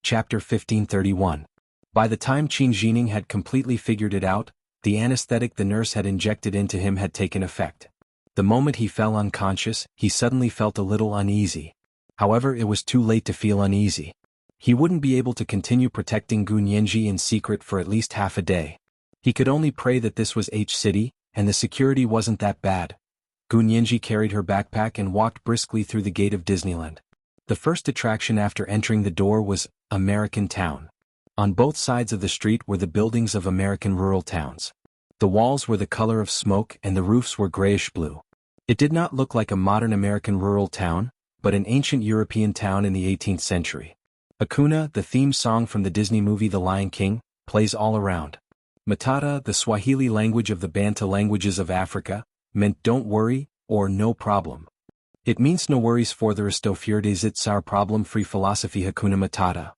Chapter 1531. By the time Qin Jining had completely figured it out, the anesthetic the nurse had injected into him had taken effect. The moment he fell unconscious, he suddenly felt a little uneasy. However, it was too late to feel uneasy. He wouldn't be able to continue protecting Gu Nianji in secret for at least half a day. He could only pray that this was H-City, and the security wasn't that bad. Gu Nianji carried her backpack and walked briskly through the gate of Disneyland. The first attraction after entering the door was American Town. On both sides of the street were the buildings of American rural towns. The walls were the color of smoke and the roofs were grayish-blue. It did not look like a modern American rural town, but an ancient European town in the 18th century. Hakuna, the theme song from the Disney movie The Lion King, plays all around. Matata, the Swahili language of the Bantu languages of Africa, meant don't worry, or no problem. It means no worries for the resto fierdes it's our problem-free philosophy Hakuna Matata.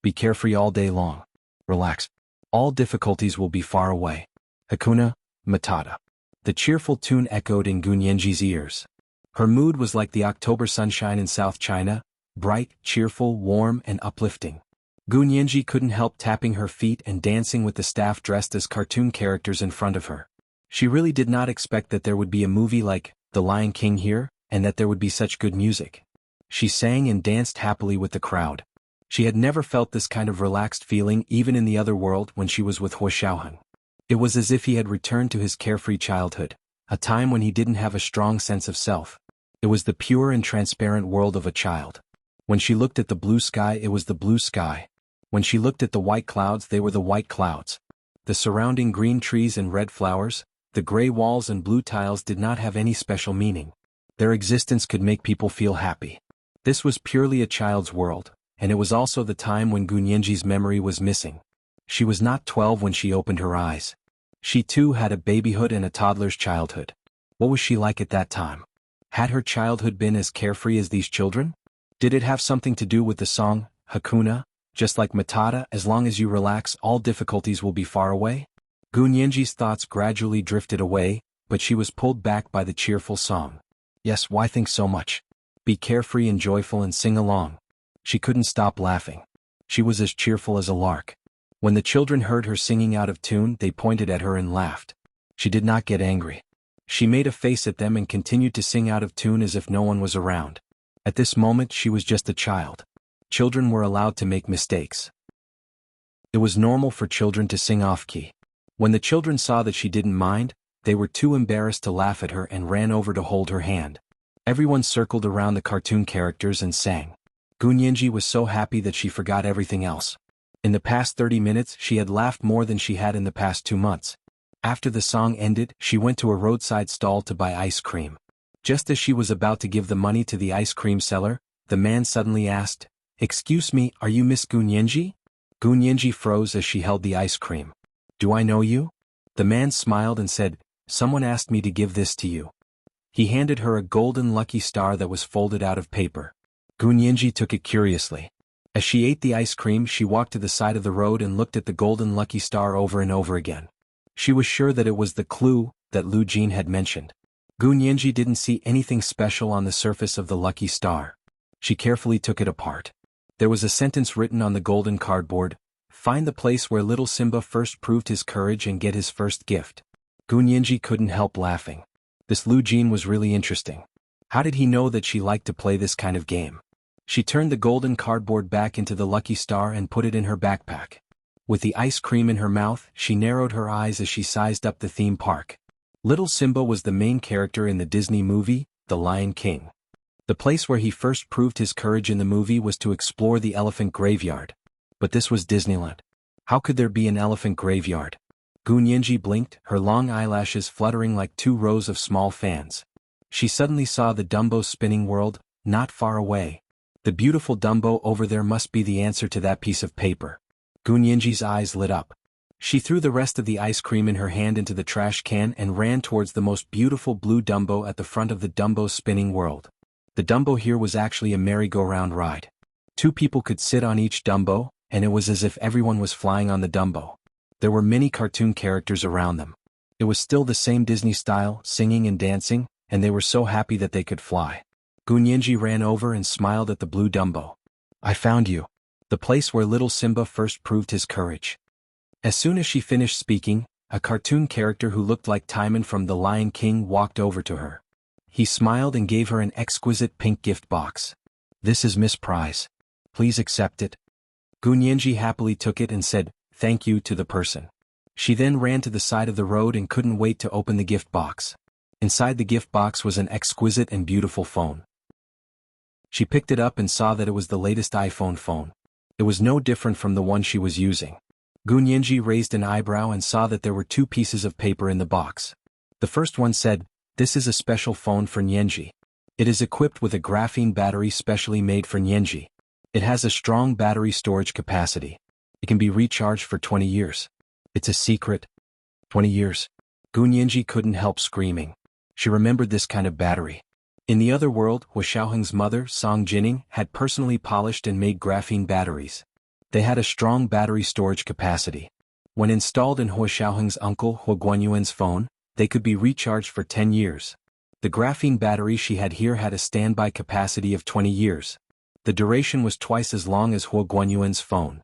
Be carefree all day long. Relax. All difficulties will be far away. Hakuna Matata. The cheerful tune echoed in Gu Nianji's ears. Her mood was like the October sunshine in South China, bright, cheerful, warm, and uplifting. Gu Nianji couldn't help tapping her feet and dancing with the staff dressed as cartoon characters in front of her. She really did not expect that there would be a movie like The Lion King here, and that there would be such good music. She sang and danced happily with the crowd. She had never felt this kind of relaxed feeling even in the other world when she was with Huo Xiaoheng. It was as if he had returned to his carefree childhood, a time when he didn't have a strong sense of self. It was the pure and transparent world of a child. When she looked at the blue sky, it was the blue sky. When she looked at the white clouds, they were the white clouds. The surrounding green trees and red flowers, the gray walls and blue tiles did not have any special meaning. Their existence could make people feel happy. This was purely a child's world, and it was also the time when Gu Nianji's memory was missing. She was not 12 when she opened her eyes. She too had a babyhood and a toddler's childhood. What was she like at that time? Had her childhood been as carefree as these children? Did it have something to do with the song, Hakuna, just like Matata, as long as you relax all difficulties will be far away? Gu Nianji's thoughts gradually drifted away, but she was pulled back by the cheerful song. Yes, why think so much? Be carefree and joyful and sing along. She couldn't stop laughing. She was as cheerful as a lark. When the children heard her singing out of tune, they pointed at her and laughed. She did not get angry. She made a face at them and continued to sing out of tune as if no one was around. At this moment she was just a child. Children were allowed to make mistakes. It was normal for children to sing off-key. When the children saw that she didn't mind, they were too embarrassed to laugh at her and ran over to hold her hand. Everyone circled around the cartoon characters and sang. Gu Nianji was so happy that she forgot everything else. In the past 30 minutes she had laughed more than she had in the past 2 months. After the song ended, she went to a roadside stall to buy ice cream. Just as she was about to give the money to the ice cream seller, the man suddenly asked, "Excuse me, are you Miss Gu Nianji?" Gu Nianji froze as she held the ice cream. "Do I know you?" The man smiled and said, "Someone asked me to give this to you." He handed her a golden lucky star that was folded out of paper. Gu Nianji took it curiously. As she ate the ice cream, she walked to the side of the road and looked at the golden lucky star over and over again. She was sure that it was the clue that Lu Jin had mentioned. Gu Nianji didn't see anything special on the surface of the lucky star. She carefully took it apart. There was a sentence written on the golden cardboard: "Find the place where little Simba first proved his courage and get his first gift." Gu Nianji couldn't help laughing. This Lu Jin was really interesting. How did he know that she liked to play this kind of game? She turned the golden cardboard back into the lucky star and put it in her backpack. With the ice cream in her mouth, she narrowed her eyes as she sized up the theme park. Little Simba was the main character in the Disney movie, The Lion King. The place where he first proved his courage in the movie was to explore the elephant graveyard. But this was Disneyland. How could there be an elephant graveyard? Gu Nianji blinked, her long eyelashes fluttering like 2 rows of small fans. She suddenly saw the Dumbo spinning world, not far away. The beautiful Dumbo over there must be the answer to that piece of paper. Gu Nianji's eyes lit up. She threw the rest of the ice cream in her hand into the trash can and ran towards the most beautiful blue Dumbo at the front of the Dumbo spinning world. The Dumbo here was actually a merry-go-round ride. 2 people could sit on each Dumbo, and it was as if everyone was flying on the Dumbo. There were many cartoon characters around them. It was still the same Disney style, singing and dancing, and they were so happy that they could fly. Gu Nianji ran over and smiled at the blue Dumbo. "I found you." The place where little Simba first proved his courage. As soon as she finished speaking, a cartoon character who looked like Timon from The Lion King walked over to her. He smiled and gave her an exquisite pink gift box. "This is Miss Prize. Please accept it." Gunyenji happily took it and said, "Thank you," to the person. She then ran to the side of the road and couldn't wait to open the gift box. Inside the gift box was an exquisite and beautiful phone. She picked it up and saw that it was the latest iPhone phone. It was no different from the one she was using. Gunyenji raised an eyebrow and saw that there were two pieces of paper in the box. The first one said, "This is a special phone for Nyenji. It is equipped with a graphene battery specially made for Nyenji. It has a strong battery storage capacity. It can be recharged for 20 years. It's a secret." 20 years. Gunyenji couldn't help screaming. She remembered this kind of battery. In the other world, Hua Xiaoheng's mother, Song Jining, had personally polished and made graphene batteries. They had a strong battery storage capacity. When installed in Hua Xiaoheng's uncle Hua Guanyuan's phone, they could be recharged for 10 years. The graphene battery she had here had a standby capacity of 20 years. The duration was twice as long as Hua Guanyuan's phone.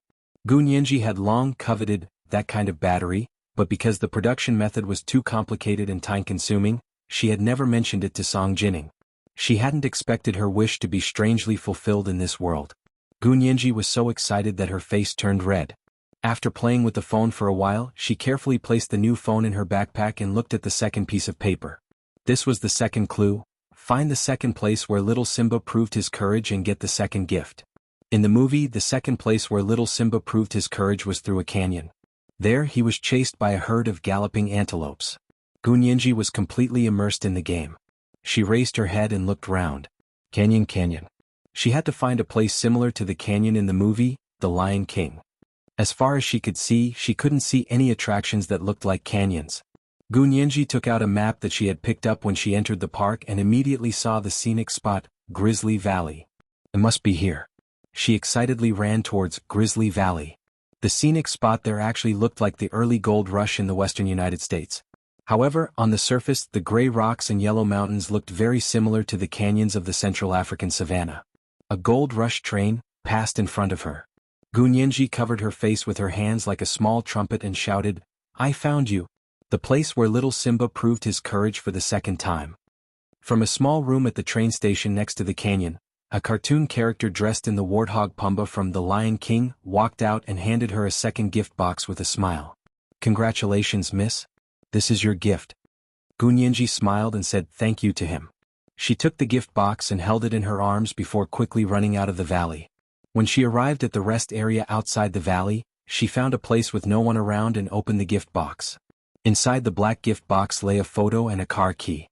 Gunyenji had long coveted that kind of battery, but because the production method was too complicated and time-consuming, she had never mentioned it to Song Jining. She hadn't expected her wish to be strangely fulfilled in this world. Gunyenji was so excited that her face turned red. After playing with the phone for a while, she carefully placed the new phone in her backpack and looked at the second piece of paper. This was the second clue: find the second place where little Simba proved his courage and get the second gift. In the movie, the second place where little Simba proved his courage was through a canyon. There he was chased by a herd of galloping antelopes. Gunyenji was completely immersed in the game. She raised her head and looked round. Canyon, canyon. She had to find a place similar to the canyon in the movie, The Lion King. As far as she could see, she couldn't see any attractions that looked like canyons. Gunyenji took out a map that she had picked up when she entered the park and immediately saw the scenic spot, Grizzly Valley. It must be here. She excitedly ran towards Grizzly Valley. The scenic spot there actually looked like the early gold rush in the western United States. However, on the surface, the gray rocks and yellow mountains looked very similar to the canyons of the Central African savanna. A gold rush train passed in front of her. Gunyenji covered her face with her hands like a small trumpet and shouted, "I found you!" The place where little Simba proved his courage for the second time. From a small room at the train station next to the canyon, a cartoon character dressed in the warthog Pumbaa from The Lion King walked out and handed her a second gift box with a smile. "Congratulations, miss. This is your gift." Gunyenji smiled and said thank you to him. She took the gift box and held it in her arms before quickly running out of the valley. When she arrived at the rest area outside the valley, she found a place with no one around and opened the gift box. Inside the black gift box lay a photo and a car key.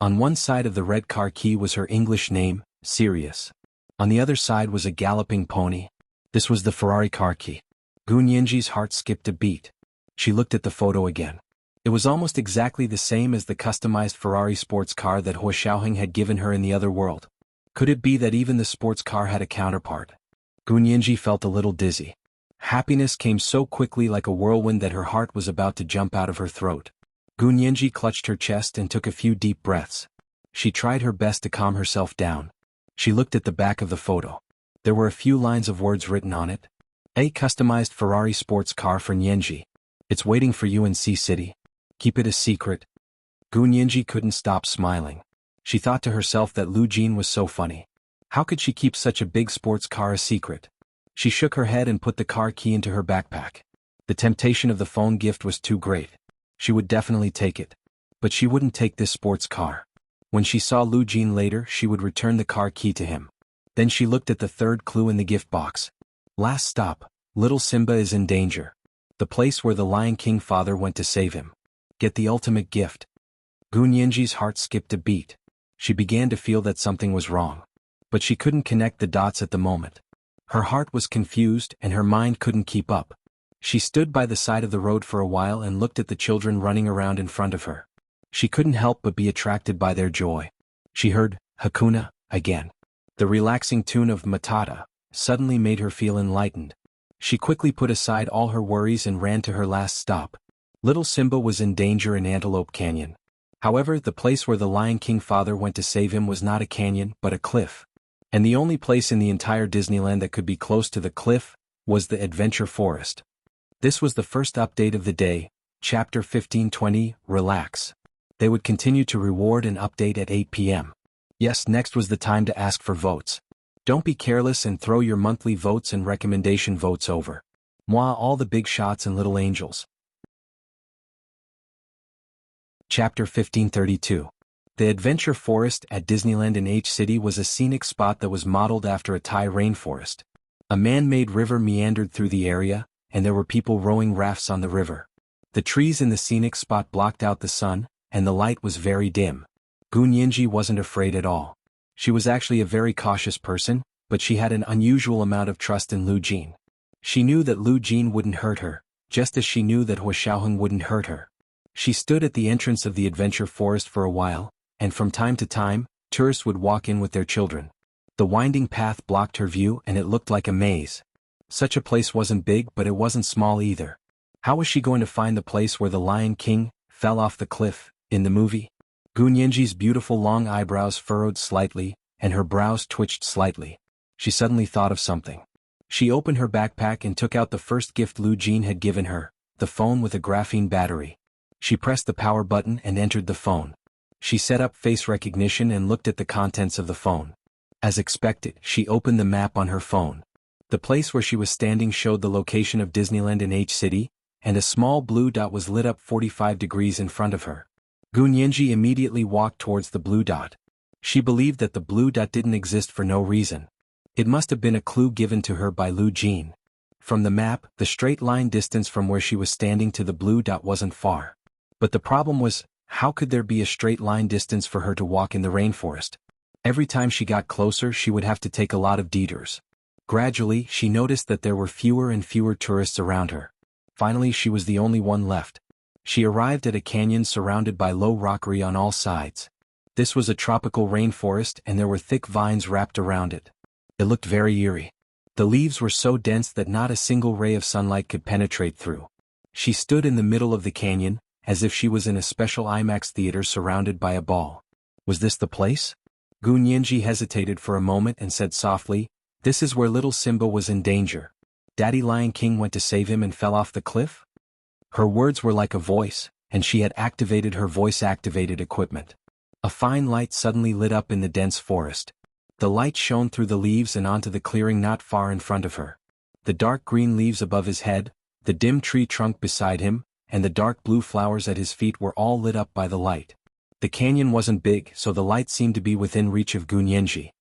On one side of the red car key was her English name, Sirius. On the other side was a galloping pony. This was the Ferrari car key. Gunyenji's heart skipped a beat. She looked at the photo again. It was almost exactly the same as the customized Ferrari sports car that Hua Xiaoheng had given her in the other world. Could it be that even the sports car had a counterpart? Gunyenji felt a little dizzy. Happiness came so quickly like a whirlwind that her heart was about to jump out of her throat. Gunyenji clutched her chest and took a few deep breaths. She tried her best to calm herself down. She looked at the back of the photo. There were a few lines of words written on it. A customized Ferrari sports car for Nyenji. It's waiting for you in Sea City. Keep it a secret. Gunyenji couldn't stop smiling. She thought to herself that Lu Jin was so funny. How could she keep such a big sports car a secret? She shook her head and put the car key into her backpack. The temptation of the phone gift was too great. She would definitely take it. But she wouldn't take this sports car. When she saw Lu Jin later, she would return the car key to him. Then she looked at the third clue in the gift box. Last stop, little Simba is in danger. The place where the Lion King father went to save him. Get the ultimate gift. Gunyenji's heart skipped a beat. She began to feel that something was wrong. But she couldn't connect the dots at the moment. Her heart was confused and her mind couldn't keep up. She stood by the side of the road for a while and looked at the children running around in front of her. She couldn't help but be attracted by their joy. She heard Hakuna again. The relaxing tune of Matata suddenly made her feel enlightened. She quickly put aside all her worries and ran to her last stop. Little Simba was in danger in Antelope Canyon. However, the place where the Lion King father went to save him was not a canyon but a cliff. And the only place in the entire Disneyland that could be close to the cliff was the Adventure Forest. This was the first update of the day, Chapter 1520, Relax. They would continue to reward and update at 8 p.m. Yes, next was the time to ask for votes. Don't be careless and throw your monthly votes and recommendation votes over. Moi, all the big shots and little angels. Chapter 1532. The Adventure Forest at Disneyland in H-City was a scenic spot that was modeled after a Thai rainforest. A man-made river meandered through the area, and there were people rowing rafts on the river. The trees in the scenic spot blocked out the sun, and the light was very dim. Gunyinji wasn't afraid at all. She was actually a very cautious person, but she had an unusual amount of trust in Lu Jin. She knew that Lu Jin wouldn't hurt her, just as she knew that Hua Xiaoheng wouldn't hurt her. She stood at the entrance of the Adventure Forest for a while, and from time to time, tourists would walk in with their children. The winding path blocked her view and it looked like a maze. Such a place wasn't big, but it wasn't small either. How was she going to find the place where the Lion King fell off the cliff in the movie? Gunyinji's beautiful long eyebrows furrowed slightly, and her brows twitched slightly. She suddenly thought of something. She opened her backpack and took out the first gift Lu Jin had given her, the phone with a graphene battery. She pressed the power button and entered the phone. She set up face recognition and looked at the contents of the phone. As expected, she opened the map on her phone. The place where she was standing showed the location of Disneyland in H-City, and a small blue dot was lit up 45 degrees in front of her. Gunyinji immediately walked towards the blue dot. She believed that the blue dot didn't exist for no reason. It must have been a clue given to her by Lu Jin. From the map, the straight line distance from where she was standing to the blue dot wasn't far. But the problem was, how could there be a straight line distance for her to walk in the rainforest? Every time she got closer, she would have to take a lot of detours. Gradually, she noticed that there were fewer and fewer tourists around her. Finally, she was the only one left. She arrived at a canyon surrounded by low rockery on all sides. This was a tropical rainforest and there were thick vines wrapped around it. It looked very eerie. The leaves were so dense that not a single ray of sunlight could penetrate through. She stood in the middle of the canyon, as if she was in a special IMAX theater surrounded by a ball. Was this the place? Gunyinji hesitated for a moment and said softly, "This is where little Simba was in danger. Daddy Lion King went to save him and fell off the cliff?" Her words were like a voice, and she had activated her voice-activated equipment. A fine light suddenly lit up in the dense forest. The light shone through the leaves and onto the clearing not far in front of her. The dark green leaves above his head, the dim tree trunk beside him, and the dark blue flowers at his feet were all lit up by the light. The canyon wasn't big, so the light seemed to be within reach of Gunyinji.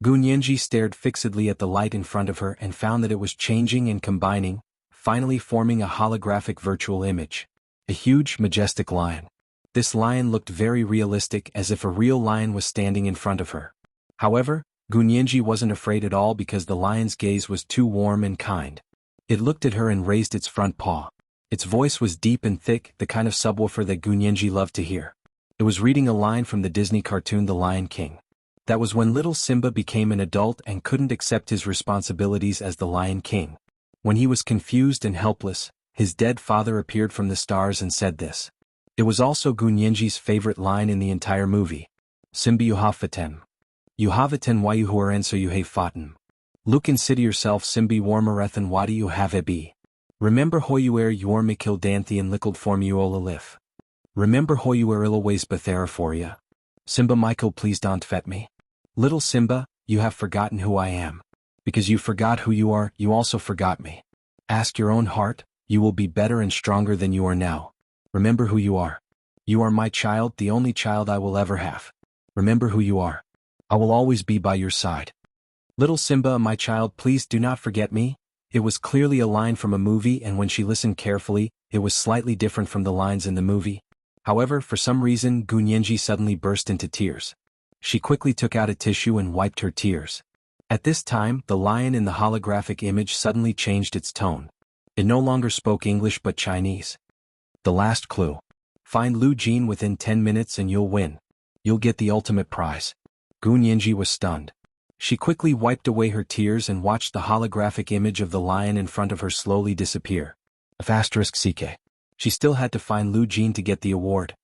Gunyinji stared fixedly at the light in front of her and found that it was changing and combining, finally forming a holographic virtual image. A huge, majestic lion. This lion looked very realistic, as if a real lion was standing in front of her. However, Gunyinji wasn't afraid at all because the lion's gaze was too warm and kind. It looked at her and raised its front paw. Its voice was deep and thick, the kind of subwoofer that Gunyinji loved to hear. It was reading a line from the Disney cartoon The Lion King. That was when little Simba became an adult and couldn't accept his responsibilities as the Lion King. When he was confused and helpless, his dead father appeared from the stars and said this. It was also Gunyinji's favorite line in the entire movie. Simba yuhafatem. Yuhavaten wa yuhuaren so yuhafatem. Look and say to yourself Simba warmarethan wadi you have be. Remember hoyuer yormikil danthian lickled formuola lif. Remember hoyuer ilways batheraphoria. Simba Michael, please don't fet me. Little Simba, you have forgotten who I am. Because you forgot who you are, you also forgot me. Ask your own heart, you will be better and stronger than you are now. Remember who you are. You are my child, the only child I will ever have. Remember who you are. I will always be by your side. Little Simba, my child, please do not forget me. It was clearly a line from a movie, and when she listened carefully, it was slightly different from the lines in the movie. However, for some reason, Gunyinji suddenly burst into tears. She quickly took out a tissue and wiped her tears. At this time, the lion in the holographic image suddenly changed its tone. It no longer spoke English but Chinese. The last clue. Find Lu Jin within 10 minutes and you'll win. You'll get the ultimate prize. Gunyinji was stunned. She quickly wiped away her tears and watched the holographic image of the lion in front of her slowly disappear. *CK. She still had to find Lu Jin to get the award.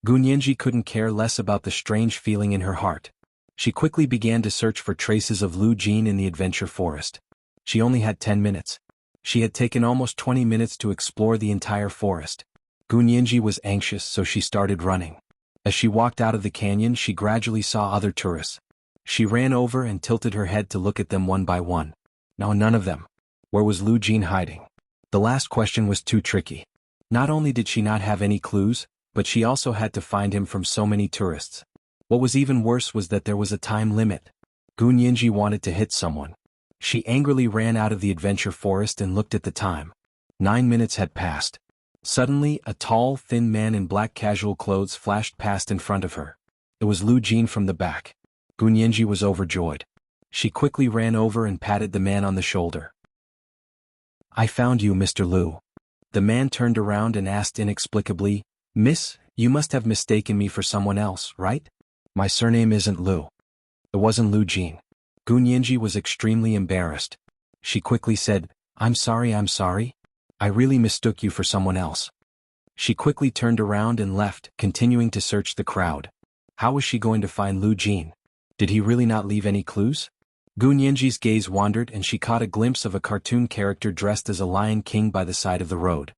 Gunyinji couldn't care less about the strange feeling in her heart. She quickly began to search for traces of Lu Jin in the adventure forest. She only had 10 minutes. She had taken almost 20 minutes to explore the entire forest. Gunyanji was anxious, so she started running. As she walked out of the canyon, she gradually saw other tourists. She ran over and tilted her head to look at them one by one. No, none of them. Where was Lu Jin hiding? The last question was too tricky. Not only did she not have any clues, but she also had to find him from so many tourists. What was even worse was that there was a time limit. Gunyanji wanted to hit someone. She angrily ran out of the adventure forest and looked at the time. 9 minutes had passed. Suddenly, a tall, thin man in black casual clothes flashed past in front of her. It was Lu Jin from the back. Gunyanji was overjoyed. She quickly ran over and patted the man on the shoulder. "I found you, Mr. Lu." The man turned around and asked inexplicably, "Miss, you must have mistaken me for someone else, right? My surname isn't Lu." It wasn't Lu Jin. Gunyanji was extremely embarrassed. She quickly said, I'm sorry. I really mistook you for someone else." She quickly turned around and left, continuing to search the crowd. How was she going to find Lu Jin? Did he really not leave any clues? Gunyanji's gaze wandered and she caught a glimpse of a cartoon character dressed as a lion king by the side of the road.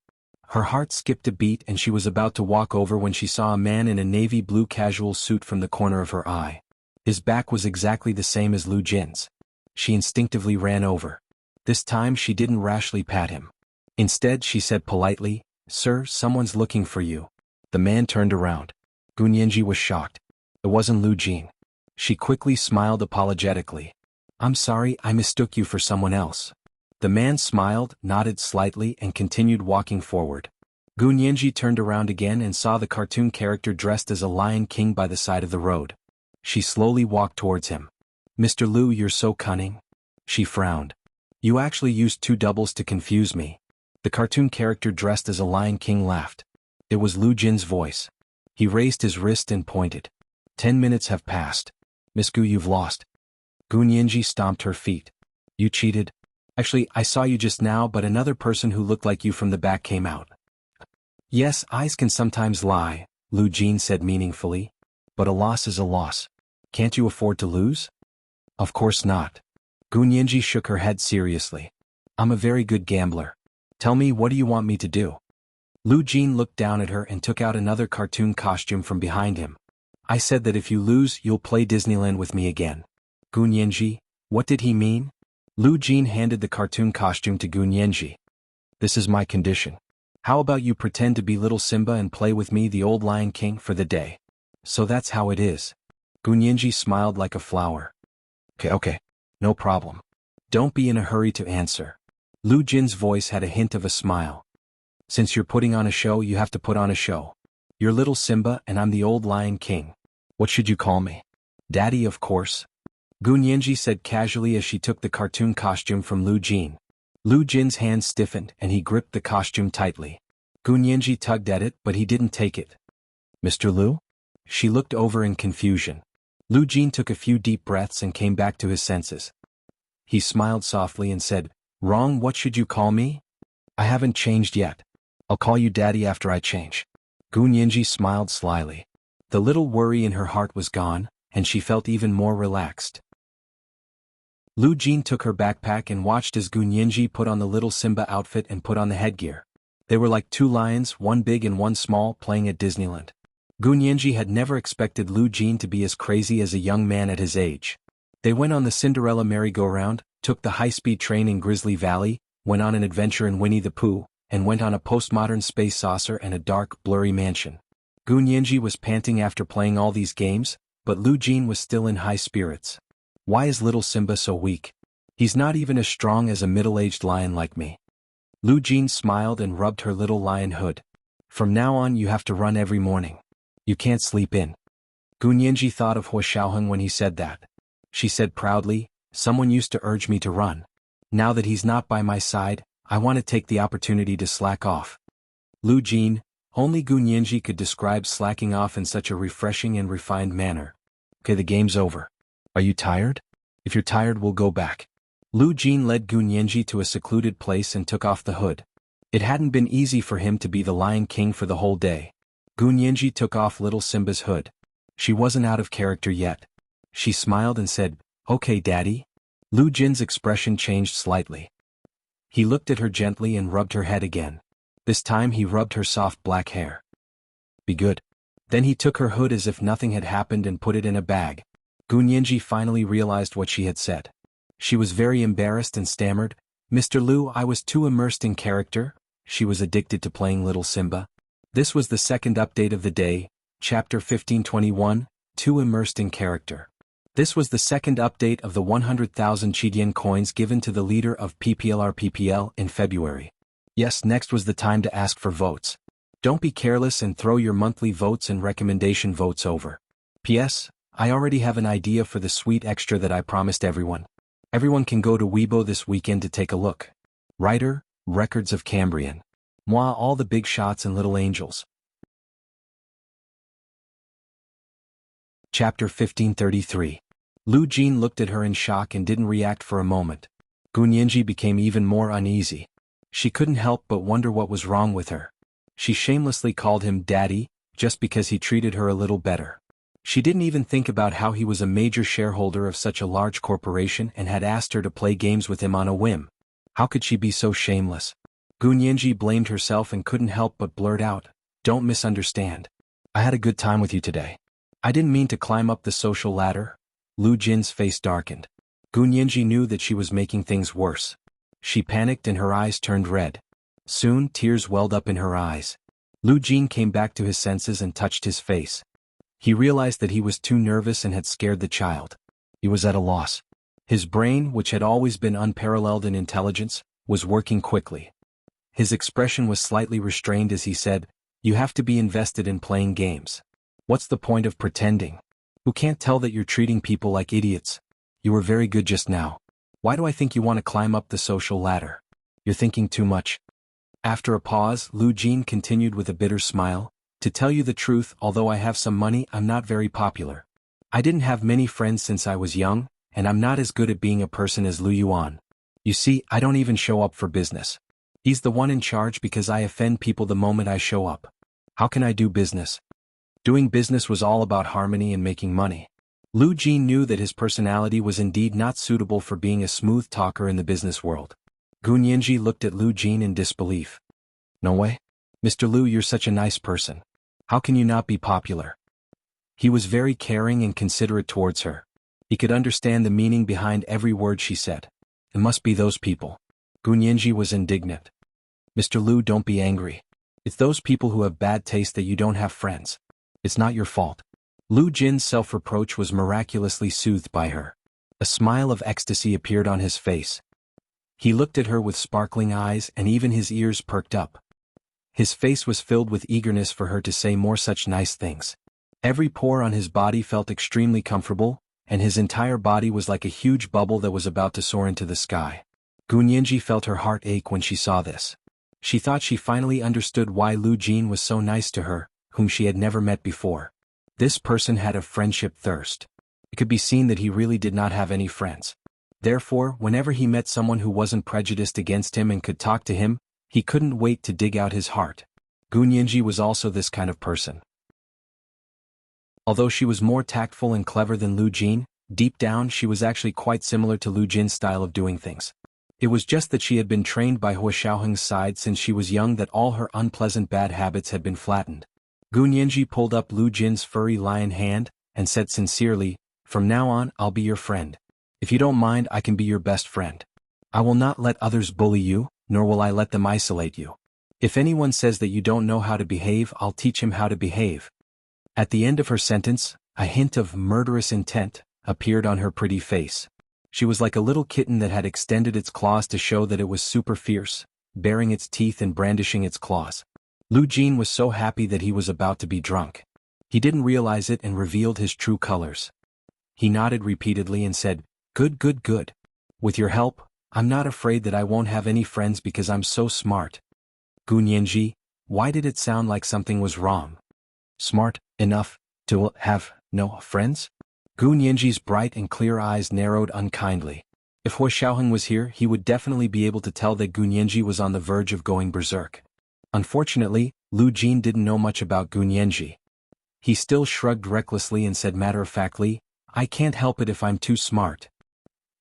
Her heart skipped a beat and she was about to walk over when she saw a man in a navy blue casual suit from the corner of her eye. His back was exactly the same as Lu Jin's. She instinctively ran over. This time she didn't rashly pat him. Instead, she said politely, "Sir, someone's looking for you." The man turned around. Gunyanji was shocked. It wasn't Lu Jin. She quickly smiled apologetically. "I'm sorry, I mistook you for someone else." The man smiled, nodded slightly, and continued walking forward. Gunyanji turned around again and saw the cartoon character dressed as a lion king by the side of the road. She slowly walked towards him. "Mr. Lu, you're so cunning." She frowned. "You actually used two doubles to confuse me." The cartoon character dressed as a lion king laughed. It was Lu Jin's voice. He raised his wrist and pointed. 10 minutes have passed. "Miss Gu, you've lost." Gunyanji stomped her feet. "You cheated. Actually, I saw you just now, but another person who looked like you from the back came out." "Yes, eyes can sometimes lie," Lu Jin said meaningfully. "But a loss is a loss. Can't you afford to lose?" "Of course not." Gunyanji shook her head seriously. "I'm a very good gambler. Tell me, what do you want me to do?" Lu Jin looked down at her and took out another cartoon costume from behind him. "I said that if you lose, you'll play Disneyland with me again." Gunyanji, what did he mean? Lu Jin handed the cartoon costume to Gunyanji. "This is my condition. How about you pretend to be little Simba and play with me, the old Lion King, for the day?" "So that's how it is." Gunyanji smiled like a flower. Okay. No problem. Don't be in a hurry to answer." Lu Jin's voice had a hint of a smile. "Since you're putting on a show, you have to put on a show. You're little Simba and I'm the old Lion King. What should you call me?" "Daddy, of course." Gunyanji said casually as she took the cartoon costume from Lu Jin. Lu Jin's hand stiffened and he gripped the costume tightly. Gunyanji tugged at it, but he didn't take it. "Mr. Lu?" She looked over in confusion. Lu Jin took a few deep breaths and came back to his senses. He smiled softly and said, "Wrong, what should you call me?" "I haven't changed yet. I'll call you Daddy after I change." Gunyanji smiled slyly. The little worry in her heart was gone, and she felt even more relaxed. Lu Jin took her backpack and watched as Gunyanji put on the little Simba outfit and put on the headgear. They were like two lions, one big and one small, playing at Disneyland. Gunyanji had never expected Lu Jin to be as crazy as a young man at his age. They went on the Cinderella merry-go-round, took the high-speed train in Grizzly Valley, went on an adventure in Winnie the Pooh, and went on a postmodern space saucer and a dark, blurry mansion. Gunyanji was panting after playing all these games, but Lu Jin was still in high spirits. "Why is little Simba so weak? He's not even as strong as a middle-aged lion like me." Lu Jin smiled and rubbed her little lion hood. "From now on you have to run every morning. You can't sleep in." Gunyanji thought of Hua Xiaoheng when he said that. She said proudly, "Someone used to urge me to run. Now that he's not by my side, I want to take the opportunity to slack off." Lu Jin, only Gunyanji could describe slacking off in such a refreshing and refined manner. "Okay, the game's over. Are you tired? If you're tired, we'll go back." Lu Jin led Gunyanji to a secluded place and took off the hood. It hadn't been easy for him to be the Lion King for the whole day. Gunyanji took off little Simba's hood. She wasn't out of character yet. She smiled and said, "Okay, Daddy." Lu Jin's expression changed slightly. He looked at her gently and rubbed her head again. This time he rubbed her soft black hair. "Be good." Then he took her hood as if nothing had happened and put it in a bag. Gunyanji finally realized what she had said. She was very embarrassed and stammered, "Mr. Lu, I was too immersed in character." She was addicted to playing little Simba. This was the second update of the day, Chapter 1521, Too Immersed in Character. This was the second update of the 100,000 Chidian coins given to the leader of PPL in February. Yes, next was the time to ask for votes. Don't be careless and throw your monthly votes and recommendation votes over. P.S. I already have an idea for the sweet extra that I promised everyone. Everyone can go to Weibo this weekend to take a look. Writer, Records of Cambrian. Moi, all the big shots and little angels. Chapter 1533. Lu Jin looked at her in shock and didn't react for a moment. Gunyanji became even more uneasy. She couldn't help but wonder what was wrong with her. She shamelessly called him Daddy, just because he treated her a little better. She didn't even think about how he was a major shareholder of such a large corporation and had asked her to play games with him on a whim. How could she be so shameless? Gunyanji blamed herself and couldn't help but blurt out, "Don't misunderstand. I had a good time with you today. I didn't mean to climb up the social ladder." Lu Jin's face darkened. Gunyanji knew that she was making things worse. She panicked and her eyes turned red. Soon, tears welled up in her eyes. Lu Jin came back to his senses and touched his face. He realized that he was too nervous and had scared the child. He was at a loss. His brain, which had always been unparalleled in intelligence, was working quickly. His expression was slightly restrained as he said, "You have to be invested in playing games. What's the point of pretending? Who can't tell that you're treating people like idiots? You were very good just now. Why do I think you want to climb up the social ladder? You're thinking too much." After a pause, Lu Jin continued with a bitter smile, "To tell you the truth, although I have some money, I'm not very popular. I didn't have many friends since I was young, and I'm not as good at being a person as Lu Yuan. You see, I don't even show up for business. He's the one in charge because I offend people the moment I show up. How can I do business?" Doing business was all about harmony and making money. Lu Jin knew that his personality was indeed not suitable for being a smooth talker in the business world. Gunyanji looked at Lu Jin in disbelief. "No way? Mr. Lu, you're such a nice person. How can you not be popular?" He was very caring and considerate towards her. He could understand the meaning behind every word she said. It must be those people. Gunyanji was indignant. "Mr. Lu, don't be angry. It's those people who have bad taste that you don't have friends. It's not your fault." Lu Jin's self-reproach was miraculously soothed by her. A smile of ecstasy appeared on his face. He looked at her with sparkling eyes and even his ears perked up. His face was filled with eagerness for her to say more such nice things. Every pore on his body felt extremely comfortable, and his entire body was like a huge bubble that was about to soar into the sky. Gunyanji felt her heart ache when she saw this. She thought she finally understood why Lu Jin was so nice to her, whom she had never met before. This person had a friendship thirst. It could be seen that he really did not have any friends. Therefore, whenever he met someone who wasn't prejudiced against him and could talk to him, he couldn't wait to dig out his heart. Gunyanji was also this kind of person. Although she was more tactful and clever than Lu Jin, deep down she was actually quite similar to Lu Jin's style of doing things. It was just that she had been trained by Hua Xiaoheng's side since she was young that all her unpleasant bad habits had been flattened. Gunyanji pulled up Lu Jin's furry lion hand, and said sincerely, "From now on, I'll be your friend. If you don't mind, I can be your best friend. I will not let others bully you, nor will I let them isolate you. If anyone says that you don't know how to behave, I'll teach him how to behave." At the end of her sentence, a hint of murderous intent appeared on her pretty face. She was like a little kitten that had extended its claws to show that it was super fierce, baring its teeth and brandishing its claws. Lu Jin was so happy that he was about to be drunk. He didn't realize it and revealed his true colors. He nodded repeatedly and said, "Good, good, good. With your help, I'm not afraid that I won't have any friends because I'm so smart." Gunyanji, why did it sound like something was wrong? Smart enough to have no friends? Gunyanji's bright and clear eyes narrowed unkindly. If Hua Xiaoheng was here, he would definitely be able to tell that Gunyanji was on the verge of going berserk. Unfortunately, Lu Jin didn't know much about Gunyanji. He still shrugged recklessly and said matter-of-factly, I can't help it if I'm too smart.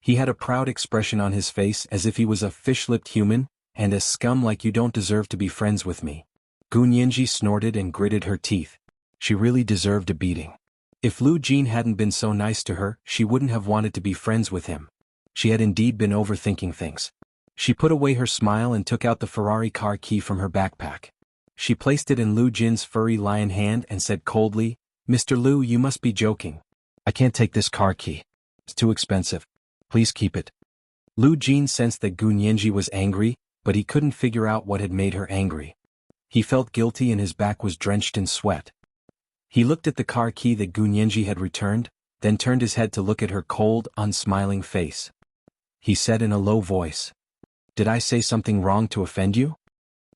He had a proud expression on his face as if he was a fish-lipped human, and a scum like you don't deserve to be friends with me. Gu Nianji snorted and gritted her teeth. She really deserved a beating. If Lu Jin hadn't been so nice to her, she wouldn't have wanted to be friends with him. She had indeed been overthinking things. She put away her smile and took out the Ferrari car key from her backpack. She placed it in Lu Jin's furry lion hand and said coldly, "Mr. Lu, you must be joking. I can't take this car key. It's too expensive. Please keep it." Lu Jin sensed that Gu Nianji was angry, but he couldn't figure out what had made her angry. He felt guilty and his back was drenched in sweat. He looked at the car key that Gu Nianji had returned, then turned his head to look at her cold, unsmiling face. He said in a low voice, "Did I say something wrong to offend you?"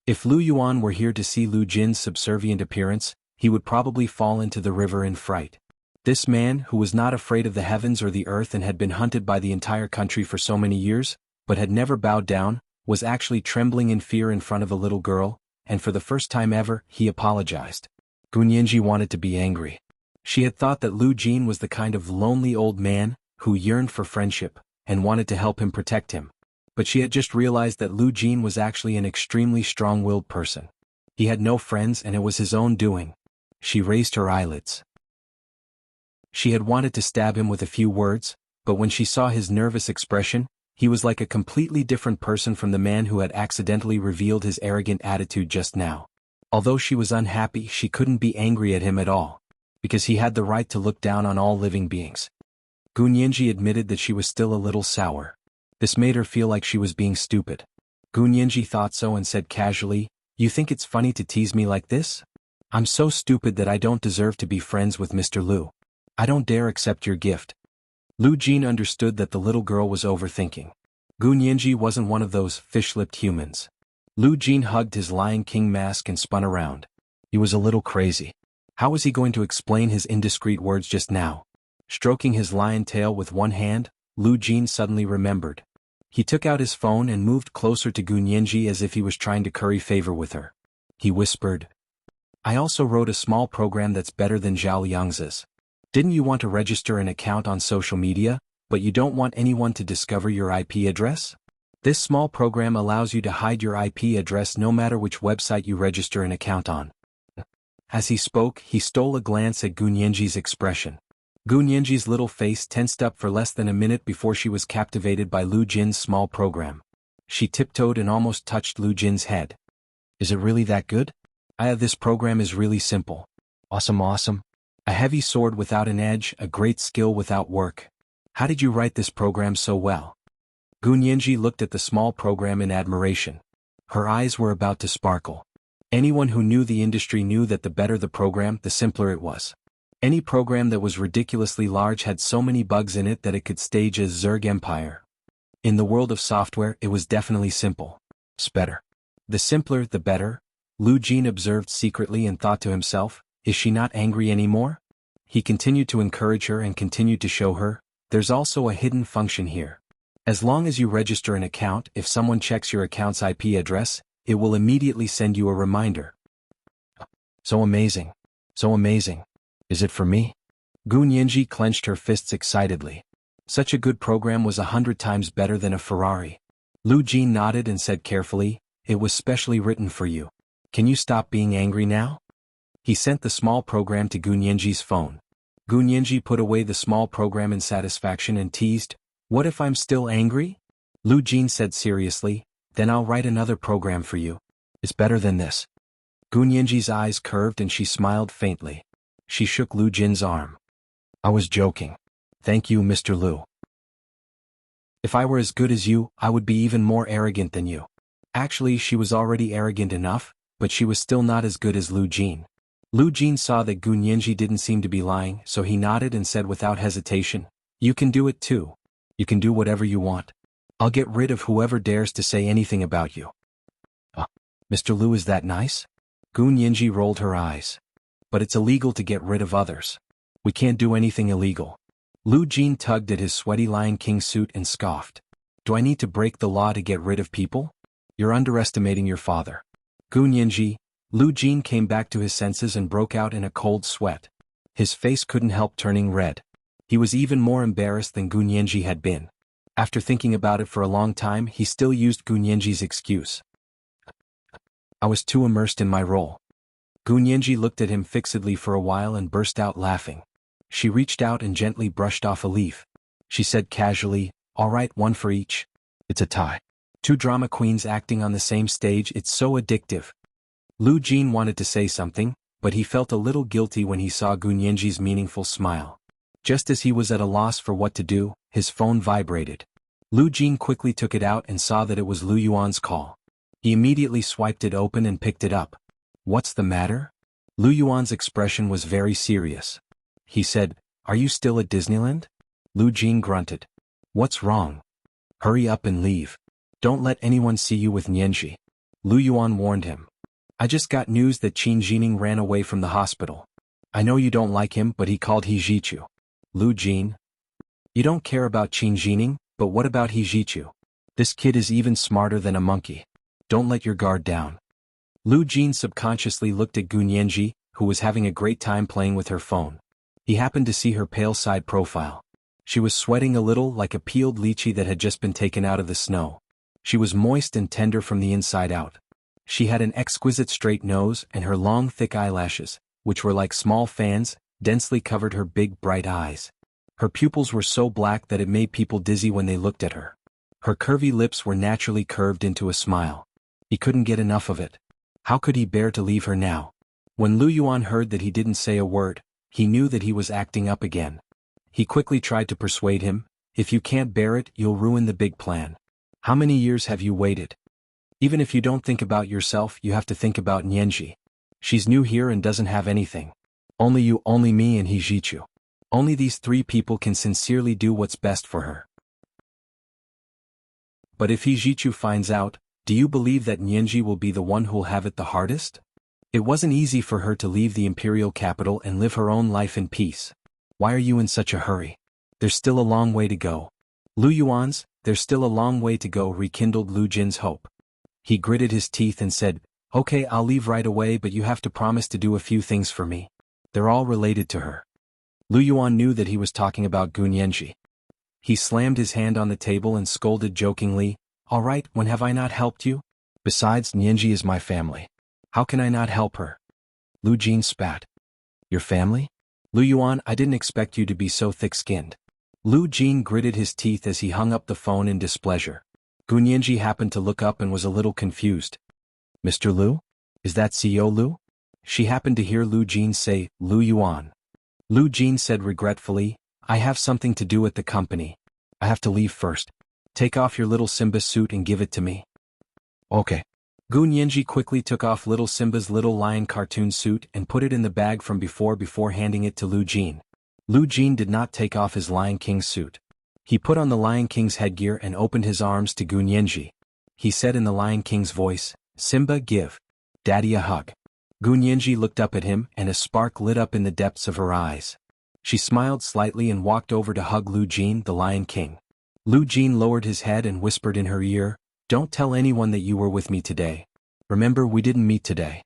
If Lu Yuan were here to see Lu Jin's subservient appearance, he would probably fall into the river in fright. This man, who was not afraid of the heavens or the earth and had been hunted by the entire country for so many years, but had never bowed down, was actually trembling in fear in front of a little girl, and for the first time ever, he apologized. Gu Nianji wanted to be angry. She had thought that Lu Jin was the kind of lonely old man who yearned for friendship and wanted to help him protect him. But she had just realized that Lu Jin was actually an extremely strong-willed person. He had no friends and it was his own doing. She raised her eyelids. She had wanted to stab him with a few words, but when she saw his nervous expression, he was like a completely different person from the man who had accidentally revealed his arrogant attitude just now. Although she was unhappy, she couldn't be angry at him at all, because he had the right to look down on all living beings. Gu Nianji admitted that she was still a little sour. This made her feel like she was being stupid. Gu Nianji thought so and said casually, "You think it's funny to tease me like this? I'm so stupid that I don't deserve to be friends with Mr. Lu. I don't dare accept your gift." Lu Jin understood that the little girl was overthinking. Gu Nianji wasn't one of those fish-lipped humans. Lu Jin hugged his Lion King mask and spun around. He was a little crazy. How was he going to explain his indiscreet words just now? Stroking his lion tail with one hand, Lu Jin suddenly remembered. He took out his phone and moved closer to Gu Nianji as if he was trying to curry favor with her. He whispered, "I also wrote a small program that's better than Zhao Liang's. Didn't you want to register an account on social media, but you don't want anyone to discover your IP address? This small program allows you to hide your IP address no matter which website you register an account on." As he spoke, he stole a glance at Gu Nianji's expression. Gu Nianji's little face tensed up for less than a minute before she was captivated by Lu Jin's small program. She tiptoed and almost touched Lu Jin's head. "Is it really that good? This program is really simple. Awesome. A heavy sword without an edge, a great skill without work. How did you write this program so well?" Gu Nianji looked at the small program in admiration. Her eyes were about to sparkle. Anyone who knew the industry knew that the better the program, the simpler it was. Any program that was ridiculously large had so many bugs in it that it could stage a Zerg empire. In the world of software, it was definitely simple. Better. The simpler, the better. Lu Jin observed secretly and thought to himself, is she not angry anymore? He continued to encourage her and continued to show her, there's also a hidden function here. As long as you register an account, if someone checks your account's IP address, it will immediately send you a reminder. So amazing. Is it for me? Gu Nianji clenched her fists excitedly. Such a good program was 100 times better than a Ferrari. Lu Jin nodded and said carefully, it was specially written for you. Can you stop being angry now? He sent the small program to Gu Nianji's phone. Gu Nianji put away the small program in satisfaction and teased, what if I'm still angry? Lu Jin said seriously, then I'll write another program for you. It's better than this. Gu Nianji's eyes curved and she smiled faintly. She shook Lu Jin's arm. I was joking. Thank you, Mr. Lu. If I were as good as you, I would be even more arrogant than you. Actually, she was already arrogant enough, but she was still not as good as Lu Jin. Lu Jin saw that Gu Nianji didn't seem to be lying, so he nodded and said without hesitation, you can do it too. You can do whatever you want. I'll get rid of whoever dares to say anything about you. Mr. Lu, is that nice? Gu Nianji rolled her eyes. But it's illegal to get rid of others. We can't do anything illegal. Lu Jin tugged at his sweaty Lion King suit and scoffed. Do I need to break the law to get rid of people? You're underestimating your father. Gu Nianji, Lu Jin came back to his senses and broke out in a cold sweat. His face couldn't help turning red. He was even more embarrassed than Gu Nianji had been. After thinking about it for a long time, he still used Gu Nianji's excuse. I was too immersed in my role. Gu Nianji looked at him fixedly for a while and burst out laughing. She reached out and gently brushed off a leaf. She said casually, "All right, one for each. It's a tie. Two drama queens acting on the same stage, it's so addictive." Lu Jin wanted to say something, but he felt a little guilty when he saw Gu Nianji's meaningful smile. Just as he was at a loss for what to do, his phone vibrated. Lu Jin quickly took it out and saw that it was Lu Yuan's call. He immediately swiped it open and picked it up. "What's the matter?" Lu Yuan's expression was very serious. He said, "Are you still at Disneyland?" Lu Jin grunted. "What's wrong? Hurry up and leave. Don't let anyone see you with Nianji." Lu Yuan warned him. "I just got news that Qin Jining ran away from the hospital. I know you don't like him, but he called He Jichu." Lu Jin. "You don't care about Qin Jining, but what about He Jichu? This kid is even smarter than a monkey. Don't let your guard down." Lu Jin subconsciously looked at Gu Nianji, who was having a great time playing with her phone. He happened to see her pale side profile. She was sweating a little like a peeled lychee that had just been taken out of the snow. She was moist and tender from the inside out. She had an exquisite straight nose, and her long thick eyelashes, which were like small fans, densely covered her big bright eyes. Her pupils were so black that it made people dizzy when they looked at her. Her curvy lips were naturally curved into a smile. He couldn't get enough of it. How could he bear to leave her now? When Lu Yuan heard that he didn't say a word, he knew that he was acting up again. He quickly tried to persuade him, "If you can't bear it, you'll ruin the big plan. How many years have you waited? Even if you don't think about yourself, you have to think about Nianji. She's new here and doesn't have anything. Only you, only me, and He Jichu. Only these three people can sincerely do what's best for her. But if He Jichu finds out, do you believe that Nianji will be the one who'll have it the hardest?" It wasn't easy for her to leave the imperial capital and live her own life in peace. "Why are you in such a hurry? There's still a long way to go." Lu Yuan's, "There's still a long way to go," rekindled Lu Jin's hope. He gritted his teeth and said, "Okay, I'll leave right away, but you have to promise to do a few things for me. They're all related to her." Lu Yuan knew that he was talking about Gu Nianji. He slammed his hand on the table and scolded jokingly, "All right, when have I not helped you? Besides, Nianji is my family. How can I not help her?" Lu Jin spat. "Your family? Lu Yuan, I didn't expect you to be so thick-skinned." Lu Jin gritted his teeth as he hung up the phone in displeasure. Gu Nianji happened to look up and was a little confused. "Mr. Lu? Is that CEO Lu?" She happened to hear Lu Jin say, "Lu Yuan." Lu Jin said regretfully, "I have something to do at the company. I have to leave first. Take off your little Simba suit and give it to me." "Okay." Gu Nianji quickly took off little Simba's little lion cartoon suit and put it in the bag from before handing it to Lu Jin. Lu Jin did not take off his Lion King suit. He put on the Lion King's headgear and opened his arms to Gu Nianji. He said in the Lion King's voice, "Simba, give Daddy a hug." Gu Nianji looked up at him and a spark lit up in the depths of her eyes. She smiled slightly and walked over to hug Lu Jin, the Lion King. Lu Jin lowered his head and whispered in her ear, "Don't tell anyone that you were with me today. Remember, we didn't meet today."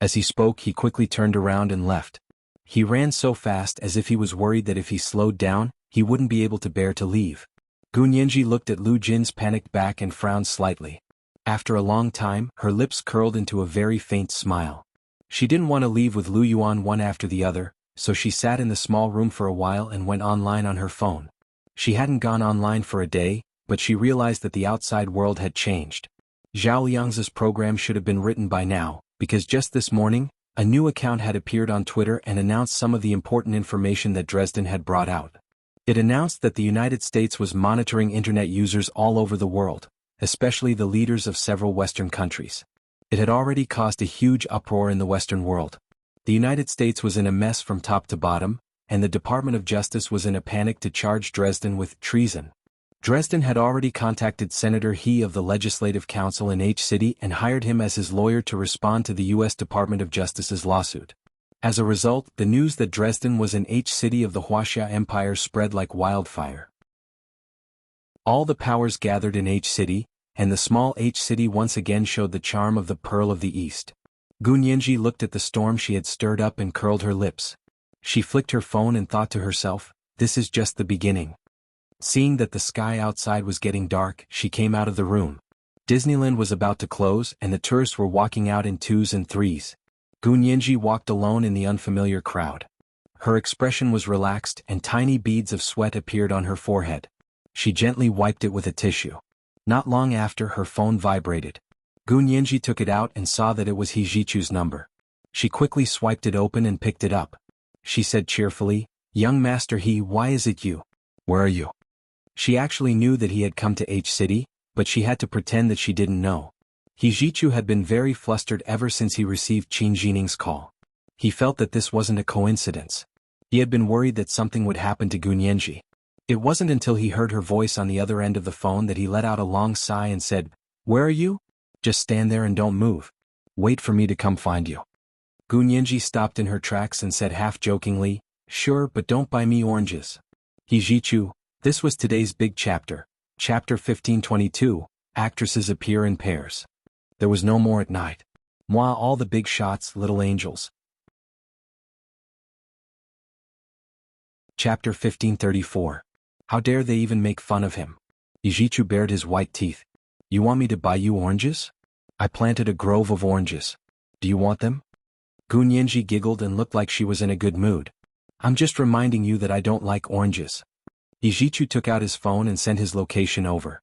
As he spoke, he quickly turned around and left. He ran so fast as if he was worried that if he slowed down, he wouldn't be able to bear to leave. Gu Nianji looked at Lu Jin's panicked back and frowned slightly. After a long time, her lips curled into a very faint smile. She didn't want to leave with Lu Yuan one after the other, so she sat in the small room for a while and went online on her phone. She hadn't gone online for a day, but she realized that the outside world had changed. Zhao Liang's program should have been written by now, because just this morning, a new account had appeared on Twitter and announced some of the important information that Dresden had brought out. It announced that the United States was monitoring internet users all over the world, especially the leaders of several Western countries. It had already caused a huge uproar in the Western world. The United States was in a mess from top to bottom, and the Department of Justice was in a panic to charge Dresden with treason. Dresden had already contacted Senator He of the Legislative Council in H City and hired him as his lawyer to respond to the U.S. Department of Justice's lawsuit. As a result, the news that Dresden was in H City of the Wuxia Empire spread like wildfire. All the powers gathered in H City, and the small H City once again showed the charm of the Pearl of the East. Gu Nianji looked at the storm she had stirred up and curled her lips. She flicked her phone and thought to herself, this is just the beginning. Seeing that the sky outside was getting dark, she came out of the room. Disneyland was about to close and the tourists were walking out in twos and threes. Gunyanji walked alone in the unfamiliar crowd. Her expression was relaxed and tiny beads of sweat appeared on her forehead. She gently wiped it with a tissue. Not long after, her phone vibrated. Gunyanji took it out and saw that it was Hijichu's number. She quickly swiped it open and picked it up. She said cheerfully, "Young Master He, why is it you? Where are you?" She actually knew that he had come to H City, but she had to pretend that she didn't know. Hijichu had been very flustered ever since he received Qin Jining's call. He felt that this wasn't a coincidence. He had been worried that something would happen to Gunyanji. It wasn't until he heard her voice on the other end of the phone that he let out a long sigh and said, "Where are you? Just stand there and don't move. Wait for me to come find you." Gunyanji stopped in her tracks and said half-jokingly, "Sure, but don't buy me oranges." Hijichu, this was today's big chapter. Chapter 1522, Actresses Appear in Pairs. There was no more at night. Moi all the big shots, little angels. Chapter 1534. How dare they even make fun of him? Hijichu bared his white teeth. "You want me to buy you oranges? I planted a grove of oranges. Do you want them?" Gunyanji giggled and looked like she was in a good mood. "I'm just reminding you that I don't like oranges." Hijichu took out his phone and sent his location over.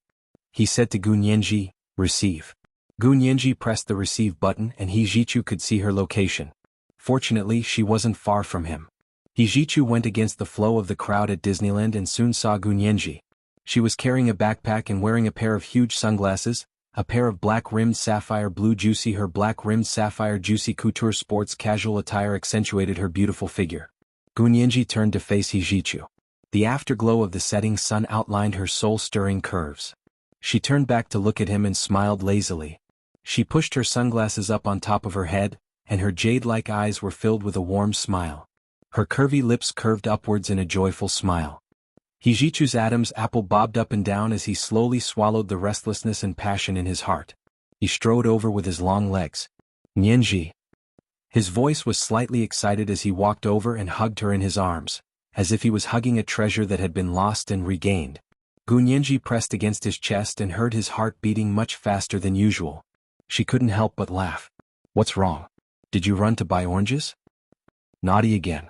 He said to Gunyanji, "Receive." Gunyanji pressed the receive button and Hijichu could see her location. Fortunately, she wasn't far from him. Hijichu went against the flow of the crowd at Disneyland and soon saw Gunyanji. She was carrying a backpack and wearing a pair of huge sunglasses, a pair of black-rimmed sapphire blue juicy. Her black-rimmed sapphire juicy couture sports casual attire accentuated her beautiful figure. Gunyanji turned to face Hijichu. The afterglow of the setting sun outlined her soul-stirring curves. She turned back to look at him and smiled lazily. She pushed her sunglasses up on top of her head, and her jade-like eyes were filled with a warm smile. Her curvy lips curved upwards in a joyful smile. Hijichu's Adam's apple bobbed up and down as he slowly swallowed the restlessness and passion in his heart. He strode over with his long legs. "Nyenji." His voice was slightly excited as he walked over and hugged her in his arms, as if he was hugging a treasure that had been lost and regained. Gunyanji pressed against his chest and heard his heart beating much faster than usual. She couldn't help but laugh. "What's wrong? Did you run to buy oranges?" "Naughty again."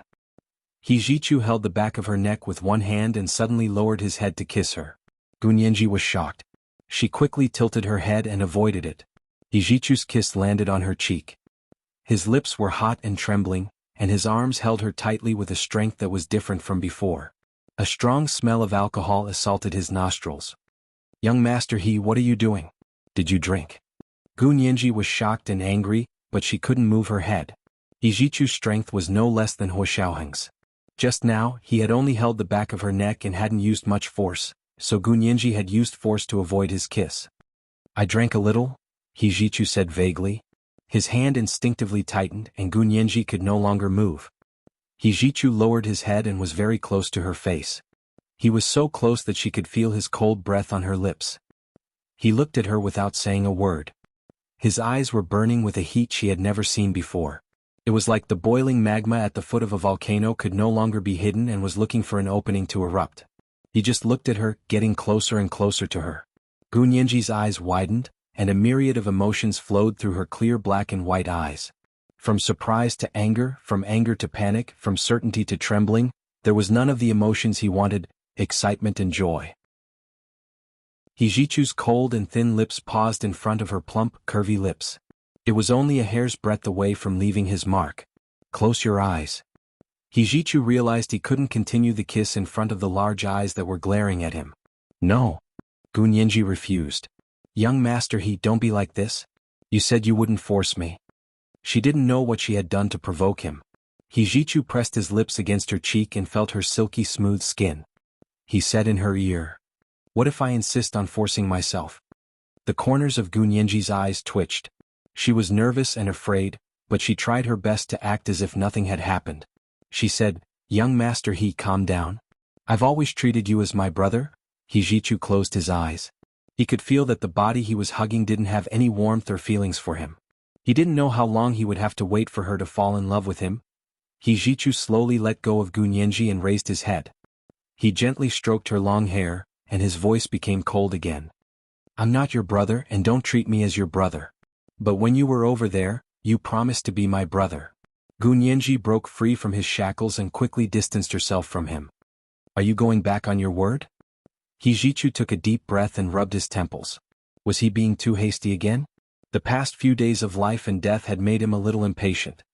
Hijichu held the back of her neck with one hand and suddenly lowered his head to kiss her. Gunyanji was shocked. She quickly tilted her head and avoided it. Hijichu's kiss landed on her cheek. His lips were hot and trembling, and his arms held her tightly with a strength that was different from before. A strong smell of alcohol assaulted his nostrils. "Young Master He, what are you doing? Did you drink?" Gunyanji was shocked and angry, but she couldn't move her head. Hijichu's strength was no less than Hua Xiaoheng's. Just now, he had only held the back of her neck and hadn't used much force, so Gunyanji had used force to avoid his kiss. "I drank a little," Hijichu said vaguely. His hand instinctively tightened and Gunyanji could no longer move. Hijichu lowered his head and was very close to her face. He was so close that she could feel his cold breath on her lips. He looked at her without saying a word. His eyes were burning with a heat she had never seen before. It was like the boiling magma at the foot of a volcano could no longer be hidden and was looking for an opening to erupt. He just looked at her, getting closer and closer to her. Gunyanji's eyes widened, and a myriad of emotions flowed through her clear black and white eyes. From surprise to anger, from anger to panic, from certainty to trembling, there was none of the emotions he wanted, excitement and joy. Hijichu's cold and thin lips paused in front of her plump, curvy lips. It was only a hair's breadth away from leaving his mark. "Close your eyes." Hijichu realized he couldn't continue the kiss in front of the large eyes that were glaring at him. "No." Gunyanji refused. "Young Master He, don't be like this. You said you wouldn't force me." She didn't know what she had done to provoke him. Hijichu pressed his lips against her cheek and felt her silky smooth skin. He said in her ear, "What if I insist on forcing myself?" The corners of Gunyanji's eyes twitched. She was nervous and afraid, but she tried her best to act as if nothing had happened. She said, "Young Master He, calm down. I've always treated you as my brother." Hijichu closed his eyes. He could feel that the body he was hugging didn't have any warmth or feelings for him. He didn't know how long he would have to wait for her to fall in love with him. Hijichu slowly let go of Gunyanji and raised his head. He gently stroked her long hair, and his voice became cold again. I'm not your brother and don't treat me as your brother. But when you were over there, you promised to be my brother. Gunyenji broke free from his shackles and quickly distanced herself from him. Are you going back on your word? Hijichu took a deep breath and rubbed his temples. Was he being too hasty again? The past few days of life and death had made him a little impatient.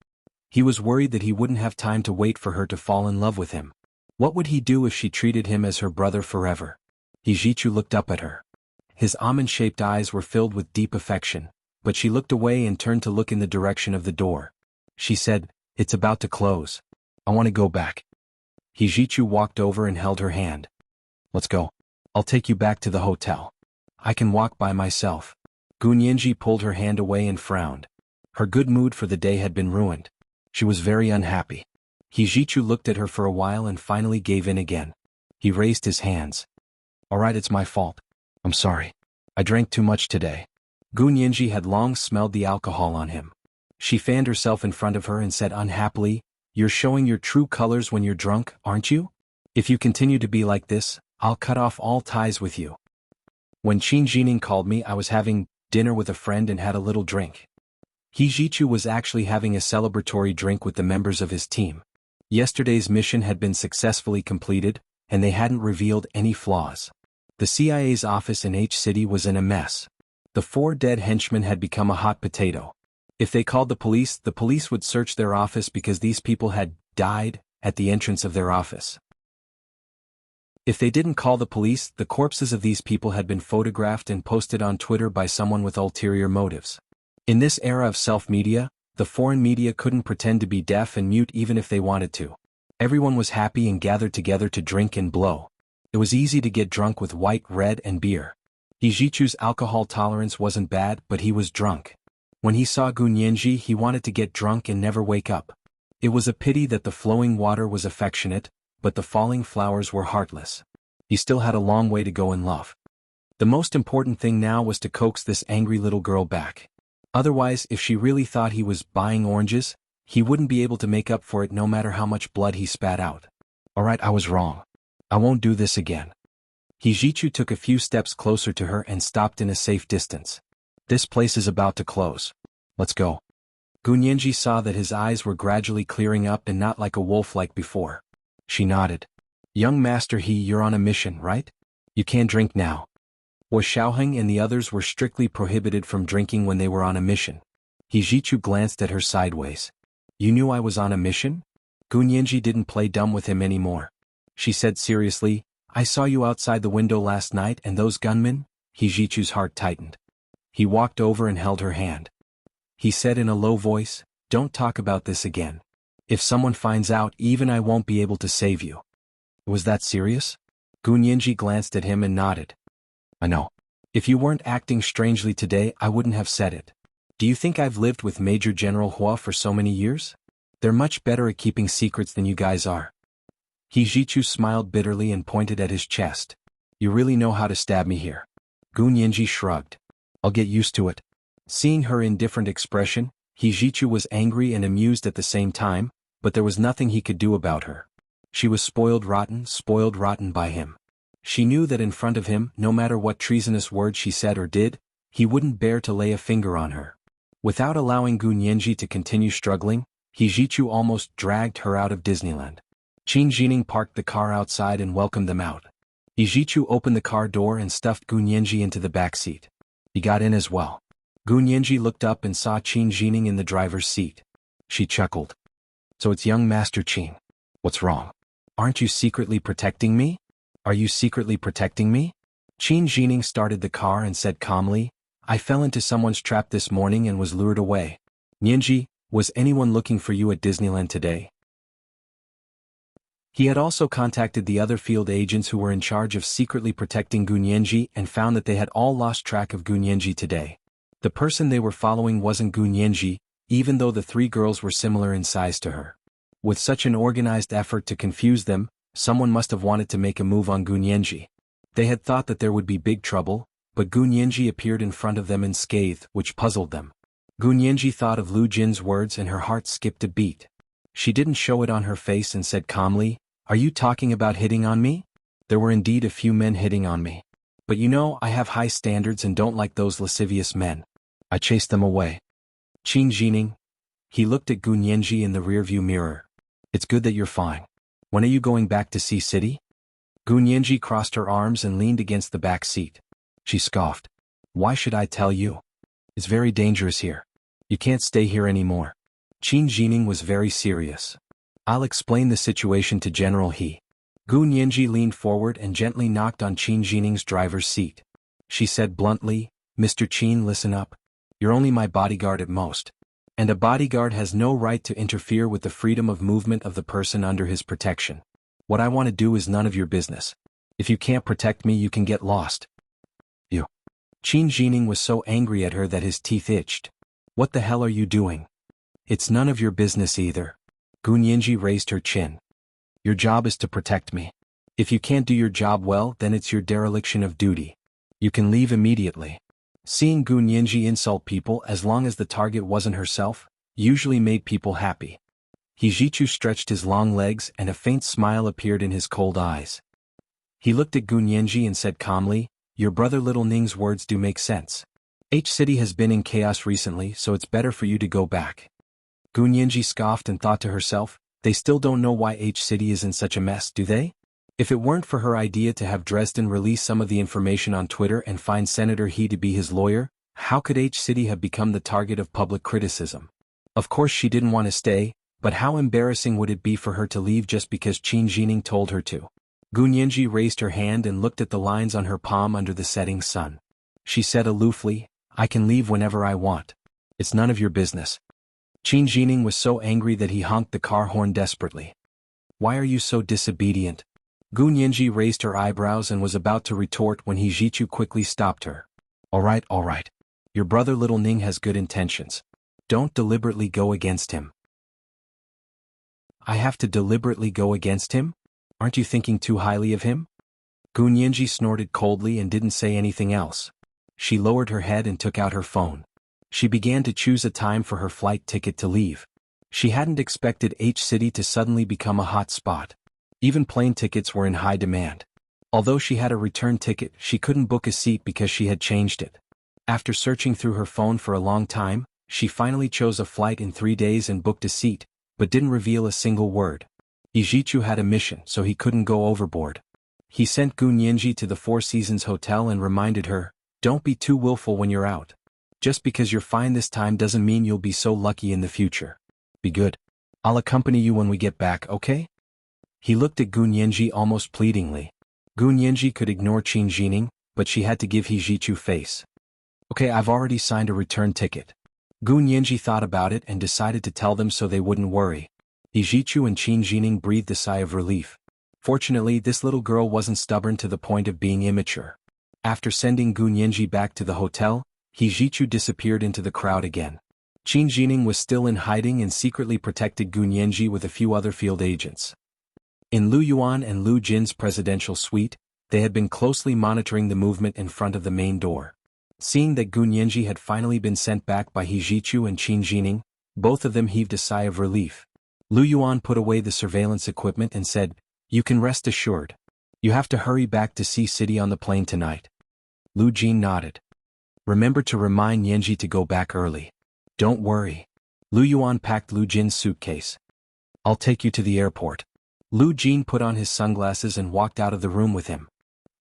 He was worried that he wouldn't have time to wait for her to fall in love with him. What would he do if she treated him as her brother forever? Hijichu looked up at her. His almond-shaped eyes were filled with deep affection, but she looked away and turned to look in the direction of the door. She said, "It's about to close. I want to go back." Hijichu walked over and held her hand. "Let's go. I'll take you back to the hotel. I can walk by myself." Gunyenji pulled her hand away and frowned. Her good mood for the day had been ruined. She was very unhappy. Hijichu looked at her for a while and finally gave in again. He raised his hands. "All right, it's my fault. I'm sorry. I drank too much today." Gunyenji had long smelled the alcohol on him. She fanned herself in front of her and said unhappily, "You're showing your true colors when you're drunk, aren't you? If you continue to be like this, I'll cut off all ties with you." When Qin Jining called me, I was having dinner with a friend and had a little drink. Hijichu was actually having a celebratory drink with the members of his team. Yesterday's mission had been successfully completed, and they hadn't revealed any flaws. The CIA's office in H City was in a mess. The 4 dead henchmen had become a hot potato. If they called the police would search their office because these people had died at the entrance of their office. If they didn't call the police, the corpses of these people had been photographed and posted on Twitter by someone with ulterior motives. In this era of self-media, the foreign media couldn't pretend to be deaf and mute even if they wanted to. Everyone was happy and gathered together to drink and blow. It was easy to get drunk with white, red, and beer. Hijichu's alcohol tolerance wasn't bad, but he was drunk. When he saw Gunyenji, he wanted to get drunk and never wake up. It was a pity that the flowing water was affectionate, but the falling flowers were heartless. He still had a long way to go in love. The most important thing now was to coax this angry little girl back. Otherwise, if she really thought he was buying oranges, he wouldn't be able to make up for it no matter how much blood he spat out. "All right, I was wrong. I won't do this again." Hijichu took a few steps closer to her and stopped in a safe distance. "This place is about to close. Let's go." Gunyenji saw that his eyes were gradually clearing up and not like a wolf like before. She nodded. "Young Master you're on a mission, right? You can't drink now." Was Xiaoheng and the others were strictly prohibited from drinking when they were on a mission. Hijichu glanced at her sideways. "You knew I was on a mission?" Gunyenji didn't play dumb with him anymore. She said seriously, "I saw you outside the window last night and those gunmen." Hijichu's heart tightened. He walked over and held her hand. He said in a low voice, "Don't talk about this again. If someone finds out, even I won't be able to save you." "Was that serious?" Gunyenji glanced at him and nodded. "I know. If you weren't acting strangely today, I wouldn't have said it. Do you think I've lived with Major General Hua for so many years? They're much better at keeping secrets than you guys are." Hijichu smiled bitterly and pointed at his chest. "You really know how to stab me here." Gunyenji shrugged. "I'll get used to it." Seeing her indifferent expression, Hijichu was angry and amused at the same time, but there was nothing he could do about her. She was spoiled rotten by him. She knew that in front of him, no matter what treasonous words she said or did, he wouldn't bear to lay a finger on her. Without allowing Gunyenji to continue struggling, Hijichu almost dragged her out of Disneyland. Qin Jining parked the car outside and welcomed them out. Hijichu opened the car door and stuffed Gunyenji into the back seat. He got in as well. Gunyenji looked up and saw Qin Jining in the driver's seat. She chuckled. "So it's young Master Qin. What's wrong? Aren't you secretly protecting me? Are you secretly protecting me?" Qin Jining started the car and said calmly, "I fell into someone's trap this morning and was lured away. Nianji, was anyone looking for you at Disneyland today?" He had also contacted the other field agents who were in charge of secretly protecting Gunyenji and found that they had all lost track of Gunyenji today. The person they were following wasn't Gunyenji, even though the 3 girls were similar in size to her. With such an organized effort to confuse them, someone must have wanted to make a move on Gunyenji. They had thought that there would be big trouble, but Gunyenji appeared in front of them unscathed, which puzzled them. Gunyenji thought of Lu Jin's words and her heart skipped a beat. She didn't show it on her face and said calmly, "Are you talking about hitting on me?" There were indeed a few men hitting on me. But you know, I have high standards and don't like those lascivious men. I chased them away. Qin Jining. He looked at Gu Nianji in the rearview mirror. It's good that you're fine. When are you going back to Sea City? Gu Nianji crossed her arms and leaned against the back seat. She scoffed. Why should I tell you? It's very dangerous here. You can't stay here anymore. Qin Jining was very serious. I'll explain the situation to General He. Gu Nianji leaned forward and gently knocked on Qin Jining's driver's seat. She said bluntly, Mr. Qin, listen up. You're only my bodyguard at most. And a bodyguard has no right to interfere with the freedom of movement of the person under his protection. What I want to do is none of your business. If you can't protect me, you can get lost. You. Qin Jining was so angry at her that his teeth itched. What the hell are you doing? It's none of your business either. Gu Nianji raised her chin. Your job is to protect me. If you can't do your job well, then it's your dereliction of duty. You can leave immediately. Seeing Gu Nianji insult people as long as the target wasn't herself, usually made people happy. He Jichu stretched his long legs and a faint smile appeared in his cold eyes. He looked at Gu Nianji and said calmly, Your brother Little Ning's words do make sense. H City has been in chaos recently, so it's better for you to go back. Gu Nianji scoffed and thought to herself, they still don't know why H City is in such a mess, do they? If it weren't for her idea to have Dresden release some of the information on Twitter and find Senator He to be his lawyer, how could H City have become the target of public criticism? Of course she didn't want to stay, but how embarrassing would it be for her to leave just because Qin Jining told her to? Gu Nianji raised her hand and looked at the lines on her palm under the setting sun. She said aloofly, I can leave whenever I want. It's none of your business. Qin Jining was so angry that he honked the car horn desperately. Why are you so disobedient? Gu Nianji raised her eyebrows and was about to retort when He Jichu quickly stopped her. All right. Your brother Little Ning has good intentions. Don't deliberately go against him. I have to deliberately go against him? Aren't you thinking too highly of him? Gu Nianji snorted coldly and didn't say anything else. She lowered her head and took out her phone. She began to choose a time for her flight ticket to leave. She hadn't expected H City to suddenly become a hot spot. Even plane tickets were in high demand. Although she had a return ticket, she couldn't book a seat because she had changed it. After searching through her phone for a long time, she finally chose a flight in 3 days and booked a seat, but didn't reveal a single word. Ijichu had a mission, so he couldn't go overboard. He sent Gu Nianji to the Four Seasons Hotel and reminded her, don't be too willful when you're out. Just because you're fine this time doesn't mean you'll be so lucky in the future. Be good. I'll accompany you when we get back, okay? He looked at Gu Nianji almost pleadingly. Gu Nianji could ignore Qin Jining, but she had to give Hijichu face. Okay, I've already signed a return ticket. Gu Nianji thought about it and decided to tell them so they wouldn't worry. Hijichu and Qin Jining breathed a sigh of relief. Fortunately, this little girl wasn't stubborn to the point of being immature. After sending Gu Nianji back to the hotel, Hijichu disappeared into the crowd again. Qin Jining was still in hiding and secretly protected Gu Nianji with a few other field agents. In Lu Yuan and Lu Jin's presidential suite, they had been closely monitoring the movement in front of the main door. Seeing that Gu Nianji had finally been sent back by Hijichu and Qin Jining, both of them heaved a sigh of relief. Lu Yuan put away the surveillance equipment and said, You can rest assured. You have to hurry back to Sea City on the plane tonight. Lu Jin nodded. Remember to remind Nianji to go back early. Don't worry. Lu Yuan packed Lu Jin's suitcase. I'll take you to the airport. Lu Jin put on his sunglasses and walked out of the room with him.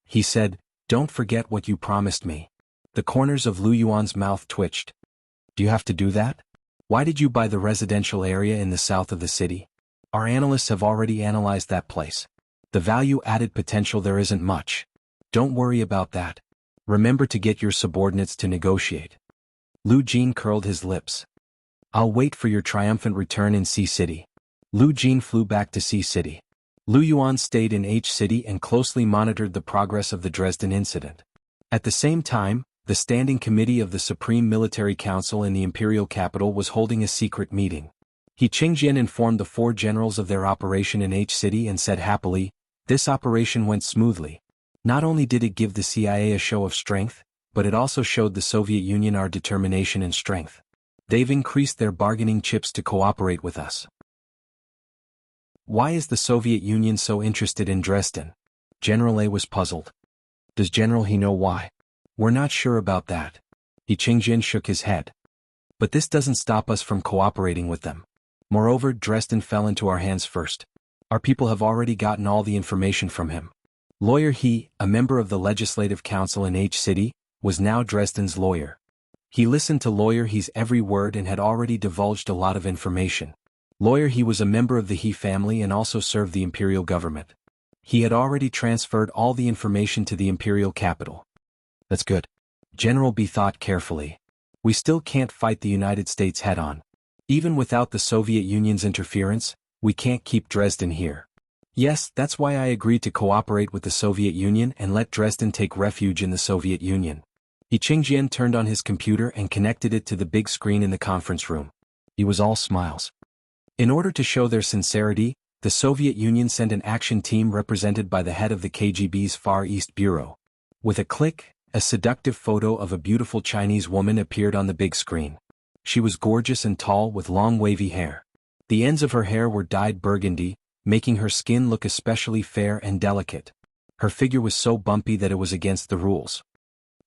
He said, Don't forget what you promised me. The corners of Lu Yuan's mouth twitched. Do you have to do that? Why did you buy the residential area in the south of the city? Our analysts have already analyzed that place. The value-added potential there isn't much. Don't worry about that. Remember to get your subordinates to negotiate. Lu Jin curled his lips. I'll wait for your triumphant return in Sea City. Lu Jin flew back to Sea City. Lu Yuan stayed in H City and closely monitored the progress of the Dresden incident. At the same time, the Standing Committee of the Supreme Military Council in the imperial capital was holding a secret meeting. He Qingjian informed the 4 generals of their operation in H City and said happily, This operation went smoothly. Not only did it give the CIA a show of strength, but it also showed the Soviet Union our determination and strength. They've increased their bargaining chips to cooperate with us. Why is the Soviet Union so interested in Dresden? General A was puzzled. Does General He know why? We're not sure about that. He Qingjin shook his head. But this doesn't stop us from cooperating with them. Moreover, Dresden fell into our hands first. Our people have already gotten all the information from him. Lawyer He, a member of the Legislative Council in H City, was now Dresden's lawyer. He listened to Lawyer He's every word and had already divulged a lot of information. Lawyer He was a member of the He family and also served the imperial government. He had already transferred all the information to the imperial capital. That's good. General B thought carefully. We still can't fight the United States head-on. Even without the Soviet Union's interference, we can't keep Dresden here. Yes, that's why I agreed to cooperate with the Soviet Union and let Dresden take refuge in the Soviet Union. He Qingjian turned on his computer and connected it to the big screen in the conference room. He was all smiles. In order to show their sincerity, the Soviet Union sent an action team represented by the head of the KGB's Far East Bureau. With a click, a seductive photo of a beautiful Chinese woman appeared on the big screen. She was gorgeous and tall with long wavy hair. The ends of her hair were dyed burgundy, making her skin look especially fair and delicate. Her figure was so bumpy that it was against the rules.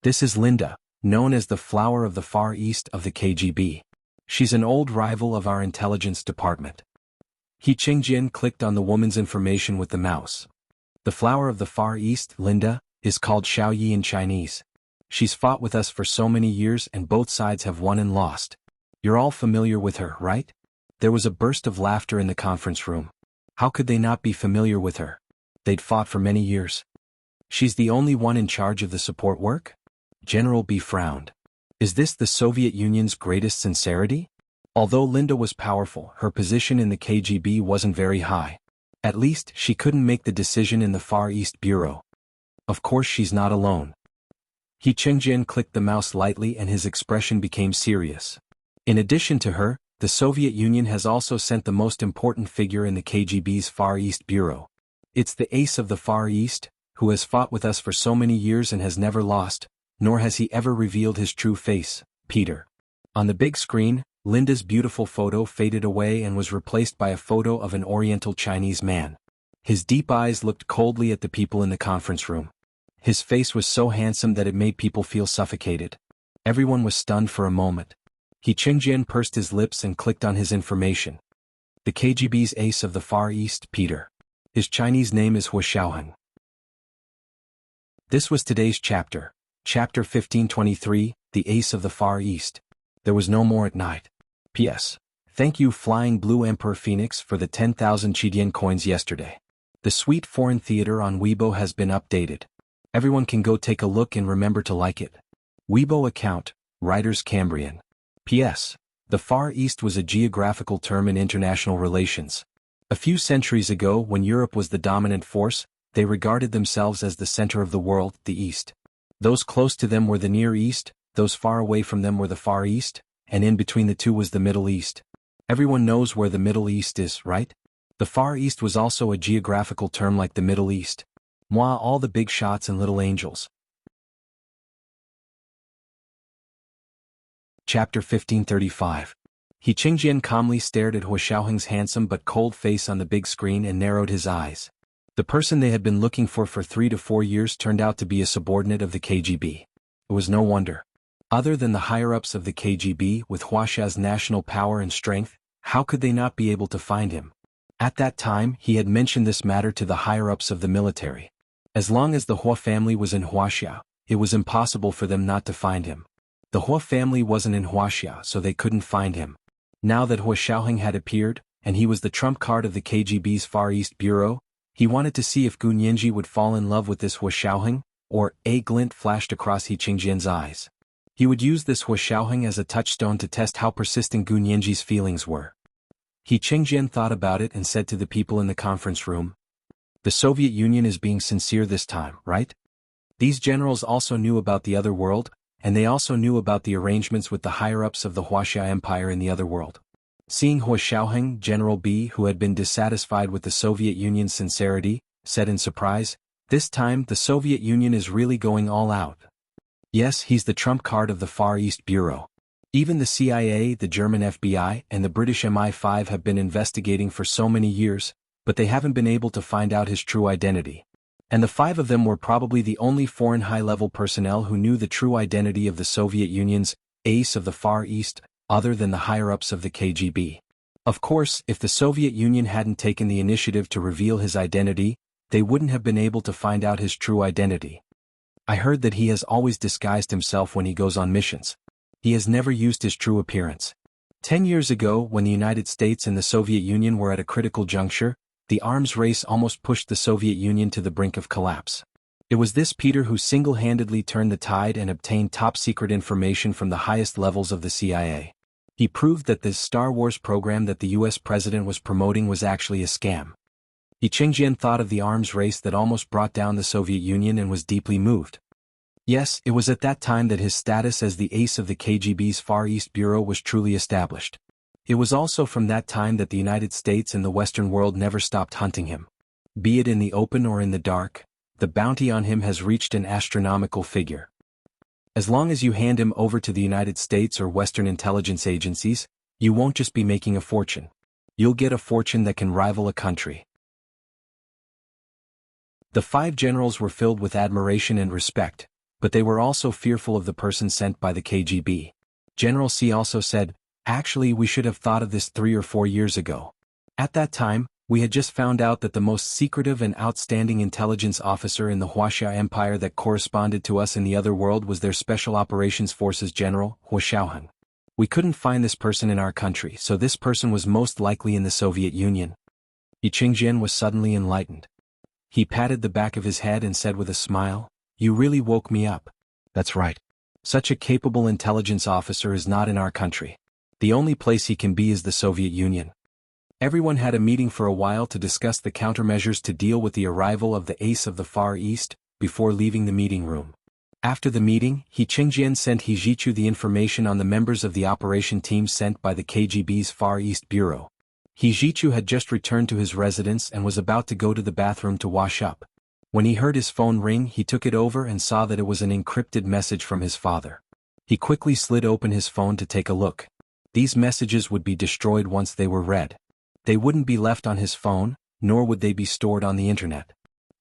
This is Linda, known as the flower of the Far East of the KGB. She's an old rival of our intelligence department. He Qingjin clicked on the woman's information with the mouse. The flower of the Far East, Linda, is called Xiaoyi in Chinese. She's fought with us for so many years and both sides have won and lost. You're all familiar with her, right? There was a burst of laughter in the conference room. How could they not be familiar with her? They'd fought for many years. She's the only one in charge of the support work? General B frowned. Is this the Soviet Union's greatest sincerity? Although Linda was powerful, her position in the KGB wasn't very high. At least, she couldn't make the decision in the Far East Bureau. Of course she's not alone. He Qingjin clicked the mouse lightly and his expression became serious. In addition to her, the Soviet Union has also sent the most important figure in the KGB's Far East Bureau. It's the ace of the Far East, who has fought with us for so many years and has never lost, nor has he ever revealed his true face, Peter. On the big screen, Linda's beautiful photo faded away and was replaced by a photo of an Oriental Chinese man. His deep eyes looked coldly at the people in the conference room. His face was so handsome that it made people feel suffocated. Everyone was stunned for a moment. He Qingjian pursed his lips and clicked on his information. The KGB's ace of the Far East, Peter. His Chinese name is Wuxia. This was today's chapter. Chapter 1523, The Ace of the Far East. There was no more at night. P.S. Thank you Flying Blue Emperor Phoenix for the 10,000 Chidian coins yesterday. The Sweet Foreign Theater on Weibo has been updated. Everyone can go take a look and remember to like it. Weibo account, Writers Cambrian. P.S. The Far East was a geographical term in international relations. A few centuries ago, when Europe was the dominant force, they regarded themselves as the center of the world, the East. Those close to them were the Near East, those far away from them were the Far East, and in between the two was the Middle East. Everyone knows where the Middle East is, right? The Far East was also a geographical term like the Middle East. Moi, all the big shots and little angels. Chapter 1535. He Qingjian calmly stared at Hua Xiaoheng's handsome but cold face on the big screen and narrowed his eyes. The person they had been looking for 3 to 4 years turned out to be a subordinate of the KGB. It was no wonder. Other than the higher-ups of the KGB, with Huaxia's national power and strength, how could they not be able to find him? At that time, he had mentioned this matter to the higher-ups of the military. As long as the Hua family was in Huaxia, it was impossible for them not to find him. The Hua family wasn't in Huaxia, so they couldn't find him. Now that Hua Xiaoheng had appeared, and he was the trump card of the KGB's Far East Bureau, he wanted to see if Gu Nianji would fall in love with this Hua Xiaoheng, or a glint flashed across He Qingjian's eyes. He would use this Hua Xiaoheng as a touchstone to test how persistent Gu Nianji's feelings were. He Qingjian thought about it and said to the people in the conference room, "The Soviet Union is being sincere this time, right? These generals also knew about the other world, and they also knew about the arrangements with the higher-ups of the Huaxia Empire in the other world." Seeing Hua Xiaoheng, General B, who had been dissatisfied with the Soviet Union's sincerity, said in surprise, "This time the Soviet Union is really going all out." Yes, he's the trump card of the Far East Bureau. Even the CIA, the German FBI, and the British MI5 have been investigating for so many years, but they haven't been able to find out his true identity. And the 5 of them were probably the only foreign high-level personnel who knew the true identity of the Soviet Union's ace of the Far East, other than the higher-ups of the KGB. Of course, if the Soviet Union hadn't taken the initiative to reveal his identity, they wouldn't have been able to find out his true identity. I heard that he has always disguised himself when he goes on missions. He has never used his true appearance. 10 years ago, when the United States and the Soviet Union were at a critical juncture, the arms race almost pushed the Soviet Union to the brink of collapse. It was this Peter who single-handedly turned the tide and obtained top-secret information from the highest levels of the CIA. He proved that this Star Wars program that the US president was promoting was actually a scam. Yi Chengjian thought of the arms race that almost brought down the Soviet Union and was deeply moved. Yes, it was at that time that his status as the ace of the KGB's Far East Bureau was truly established. It was also from that time that the United States and the Western world never stopped hunting him. Be it in the open or in the dark, the bounty on him has reached an astronomical figure. As long as you hand him over to the United States or Western intelligence agencies, you won't just be making a fortune. You'll get a fortune that can rival a country. The 5 generals were filled with admiration and respect, but they were also fearful of the person sent by the KGB. General C also said, "Actually, we should have thought of this 3 or 4 years ago. At that time, we had just found out that the most secretive and outstanding intelligence officer in the Wuxia Empire that corresponded to us in the other world was their Special Operations Forces General, Wuxia. We couldn't find this person in our country, so this person was most likely in the Soviet Union." Yi Chengjian was suddenly enlightened. He patted the back of his head and said with a smile, "You really woke me up." That's right. Such a capable intelligence officer is not in our country. The only place he can be is the Soviet Union. Everyone had a meeting for a while to discuss the countermeasures to deal with the arrival of the ace of the Far East, before leaving the meeting room. After the meeting, Yi Chengjian sent He Jichu the information on the members of the operation team sent by the KGB's Far East Bureau. He Jichu had just returned to his residence and was about to go to the bathroom to wash up. When he heard his phone ring, he took it over and saw that it was an encrypted message from his father. He quickly slid open his phone to take a look. These messages would be destroyed once they were read. They wouldn't be left on his phone, nor would they be stored on the internet.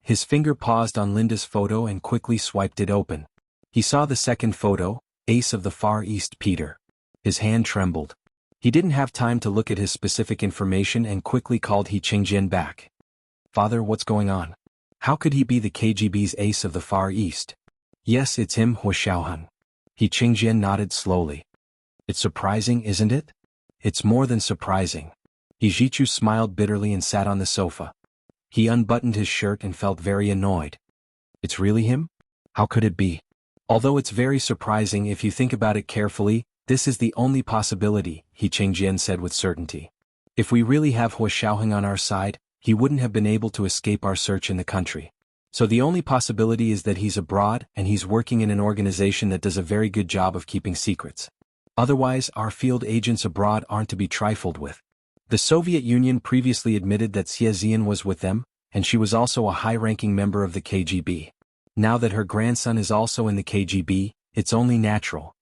His finger paused on Linda's photo and quickly swiped it open. He saw the second photo, Ace of the Far East Peter. His hand trembled. He didn't have time to look at his specific information and quickly called Yi Chengjian back. "Father, what's going on? How could he be the KGB's Ace of the Far East?" "Yes, it's him, Wuxiaohan." Yi Chengjian nodded slowly. "It's surprising, isn't it?" "It's more than surprising." He Jichu smiled bitterly and sat on the sofa. He unbuttoned his shirt and felt very annoyed. "It's really him? How could it be?" "Although it's very surprising if you think about it carefully, this is the only possibility," Yi Chengjian said with certainty. "If we really have Wuxiaohan on our side, he wouldn't have been able to escape our search in the country. So the only possibility is that he's abroad and he's working in an organization that does a very good job of keeping secrets. Otherwise, our field agents abroad aren't to be trifled with." The Soviet Union previously admitted that Xie Zian was with them, and she was also a high-ranking member of the KGB. Now that her grandson is also in the KGB, it's only natural.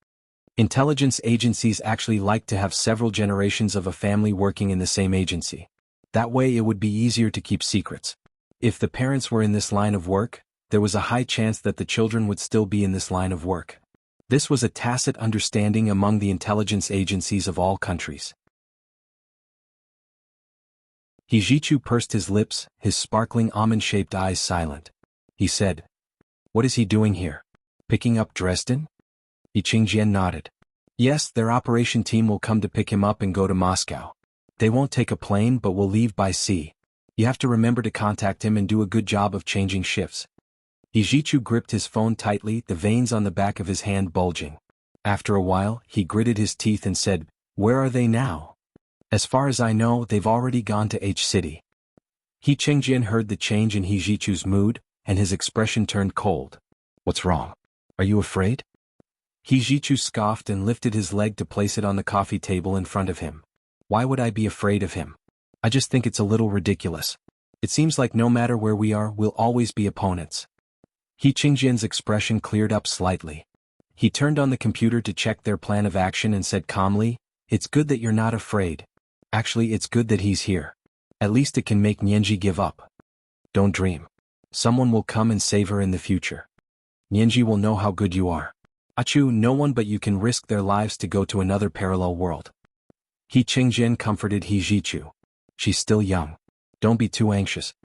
Intelligence agencies actually like to have several generations of a family working in the same agency. That way it would be easier to keep secrets. If the parents were in this line of work, there was a high chance that the children would still be in this line of work. This was a tacit understanding among the intelligence agencies of all countries. He Jichu pursed his lips, his sparkling almond-shaped eyes silent. He said, "What is he doing here? Picking up Dresden?" Yi Chengjian nodded. "Yes, their operation team will come to pick him up and go to Moscow. They won't take a plane but will leave by sea. You have to remember to contact him and do a good job of changing shifts." Yi Jichu gripped his phone tightly, the veins on the back of his hand bulging. After a while, he gritted his teeth and said, "Where are they now?" "As far as I know, they've already gone to H City." Yi Chengjian heard the change in He Jichu's mood, and his expression turned cold. "What's wrong? Are you afraid?" He Jichu scoffed and lifted his leg to place it on the coffee table in front of him. "Why would I be afraid of him? I just think it's a little ridiculous. It seems like no matter where we are, we'll always be opponents." Yi Chengjian's expression cleared up slightly. He turned on the computer to check their plan of action and said calmly, "It's good that you're not afraid. Actually, it's good that he's here. At least it can make Nianji give up." "Don't dream. Someone will come and save her in the future. Nianji will know how good you are. Achu, no one but you can risk their lives to go to another parallel world. He Qingjin comforted He Jichu. She's still young. Don't be too anxious.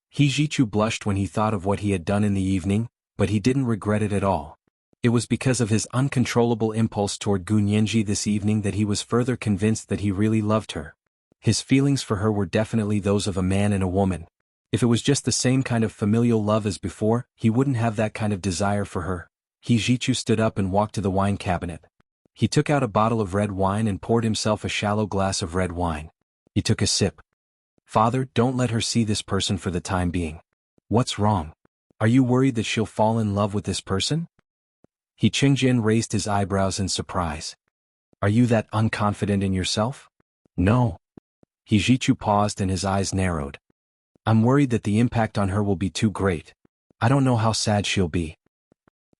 He Jichu blushed when he thought of what he had done in the evening, but he didn't regret it at all. It was because of his uncontrollable impulse toward Gu Nianji this evening that he was further convinced that he really loved her. His feelings for her were definitely those of a man and a woman. If it was just the same kind of familial love as before, he wouldn't have that kind of desire for her. He Jichu stood up and walked to the wine cabinet. He took out a bottle of red wine and poured himself a shallow glass of red wine. He took a sip. Father, don't let her see this person for the time being. What's wrong? Are you worried that she'll fall in love with this person? He Qingjin raised his eyebrows in surprise. Are you that unconfident in yourself? No. He Jichu paused and his eyes narrowed. I'm worried that the impact on her will be too great. I don't know how sad she'll be.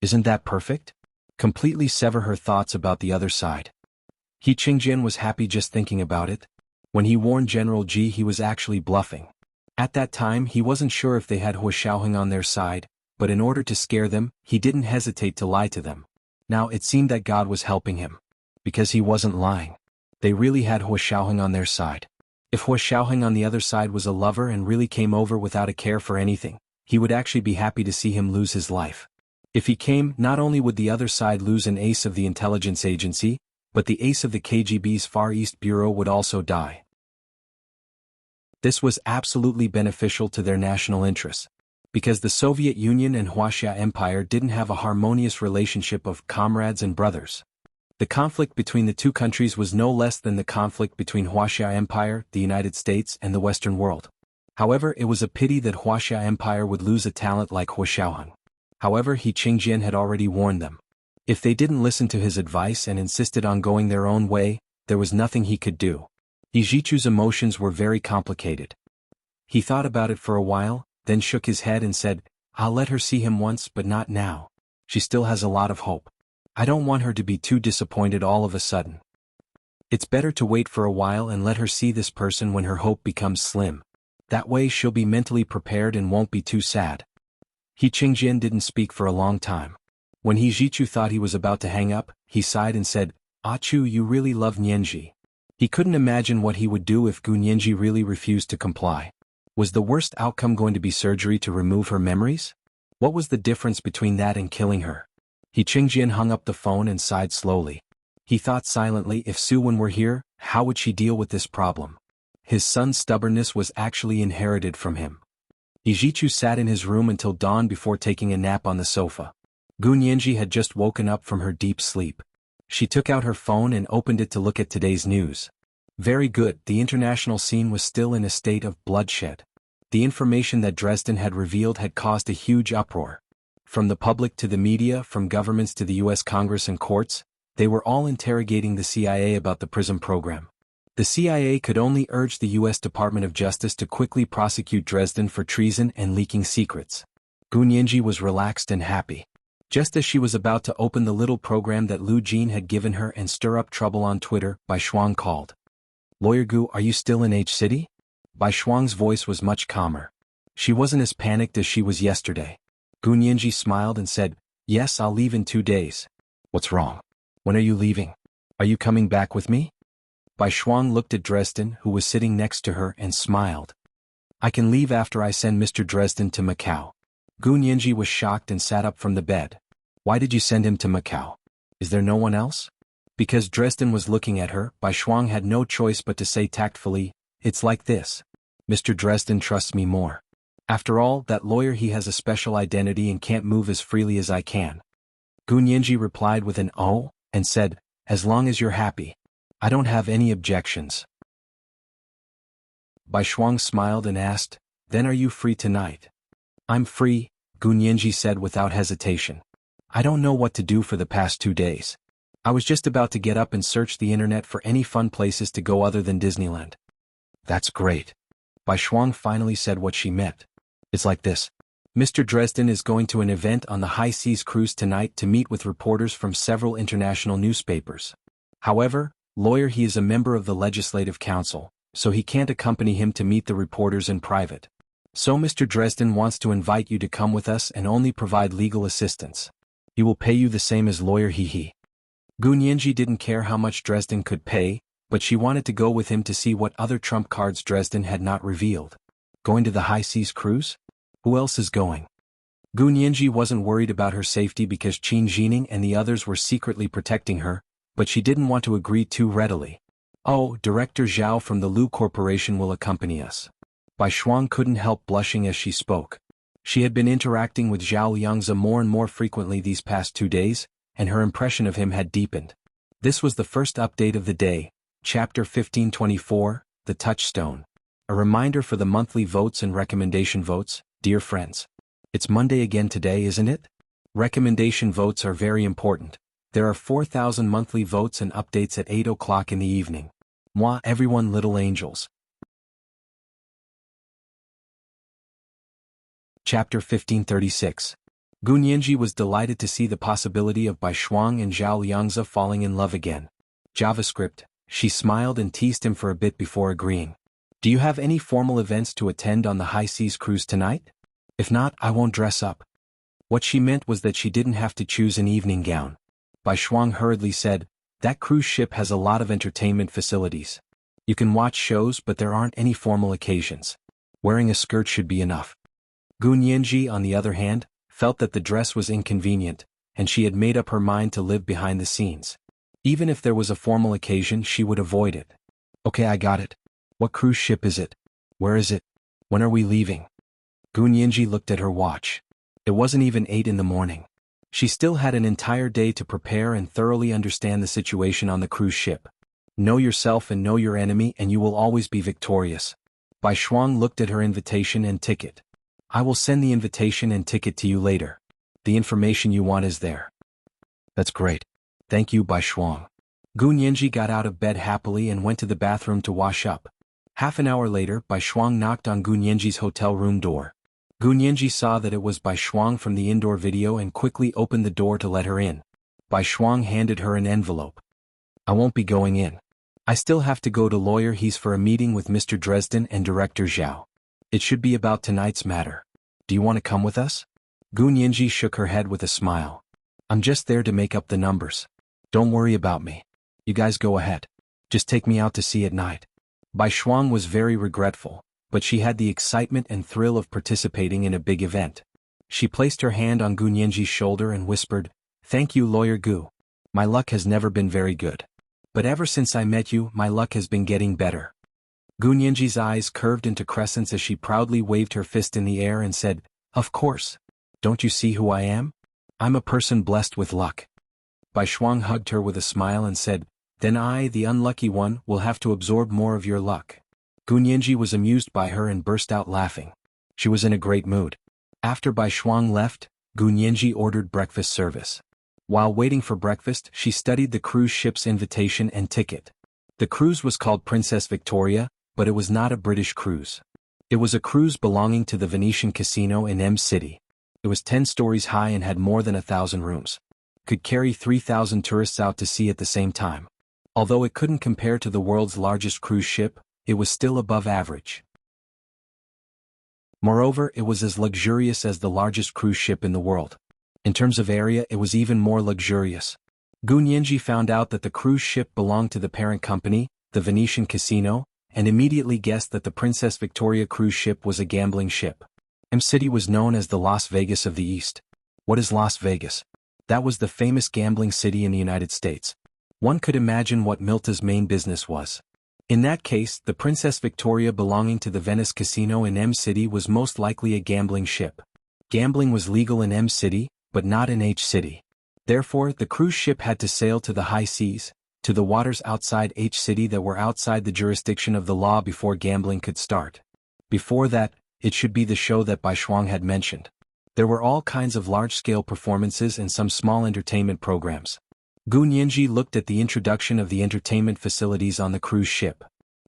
Isn't that perfect? Completely sever her thoughts about the other side. He Qingjin was happy just thinking about it. When he warned General Ji, he was actually bluffing. At that time he wasn't sure if they had Hua Xiaoheng on their side, but in order to scare them, he didn't hesitate to lie to them. Now it seemed that God was helping him. Because he wasn't lying. They really had Hua Xiaoheng on their side. If Hua Xiaoheng on the other side was a lover and really came over without a care for anything, he would actually be happy to see him lose his life. If he came, not only would the other side lose an ace of the intelligence agency, but the ace of the KGB's Far East Bureau would also die. This was absolutely beneficial to their national interests. Because the Soviet Union and Huaxia Empire didn't have a harmonious relationship of comrades and brothers. The conflict between the two countries was no less than the conflict between Huaxia Empire, the United States, and the Western world. However, it was a pity that Huaxia Empire would lose a talent like Hua Xiaoheng. However, He Qingjin had already warned them. If they didn't listen to his advice and insisted on going their own way, there was nothing he could do. He Jichu's emotions were very complicated. He thought about it for a while, then shook his head and said, I'll let her see him once but not now. She still has a lot of hope. I don't want her to be too disappointed all of a sudden. It's better to wait for a while and let her see this person when her hope becomes slim. That way she'll be mentally prepared and won't be too sad. He Qingjin didn't speak for a long time. When He Jichu thought he was about to hang up, he sighed and said, Chu, you really love Nianji. He couldn't imagine what he would do if Gu Nianji really refused to comply. Was the worst outcome going to be surgery to remove her memories? What was the difference between that and killing her? He Qingjin hung up the phone and sighed slowly. He thought silently, if Suwen were here, how would she deal with this problem? His son's stubbornness was actually inherited from him. He Jichu sat in his room until dawn before taking a nap on the sofa. Gu Nianji had just woken up from her deep sleep. She took out her phone and opened it to look at today's news. Very good, the international scene was still in a state of bloodshed. The information that Dresden had revealed had caused a huge uproar. From the public to the media, from governments to the US Congress and courts, they were all interrogating the CIA about the PRISM program. The CIA could only urge the US Department of Justice to quickly prosecute Dresden for treason and leaking secrets. Gu Nianji was relaxed and happy. Just as she was about to open the little program that Lu Jin had given her and stir up trouble on Twitter, Bai Shuang called. Lawyer Gu, are you still in H City? Bai Shuang's voice was much calmer. She wasn't as panicked as she was yesterday. Gu Nianji smiled and said, yes, I'll leave in 2 days. What's wrong? When are you leaving? Are you coming back with me? Bai Shuang looked at Dresden, who was sitting next to her, and smiled. I can leave after I send Mr. Dresden to Macau. Gu Nianji was shocked and sat up from the bed. Why did you send him to Macau? Is there no one else? Because Dresden was looking at her, Bai Shuang had no choice but to say tactfully, it's like this. Mr. Dresden trusts me more. After all, that lawyer, he has a special identity and can't move as freely as I can. Gu Nianji replied with an oh, and said, as long as you're happy. I don't have any objections. Bai Shuang smiled and asked, then are you free tonight? I'm free, Gu Nianji said without hesitation. I don't know what to do for the past 2 days. I was just about to get up and search the internet for any fun places to go other than Disneyland. That's great. Bai Shuang finally said what she meant. It's like this. Mr. Dresden is going to an event on the High Seas cruise tonight to meet with reporters from several international newspapers. However, lawyer, he is a member of the Legislative Council, so he can't accompany him to meet the reporters in private. So Mr. Dresden wants to invite you to come with us and only provide legal assistance. He will pay you the same as lawyer he. Gu Nianji didn't care how much Dresden could pay, but she wanted to go with him to see what other trump cards Dresden had not revealed. Going to the high seas cruise? Who else is going? Gu Nianji wasn't worried about her safety because Qin Jining and the others were secretly protecting her, but she didn't want to agree too readily. Oh, Director Zhao from the Lu Corporation will accompany us. Bai Shuang couldn't help blushing as she spoke. She had been interacting with Zhao Liangzi more and more frequently these past 2 days, and her impression of him had deepened. This was the first update of the day, Chapter 1524, The Touchstone. A reminder for the monthly votes and recommendation votes, dear friends. It's Monday again today, isn't it? Recommendation votes are very important. There are 4,000 monthly votes and updates at 8 o'clock in the evening. Moi, everyone, little angels. Chapter 1536. Gu Nianji was delighted to see the possibility of Bai Shuang and Zhao Liangzi falling in love again. JavaScript, she smiled and teased him for a bit before agreeing. Do you have any formal events to attend on the high seas cruise tonight? If not, I won't dress up. What she meant was that she didn't have to choose an evening gown. Bai Shuang hurriedly said, that cruise ship has a lot of entertainment facilities. You can watch shows, but there aren't any formal occasions. Wearing a skirt should be enough. Gu Nianji, on the other hand, felt that the dress was inconvenient, and she had made up her mind to live behind the scenes. Even if there was a formal occasion, she would avoid it. Okay, I got it. What cruise ship is it? Where is it? When are we leaving? Gu Nianji looked at her watch. It wasn't even 8 in the morning. She still had an entire day to prepare and thoroughly understand the situation on the cruise ship. Know yourself and know your enemy and you will always be victorious. Bai Shuang looked at her invitation and ticket. I will send the invitation and ticket to you later. The information you want is there. That's great. Thank you, Bai Shuang. Gu Nianji got out of bed happily and went to the bathroom to wash up. Half an hour later, Bai Shuang knocked on Gu Nianji's hotel room door. Gu Nianji saw that it was Bai Shuang from the indoor video and quickly opened the door to let her in. Bai Shuang handed her an envelope. I won't be going in. I still have to go to lawyer He's for a meeting with Mr. Dresden and Director Zhao. It should be about tonight's matter. Do you want to come with us? Gu Nianji shook her head with a smile. I'm just there to make up the numbers. Don't worry about me. You guys go ahead. Just take me out to sea at night. Bai Shuang was very regretful, but she had the excitement and thrill of participating in a big event. She placed her hand on Gu Nianji's shoulder and whispered, Thank you, Lawyer Gu. My luck has never been very good. But ever since I met you, my luck has been getting better. Gu Nianji's eyes curved into crescents as she proudly waved her fist in the air and said, Of course. Don't you see who I am? I'm a person blessed with luck. Bai Shuang hugged her with a smile and said, Then I, the unlucky one, will have to absorb more of your luck. Gu Nianji was amused by her and burst out laughing. She was in a great mood. After Bai Shuang left, Gu Nianji ordered breakfast service. While waiting for breakfast, she studied the cruise ship's invitation and ticket. The cruise was called Princess Victoria, but it was not a British cruise. It was a cruise belonging to the Venetian Casino in M City. It was 10 stories high and had more than 1,000 rooms. Could carry 3,000 tourists out to sea at the same time. Although it couldn't compare to the world's largest cruise ship, it was still above average. Moreover, it was as luxurious as the largest cruise ship in the world. In terms of area, it was even more luxurious. Gu Nianji found out that the cruise ship belonged to the parent company, the Venetian Casino, and immediately guessed that the Princess Victoria cruise ship was a gambling ship. M City was known as the Las Vegas of the East. What is Las Vegas? That was the famous gambling city in the United States. One could imagine what Milta's main business was. In that case, the Princess Victoria belonging to the Venice Casino in M City was most likely a gambling ship. Gambling was legal in M City, but not in H City. Therefore, the cruise ship had to sail to the high seas, to the waters outside H City that were outside the jurisdiction of the law before gambling could start. Before that, it should be the show that Bai Shuang had mentioned. There were all kinds of large-scale performances and some small entertainment programs. Gu Nianji looked at the introduction of the entertainment facilities on the cruise ship.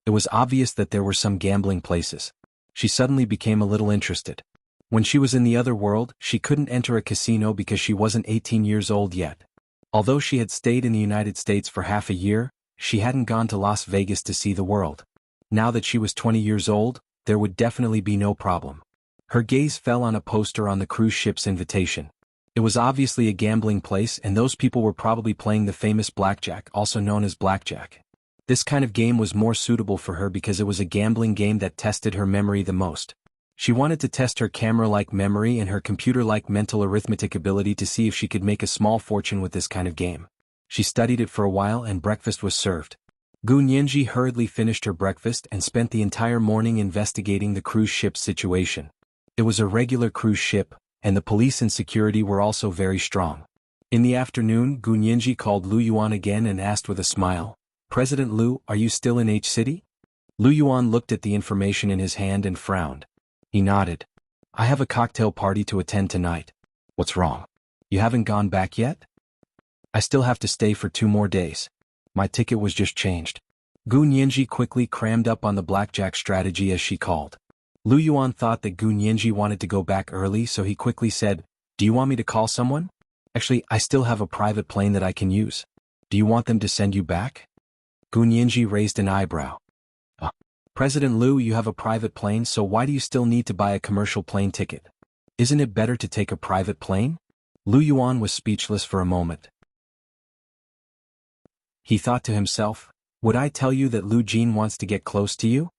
It was obvious that there were some gambling places. She suddenly became a little interested. When she was in the other world, she couldn't enter a casino because she wasn't 18 years old yet. Although she had stayed in the United States for half a year, she hadn't gone to Las Vegas to see the world. Now that she was 20 years old, there would definitely be no problem. Her gaze fell on a poster on the cruise ship's invitation. It was obviously a gambling place, and those people were probably playing the famous blackjack, also known as blackjack. This kind of game was more suitable for her because it was a gambling game that tested her memory the most. She wanted to test her camera-like memory and her computer-like mental arithmetic ability to see if she could make a small fortune with this kind of game. She studied it for a while and breakfast was served. Gu Nianji hurriedly finished her breakfast and spent the entire morning investigating the cruise ship's situation. It was a regular cruise ship, and the police and security were also very strong. In the afternoon, Gu Nianji called Lu Yuan again and asked with a smile, "President Lu, are you still in H City?" Lu Yuan looked at the information in his hand and frowned. He nodded. "I have a cocktail party to attend tonight." "What's wrong? You haven't gone back yet?" "I still have to stay for 2 more days. My ticket was just changed." Gu Nianji quickly crammed up on the blackjack strategy as she called. Lu Yuan thought that Gu Nianji wanted to go back early, so he quickly said, "Do you want me to call someone? Actually, I still have a private plane that I can use. Do you want them to send you back?" Gu Nianji raised an eyebrow. President Lu, you have a private plane, so why do you still need to buy a commercial plane ticket? Isn't it better to take a private plane?" Lu Yuan was speechless for a moment. He thought to himself, "Would I tell you that Lu Jin wants to get close to you?"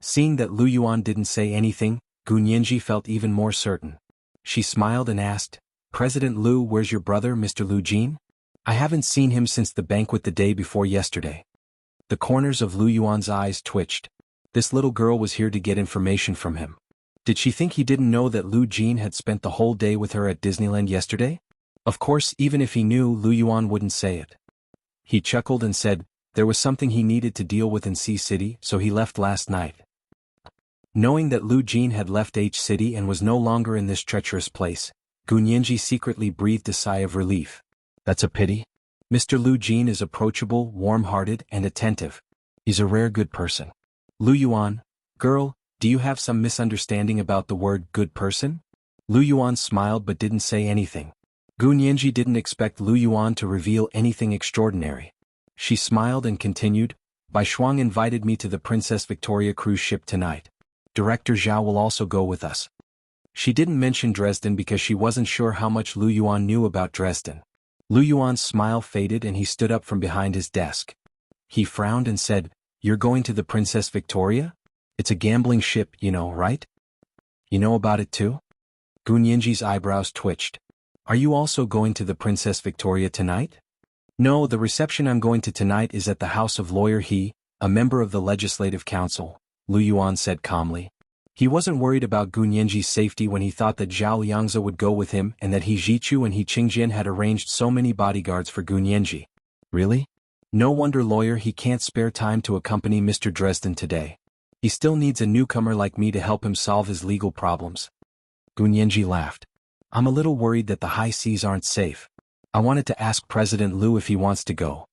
Seeing that Lu Yuan didn't say anything, Gu Nianji felt even more certain. She smiled and asked, "President Lu, where's your brother, Mr. Lu Jin? I haven't seen him since the banquet the day before yesterday." The corners of Lu Yuan's eyes twitched. This little girl was here to get information from him. Did she think he didn't know that Lu Jin had spent the whole day with her at Disneyland yesterday? Of course, even if he knew, Lu Yuan wouldn't say it. He chuckled and said, there was something he needed to deal with in C City, so he left last night. Knowing that Lu Jin had left H City and was no longer in this treacherous place, Gu Nianji secretly breathed a sigh of relief. That's a pity. Mr. Lu Jin is approachable, warm-hearted, and attentive. He's a rare good person. Lu Yuan, girl, do you have some misunderstanding about the word good person? Lu Yuan smiled but didn't say anything. Gu Nianji didn't expect Lu Yuan to reveal anything extraordinary. She smiled and continued, Bai Shuang invited me to the Princess Victoria cruise ship tonight. Director Zhao will also go with us. She didn't mention Dresden because she wasn't sure how much Lu Yuan knew about Dresden. Lu Yuan's smile faded and he stood up from behind his desk. He frowned and said, You're going to the Princess Victoria? It's a gambling ship, you know, right? You know about it too? Gu Nianji's eyebrows twitched. Are you also going to the Princess Victoria tonight? No, the reception I'm going to tonight is at the house of Lawyer He, a member of the Legislative Council, Lu Yuan said calmly. He wasn't worried about Gu Nianji's safety when he thought that Zhao Liangze would go with him and that He Zhichu and He Qingjian had arranged so many bodyguards for Gu Nianji. Really? No wonder Lawyer He can't spare time to accompany Mr. Dresden today. He still needs a newcomer like me to help him solve his legal problems. Gu Nianji laughed. I'm a little worried that the high seas aren't safe. I wanted to ask President Lu if he wants to go.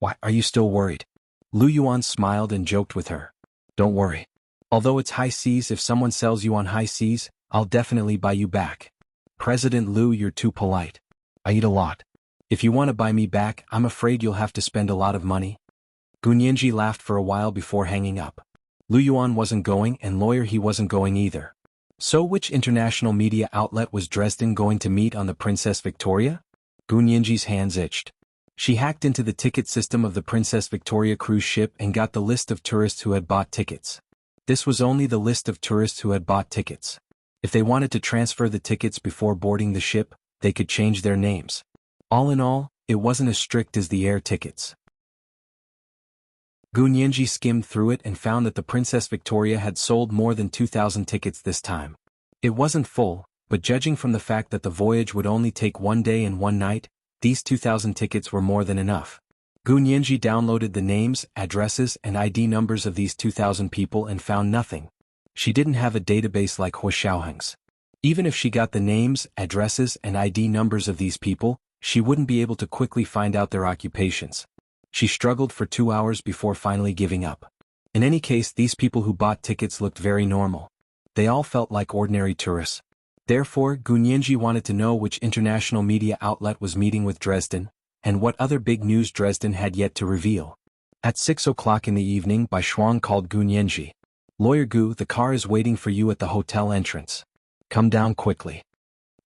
Why, are you still worried? Lu Yuan smiled and joked with her. Don't worry. Although it's high seas, if someone sells you on high seas, I'll definitely buy you back. President Lu, you're too polite. I eat a lot. If you want to buy me back, I'm afraid you'll have to spend a lot of money. Gu Nianji laughed for a while before hanging up. Lu Yuan wasn't going and Lawyer He wasn't going either. So which international media outlet was Dresden going to meet on the Princess Victoria? Gu Nianji's hands itched. She hacked into the ticket system of the Princess Victoria cruise ship and got the list of tourists who had bought tickets. This was only the list of tourists who had bought tickets. If they wanted to transfer the tickets before boarding the ship, they could change their names. All in all, it wasn't as strict as the air tickets. Gu Nianji skimmed through it and found that the Princess Victoria had sold more than 2,000 tickets this time. It wasn't full, but judging from the fact that the voyage would only take 1 day and 1 night, these 2,000 tickets were more than enough. Gu Nianji downloaded the names, addresses, and ID numbers of these 2,000 people and found nothing. She didn't have a database like Hua Xiaoheng's. Even if she got the names, addresses, and ID numbers of these people, she wouldn't be able to quickly find out their occupations. She struggled for 2 hours before finally giving up. In any case, these people who bought tickets looked very normal. They all felt like ordinary tourists. Therefore, Gu Nianji wanted to know which international media outlet was meeting with Dresden, and what other big news Dresden had yet to reveal. At 6 o'clock in the evening, Bai Shuang called Gu Nianji. Lawyer Gu, the car is waiting for you at the hotel entrance. Come down quickly.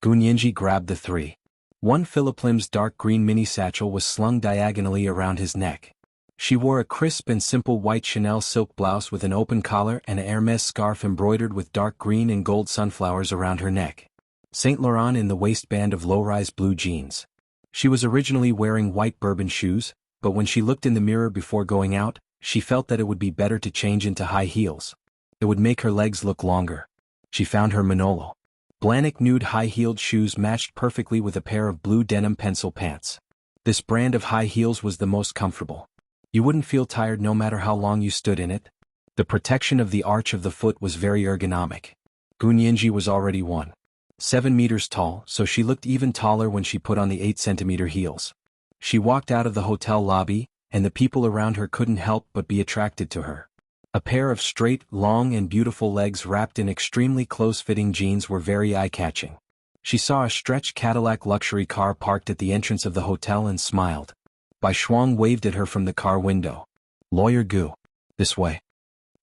Gunyanji grabbed the three. One Philip Lim's dark green mini satchel was slung diagonally around his neck. She wore a crisp and simple white Chanel silk blouse with an open collar and an Hermes scarf embroidered with dark green and gold sunflowers around her neck. Saint Laurent in the waistband of low-rise blue jeans. She was originally wearing white bourbon shoes, but when she looked in the mirror before going out, she felt that it would be better to change into high heels. It would make her legs look longer. She found her Manolo Blahnik nude high-heeled shoes matched perfectly with a pair of blue denim pencil pants. This brand of high heels was the most comfortable. You wouldn't feel tired no matter how long you stood in it. The protection of the arch of the foot was very ergonomic. Gunyanji was already 1.7 meters tall, so she looked even taller when she put on the 8-centimeter heels. She walked out of the hotel lobby, and the people around her couldn't help but be attracted to her. A pair of straight, long and beautiful legs wrapped in extremely close-fitting jeans were very eye-catching. She saw a stretched Cadillac luxury car parked at the entrance of the hotel and smiled. Bai Shuang waved at her from the car window. "Lawyer Gu. This way."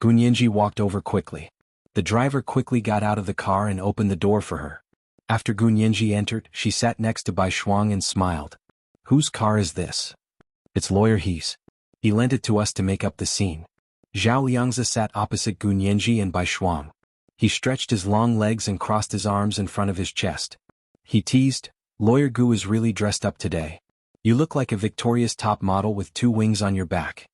Gunyanji walked over quickly. The driver quickly got out of the car and opened the door for her. After Gunyanji entered, she sat next to Bai Shuang and smiled. "Whose car is this?" "It's Lawyer He's. He lent it to us to make up the scene." Zhao Liangzi sat opposite Gunyanji and Bai Shuang. He stretched his long legs and crossed his arms in front of his chest. He teased, "Lawyer Gu is really dressed up today. You look like a victorious top model with 2 wings on your back."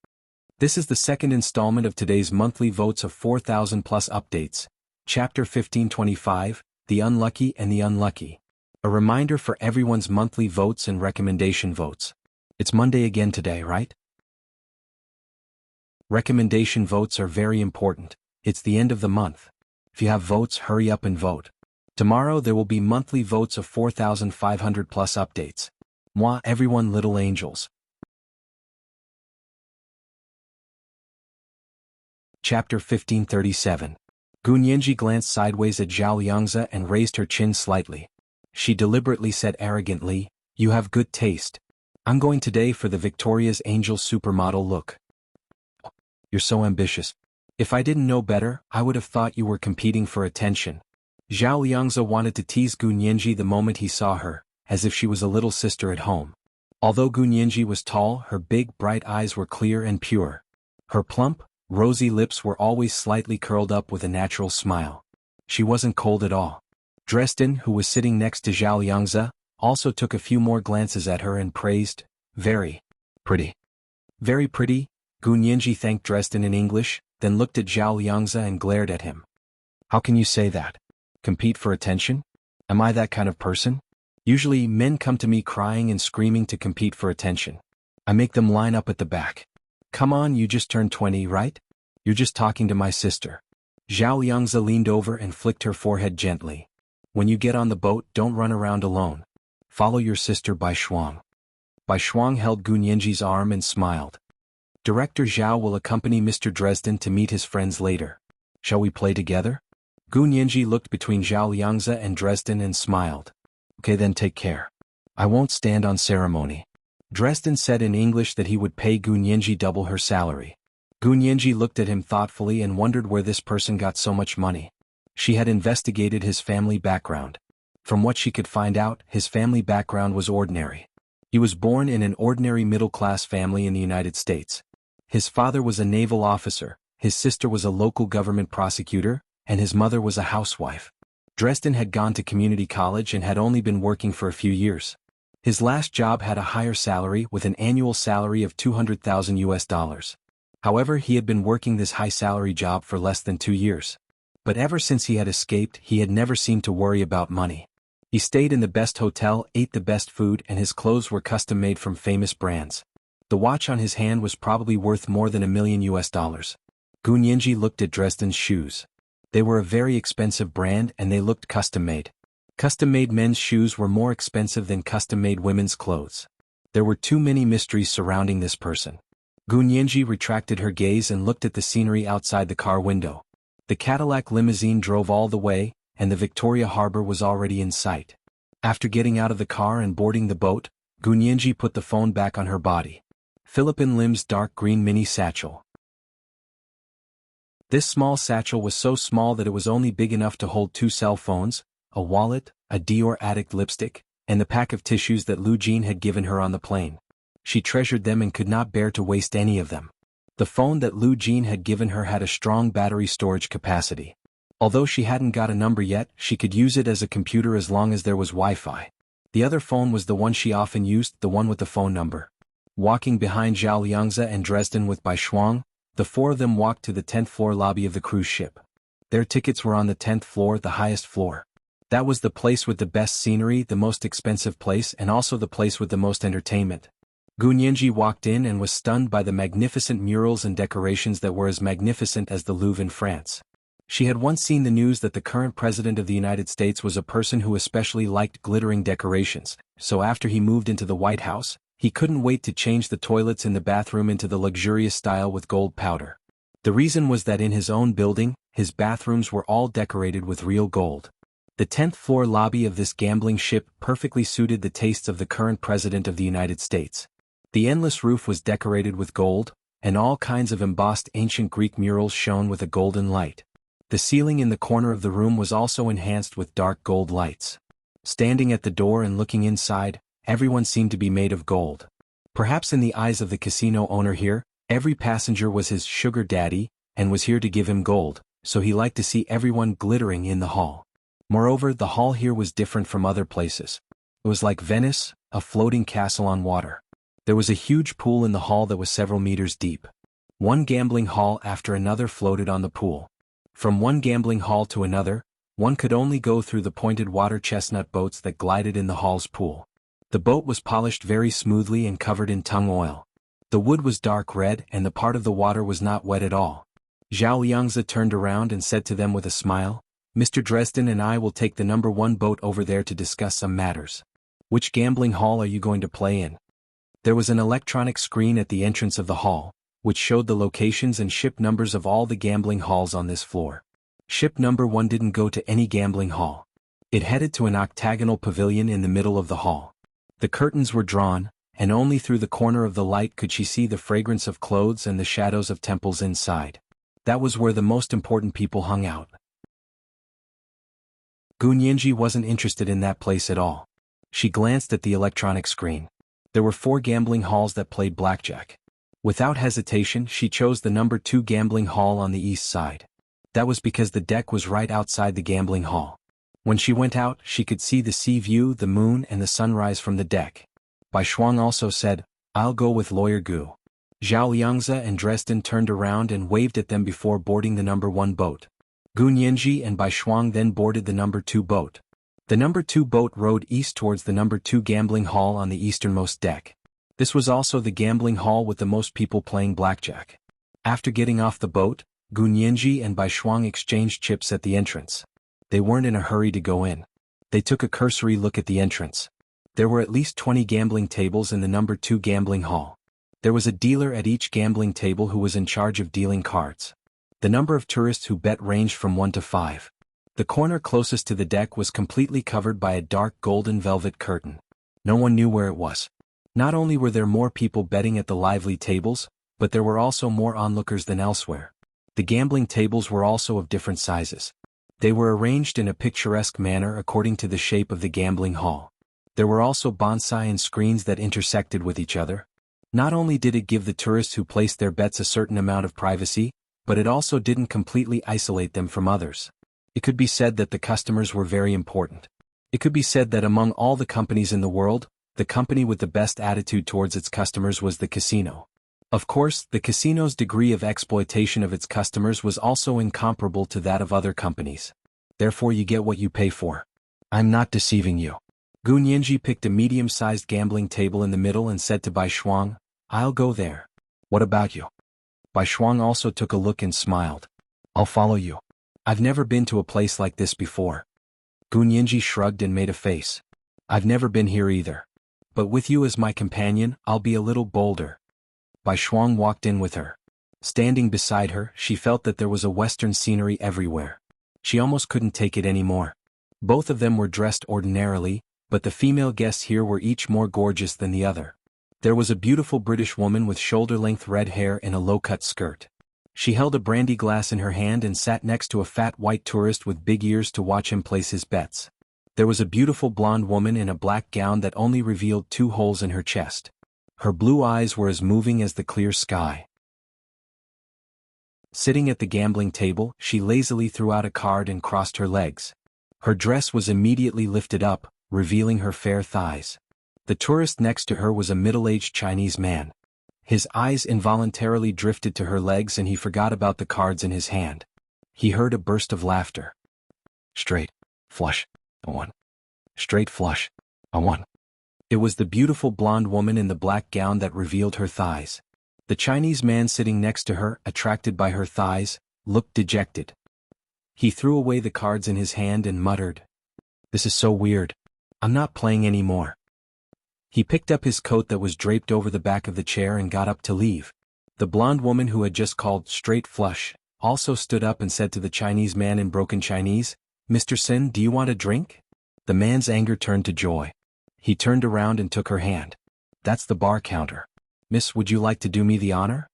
This is the second installment of today's monthly votes of 4,000 plus updates. Chapter 1525, The Unlucky and the Unlucky. A reminder for everyone's monthly votes and recommendation votes. It's Monday again today, right? Recommendation votes are very important. It's the end of the month. If you have votes, hurry up and vote. Tomorrow there will be monthly votes of 4,500 plus updates. Moi, everyone, little angels. Chapter 1537. Gunyanji glanced sideways at Zhao Liangzi and raised her chin slightly. She deliberately said arrogantly, "You have good taste. I'm going today for the Victoria's Angel supermodel look." "You're so ambitious. If I didn't know better, I would have thought you were competing for attention." Zhao Liangzi wanted to tease Gunyanji the moment he saw her, as if she was a little sister at home. Although Gunyanji was tall, her big, bright eyes were clear and pure. Her plump, rosy lips were always slightly curled up with a natural smile. She wasn't cold at all. Dresden, who was sitting next to Zhao Liangzi, also took a few more glances at her and praised, "Very pretty." "Very pretty?" Gunyanji thanked Dresden in English, then looked at Zhao Liangzi and glared at him. "How can you say that? Compete for attention? Am I that kind of person? Usually men come to me crying and screaming to compete for attention. I make them line up at the back." "Come on, you just turned 20, right? You're just talking to my sister." Zhao Liangzi leaned over and flicked her forehead gently. "When you get on the boat, don't run around alone. Follow your sister Bai Shuang." Bai Shuang held Gunyanji's arm and smiled. "Director Zhao will accompany Mr. Dresden to meet his friends later. Shall we play together?" Gunyanji looked between Zhao Liangzi and Dresden and smiled. "Okay, then take care. I won't stand on ceremony." Dresden said in English that he would pay Gunyanji double her salary. Gunyanji looked at him thoughtfully and wondered where this person got so much money. She had investigated his family background. From what she could find out, his family background was ordinary. He was born in an ordinary middle-class family in the United States. His father was a naval officer, his sister was a local government prosecutor, and his mother was a housewife. Dresden had gone to community college and had only been working for a few years. His last job had a higher salary with an annual salary of $200,000. However, he had been working this high-salary job for less than 2 years. But ever since he had escaped, he had never seemed to worry about money. He stayed in the best hotel, ate the best food, and his clothes were custom-made from famous brands. The watch on his hand was probably worth more than $1 million. Gunyanji looked at Dresden's shoes. They were a very expensive brand and they looked custom-made. Custom-made men's shoes were more expensive than custom-made women's clothes. There were too many mysteries surrounding this person. Gunyanji retracted her gaze and looked at the scenery outside the car window. The Cadillac limousine drove all the way, and the Victoria Harbor was already in sight. After getting out of the car and boarding the boat, Gunyanji put the phone back on her body. Philippine Lim's dark green mini satchel. This small satchel was so small that it was only big enough to hold 2 cell phones, a wallet, a Dior Addict lipstick, and the pack of tissues that Lu Jin had given her on the plane. She treasured them and could not bear to waste any of them. The phone that Lu Jin had given her had a strong battery storage capacity. Although she hadn't got a number yet, she could use it as a computer as long as there was Wi-Fi. The other phone was the one she often used, the one with the phone number. Walking behind Zhao Liangzi and Dresden with Bai Shuang, the four of them walked to the 10th floor lobby of the cruise ship. Their tickets were on the 10th floor, the highest floor. That was the place with the best scenery, the most expensive place, and also the place with the most entertainment. Gu Nianji walked in and was stunned by the magnificent murals and decorations that were as magnificent as the Louvre in France. She had once seen the news that the current president of the United States was a person who especially liked glittering decorations, so after he moved into the White House, he couldn't wait to change the toilets in the bathroom into the luxurious style with gold powder. The reason was that in his own building, his bathrooms were all decorated with real gold. The 10th floor lobby of this gambling ship perfectly suited the tastes of the current president of the United States. The endless roof was decorated with gold, and all kinds of embossed ancient Greek murals shone with a golden light. The ceiling in the corner of the room was also enhanced with dark gold lights. Standing at the door and looking inside, everyone seemed to be made of gold. Perhaps in the eyes of the casino owner here, every passenger was his sugar daddy, and was here to give him gold, so he liked to see everyone glittering in the hall. Moreover, the hall here was different from other places. It was like Venice, a floating castle on water. There was a huge pool in the hall that was several meters deep. One gambling hall after another floated on the pool. From one gambling hall to another, one could only go through the pointed water chestnut boats that glided in the hall's pool. The boat was polished very smoothly and covered in tung oil. The wood was dark red and the part of the water was not wet at all. Zhao Liangzi turned around and said to them with a smile, "Mr. Dresden and I will take the number 1 boat over there to discuss some matters. Which gambling hall are you going to play in?" There was an electronic screen at the entrance of the hall, which showed the locations and ship numbers of all the gambling halls on this floor. Ship number 1 didn't go to any gambling hall. It headed to an octagonal pavilion in the middle of the hall. The curtains were drawn, and only through the corner of the light could she see the fragrance of clothes and the shadows of temples inside. That was where the most important people hung out. Gu Nianji wasn't interested in that place at all. She glanced at the electronic screen. There were 4 gambling halls that played blackjack. Without hesitation, she chose the number 2 gambling hall on the east side. That was because the deck was right outside the gambling hall. When she went out, she could see the sea view, the moon, and the sunrise from the deck. Bai Shuang also said, "I'll go with Lawyer Gu." Zhao Liangzi and Dresden turned around and waved at them before boarding the number 1 boat. Gu Nianji and Bai Shuang then boarded the number 2 boat. The number 2 boat rowed east towards the number 2 gambling hall on the easternmost deck. This was also the gambling hall with the most people playing blackjack. After getting off the boat, Gu Nianji and Bai Shuang exchanged chips at the entrance. They weren't in a hurry to go in. They took a cursory look at the entrance. There were at least 20 gambling tables in the number 2 gambling hall. There was a dealer at each gambling table who was in charge of dealing cards. The number of tourists who bet ranged from 1 to 5. The corner closest to the deck was completely covered by a dark golden velvet curtain. No one knew where it was. Not only were there more people betting at the lively tables, but there were also more onlookers than elsewhere. The gambling tables were also of different sizes. They were arranged in a picturesque manner according to the shape of the gambling hall. There were also bonsai and screens that intersected with each other. Not only did it give the tourists who placed their bets a certain amount of privacy, but it also didn't completely isolate them from others. It could be said that the customers were very important. It could be said that among all the companies in the world, the company with the best attitude towards its customers was the casino. Of course, the casino's degree of exploitation of its customers was also incomparable to that of other companies. Therefore you get what you pay for. I'm not deceiving you. Gu Nianji picked a medium-sized gambling table in the middle and said to Bai Shuang, "I'll go there. What about you?" Bai Shuang also took a look and smiled. "I'll follow you. I've never been to a place like this before." Gu Nianji shrugged and made a face. "I've never been here either. But with you as my companion, I'll be a little bolder." Bai Shuang walked in with her. Standing beside her, she felt that there was a Western scenery everywhere. She almost couldn't take it anymore. Both of them were dressed ordinarily, but the female guests here were each more gorgeous than the other. There was a beautiful British woman with shoulder-length red hair in a low-cut skirt. She held a brandy glass in her hand and sat next to a fat white tourist with big ears to watch him place his bets. There was a beautiful blonde woman in a black gown that only revealed 2 holes in her chest. Her blue eyes were as moving as the clear sky. Sitting at the gambling table, she lazily threw out a card and crossed her legs. Her dress was immediately lifted up, revealing her fair thighs. The tourist next to her was a middle-aged Chinese man. His eyes involuntarily drifted to her legs and he forgot about the cards in his hand. He heard a burst of laughter. Straight. Flush. A 1. Straight flush. A 1. It was the beautiful blonde woman in the black gown that revealed her thighs. The Chinese man sitting next to her, attracted by her thighs, looked dejected. He threw away the cards in his hand and muttered, "This is so weird. I'm not playing anymore." He picked up his coat that was draped over the back of the chair and got up to leave. The blonde woman who had just called straight flush also stood up and said to the Chinese man in broken Chinese, "Mr. Sin, do you want a drink?" The man's anger turned to joy. He turned around and took her hand. "That's the bar counter. Miss, would you like to do me the honor?"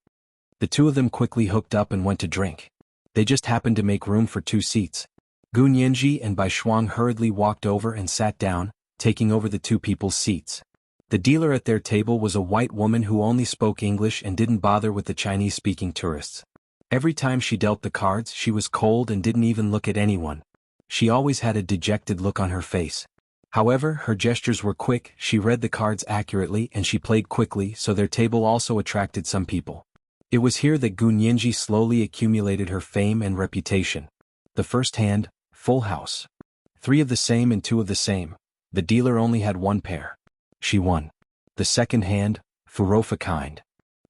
The two of them quickly hooked up and went to drink. They just happened to make room for 2 seats. Gun Yanji and Bai Shuang hurriedly walked over and sat down, taking over the 2 people's seats. The dealer at their table was a white woman who only spoke English and didn't bother with the Chinese-speaking tourists. Every time she dealt the cards, she was cold and didn't even look at anyone. She always had a dejected look on her face. However, her gestures were quick, she read the cards accurately and she played quickly, so their table also attracted some people. It was here that Gun Yanji slowly accumulated her fame and reputation. The first hand, full house. 3 of the same and 2 of the same. The dealer only had 1 pair. She won. The second hand, Furofa kind.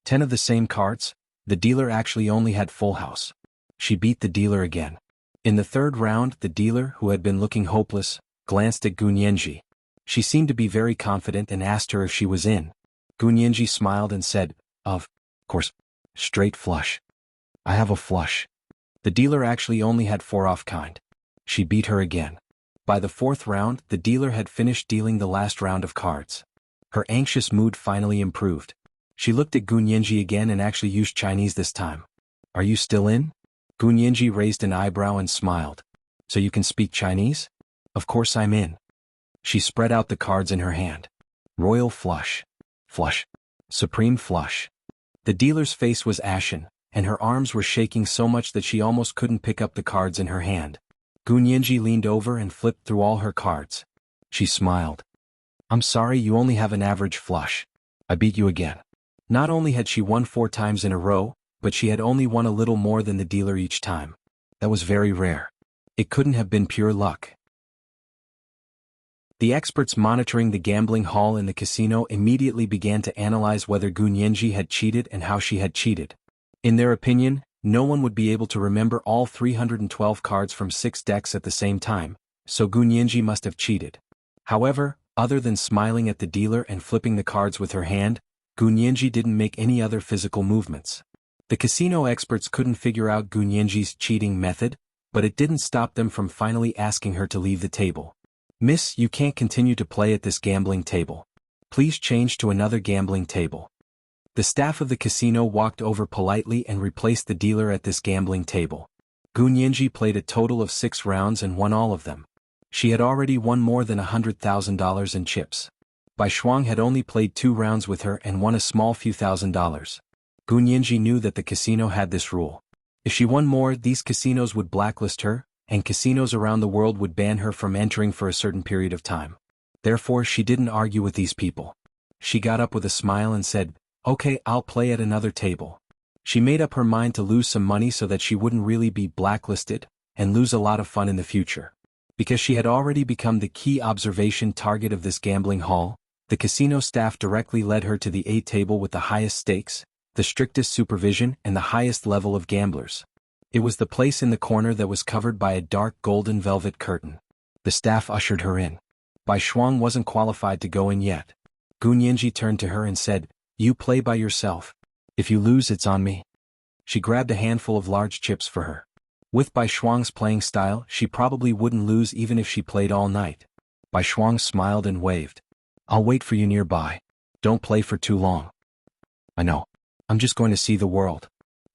10 of the same cards. The dealer actually only had full house. She beat the dealer again. In the 3rd round, the dealer, who had been looking hopeless, glanced at Gun Yanji. She seemed to be very confident and asked her if she was in. Gun Yanji smiled and said, Of course. Straight flush. I have a flush." The dealer actually only had 4 off kind. She beat her again. By the 4th round, the dealer had finished dealing the last round of cards. Her anxious mood finally improved. She looked at Gun Yanji again and actually used Chinese this time. "Are you still in?" Gun Yanji raised an eyebrow and smiled. "So you can speak Chinese?" "Of course I'm in." She spread out the cards in her hand. Royal flush. Flush. Supreme flush. The dealer's face was ashen, and her arms were shaking so much that she almost couldn't pick up the cards in her hand. Gun Yanji leaned over and flipped through all her cards. She smiled. "I'm sorry, you only have an average flush. I beat you again." Not only had she won 4 times in a row, but she had only won a little more than the dealer each time. That was very rare. It couldn't have been pure luck. The experts monitoring the gambling hall in the casino immediately began to analyze whether Gun Yanji had cheated and how she had cheated. In their opinion, no one would be able to remember all 312 cards from 6 decks at the same time, so Gun Yanji must have cheated. However, other than smiling at the dealer and flipping the cards with her hand, Gun Yanji didn't make any other physical movements. The casino experts couldn't figure out Gun Yanji's cheating method, but it didn't stop them from finally asking her to leave the table. "Miss, you can't continue to play at this gambling table. Please change to another gambling table." The staff of the casino walked over politely and replaced the dealer at this gambling table. Gun Yanji played a total of 6 rounds and won all of them. She had already won more than $100,000 in chips. Bai Shuang had only played 2 rounds with her and won a small few $1,000s. Gun Yanji knew that the casino had this rule. If she won more, these casinos would blacklist her, and casinos around the world would ban her from entering for a certain period of time. Therefore, she didn't argue with these people. She got up with a smile and said, "Okay, I'll play at another table." She made up her mind to lose some money so that she wouldn't really be blacklisted, and lose a lot of fun in the future. Because she had already become the key observation target of this gambling hall, the casino staff directly led her to the A table with the highest stakes, the strictest supervision and the highest level of gamblers. It was the place in the corner that was covered by a dark golden velvet curtain. The staff ushered her in. Bai Shuang wasn't qualified to go in yet. Gun Yanji turned to her and said, "You play by yourself. If you lose, it's on me." She grabbed a handful of large chips for her. With Bai Shuang's playing style, she probably wouldn't lose even if she played all night. Bai Shuang smiled and waved. "I'll wait for you nearby. Don't play for too long." "I know. I'm just going to see the world."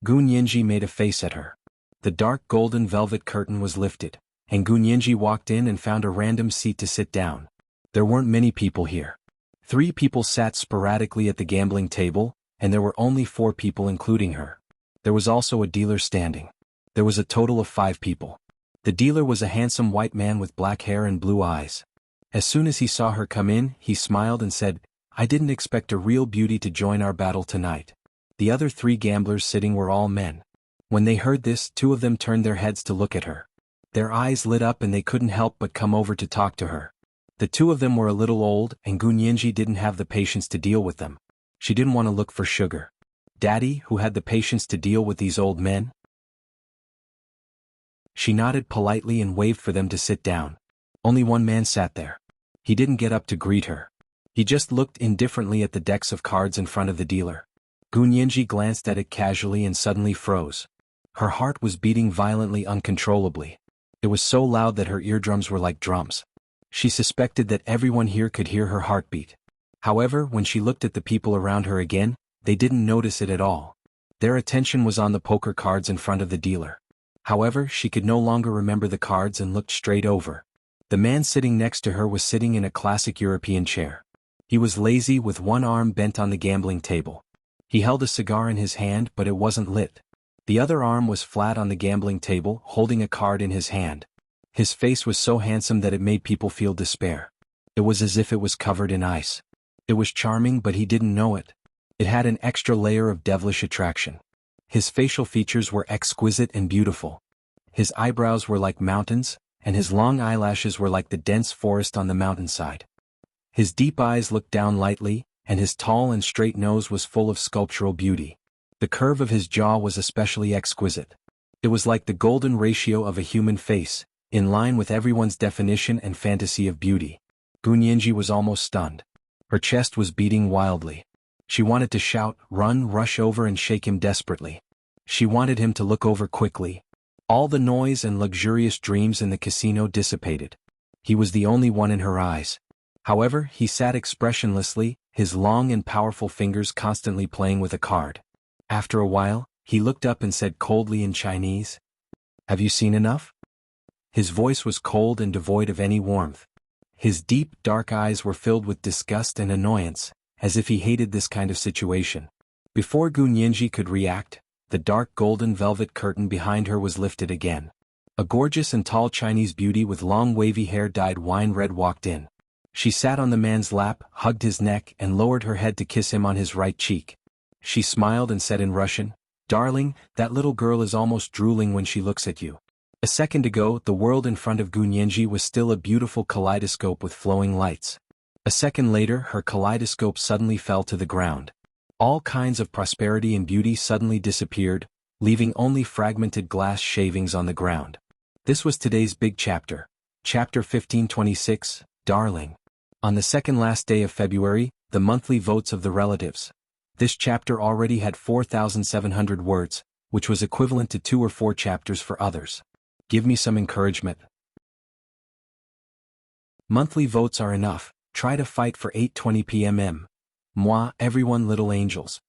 Gun Yanji made a face at her. The dark golden velvet curtain was lifted, and Gunyenji walked in and found a random seat to sit down. There weren't many people here. 3 people sat sporadically at the gambling table, and there were only 4 people including her. There was also a dealer standing. There was a total of 5 people. The dealer was a handsome white man with black hair and blue eyes. As soon as he saw her come in, he smiled and said, "I didn't expect a real beauty to join our battle tonight." The other 3 gamblers sitting were all men. When they heard this, 2 of them turned their heads to look at her. Their eyes lit up and they couldn't help but come over to talk to her. The 2 of them were a little old, and Gunyenji didn't have the patience to deal with them. She didn't want to look for sugar. Daddy, who had the patience to deal with these old men? She nodded politely and waved for them to sit down. Only one man sat there. He didn't get up to greet her. He just looked indifferently at the decks of cards in front of the dealer. Gunyenji glanced at it casually and suddenly froze. Her heart was beating violently, uncontrollably. It was so loud that her eardrums were like drums. She suspected that everyone here could hear her heartbeat. However, when she looked at the people around her again, they didn't notice it at all. Their attention was on the poker cards in front of the dealer. However, she could no longer remember the cards and looked straight over. The man sitting next to her was sitting in a classic European chair. He was lazy with one arm bent on the gambling table. He held a cigar in his hand, but it wasn't lit. The other arm was flat on the gambling table, holding a card in his hand. His face was so handsome that it made people feel despair. It was as if it was covered in ice. It was charming, but he didn't know it. It had an extra layer of devilish attraction. His facial features were exquisite and beautiful. His eyebrows were like mountains, and his long eyelashes were like the dense forest on the mountainside. His deep eyes looked down lightly, and his tall and straight nose was full of sculptural beauty. The curve of his jaw was especially exquisite. It was like the golden ratio of a human face, in line with everyone's definition and fantasy of beauty. Gunyenji was almost stunned. Her chest was beating wildly. She wanted to shout, run, rush over and shake him desperately. She wanted him to look over quickly. All the noise and luxurious dreams in the casino dissipated. He was the only one in her eyes. However, he sat expressionlessly, his long and powerful fingers constantly playing with a card. After a while, he looked up and said coldly in Chinese, "Have you seen enough?" His voice was cold and devoid of any warmth. His deep, dark eyes were filled with disgust and annoyance, as if he hated this kind of situation. Before Gunyenji could react, the dark golden velvet curtain behind her was lifted again. A gorgeous and tall Chinese beauty with long wavy hair dyed wine red walked in. She sat on the man's lap, hugged his neck, and lowered her head to kiss him on his right cheek. She smiled and said in Russian, "Darling, that little girl is almost drooling when she looks at you." A second ago, the world in front of Gunyenji was still a beautiful kaleidoscope with flowing lights. A second later, her kaleidoscope suddenly fell to the ground. All kinds of prosperity and beauty suddenly disappeared, leaving only fragmented glass shavings on the ground. This was today's big chapter. Chapter 1526, Darling. On the second last day of February, the monthly votes of the relatives. This chapter already had 4,700 words, which was equivalent to 2 or 4 chapters for others. Give me some encouragement. Monthly votes are enough. Try to fight for 8:20 p.m. Moi, everyone, little angels.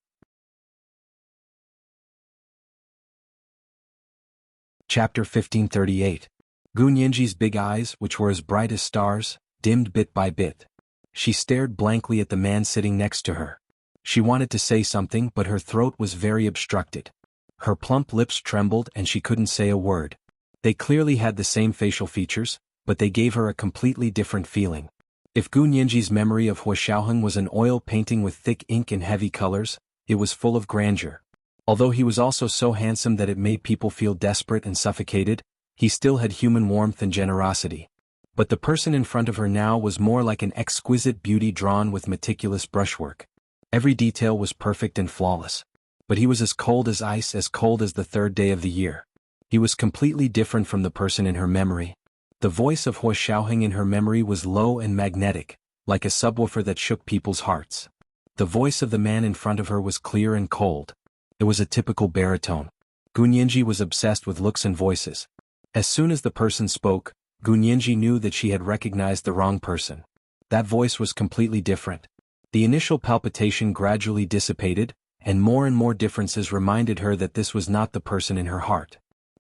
Chapter 1538. Gunyenji's big eyes, which were as bright as stars, dimmed bit by bit. She stared blankly at the man sitting next to her. She wanted to say something, but her throat was very obstructed. Her plump lips trembled and she couldn't say a word. They clearly had the same facial features, but they gave her a completely different feeling. If Gunyenji's memory of Huashaoheng was an oil painting with thick ink and heavy colors, it was full of grandeur. Although he was also so handsome that it made people feel desperate and suffocated, he still had human warmth and generosity. But the person in front of her now was more like an exquisite beauty drawn with meticulous brushwork. Every detail was perfect and flawless. But he was as cold as ice, as cold as the third day of the year. He was completely different from the person in her memory. The voice of Huashaoheng in her memory was low and magnetic, like a subwoofer that shook people's hearts. The voice of the man in front of her was clear and cold. It was a typical baritone. Gunyenji was obsessed with looks and voices. As soon as the person spoke, Gunyenji knew that she had recognized the wrong person. That voice was completely different. The initial palpitation gradually dissipated, and more differences reminded her that this was not the person in her heart.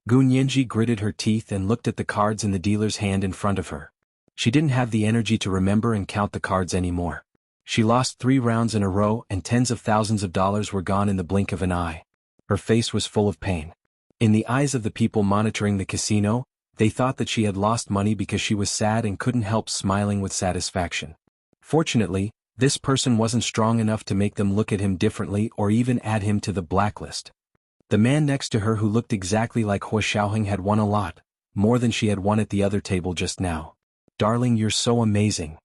Gu Nianji gritted her teeth and looked at the cards in the dealer's hand in front of her. She didn't have the energy to remember and count the cards anymore. She lost 3 rounds in a row and tens of thousands of dollars were gone in the blink of an eye. Her face was full of pain. In the eyes of the people monitoring the casino, they thought that she had lost money because she was sad and couldn't help smiling with satisfaction. Fortunately, this person wasn't strong enough to make them look at him differently or even add him to the blacklist. The man next to her who looked exactly like Hua Xiaoheng had won a lot, more than she had won at the other table just now. "Darling, you're so amazing."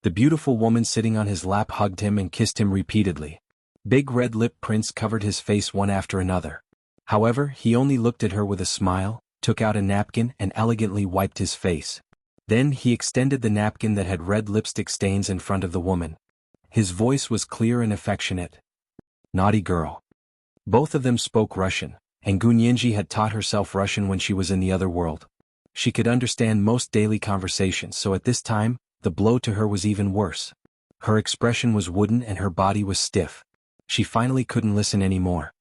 The beautiful woman sitting on his lap hugged him and kissed him repeatedly. Big red lip prints covered his face one after another. However, he only looked at her with a smile, took out a napkin and elegantly wiped his face. Then he extended the napkin that had red lipstick stains in front of the woman. His voice was clear and affectionate. "Naughty girl." Both of them spoke Russian, and Gu Nianji had taught herself Russian when she was in the other world. She could understand most daily conversations, so at this time, the blow to her was even worse. Her expression was wooden and her body was stiff. She finally couldn't listen anymore.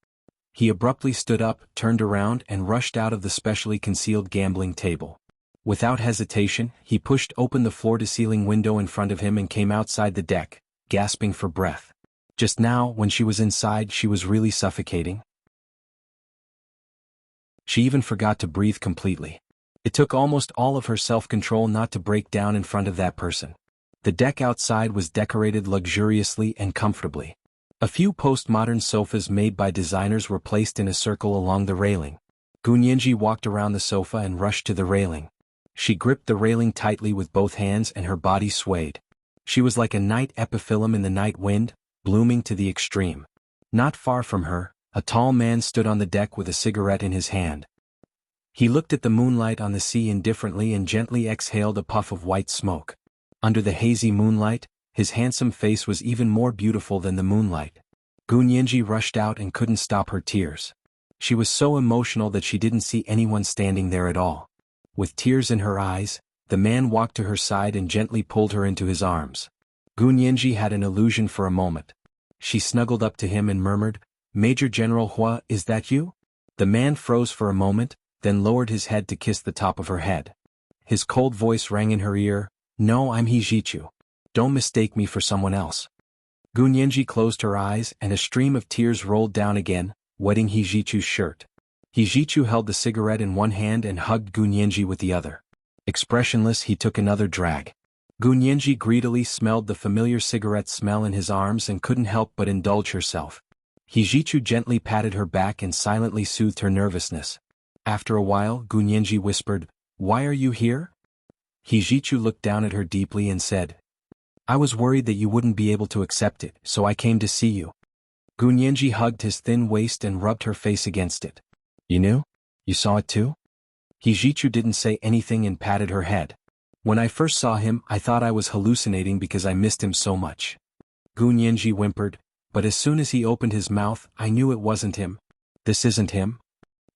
He abruptly stood up, turned around and rushed out of the specially concealed gambling table. Without hesitation, he pushed open the floor-to-ceiling window in front of him and came outside the deck, gasping for breath. Just now, when she was inside, she was really suffocating. She even forgot to breathe completely. It took almost all of her self-control not to break down in front of that person. The deck outside was decorated luxuriously and comfortably. A few postmodern sofas made by designers were placed in a circle along the railing. Gu Nianji walked around the sofa and rushed to the railing. She gripped the railing tightly with both hands and her body swayed. She was like a night epiphyllum in the night wind, blooming to the extreme. Not far from her, a tall man stood on the deck with a cigarette in his hand. He looked at the moonlight on the sea indifferently and gently exhaled a puff of white smoke. Under the hazy moonlight, his handsome face was even more beautiful than the moonlight. Gu Nianji rushed out and couldn't stop her tears. She was so emotional that she didn't see anyone standing there at all. With tears in her eyes, the man walked to her side and gently pulled her into his arms. Gu Nianji had an illusion for a moment. She snuggled up to him and murmured, "Major General Hua, is that you?" The man froze for a moment, then lowered his head to kiss the top of her head. His cold voice rang in her ear, "No, I'm He Jichu. Don't mistake me for someone else." Gu Nianji closed her eyes and a stream of tears rolled down again, wetting He Jichu's shirt. He Jichu held the cigarette in one hand and hugged Gu Nianji with the other. Expressionless, he took another drag. Gu Nianji greedily smelled the familiar cigarette smell in his arms and couldn't help but indulge herself. He Jichu gently patted her back and silently soothed her nervousness. After a while, Gu Nianji whispered, "Why are you here?" He Jichu looked down at her deeply and said, "I was worried that you wouldn't be able to accept it, so I came to see you." Gu Nianji hugged his thin waist and rubbed her face against it. "You knew? You saw it too?" He Jichu didn't say anything and patted her head. "When I first saw him, I thought I was hallucinating because I missed him so much." Gu Nianji whimpered, "But as soon as he opened his mouth, I knew it wasn't him." "This isn't him?"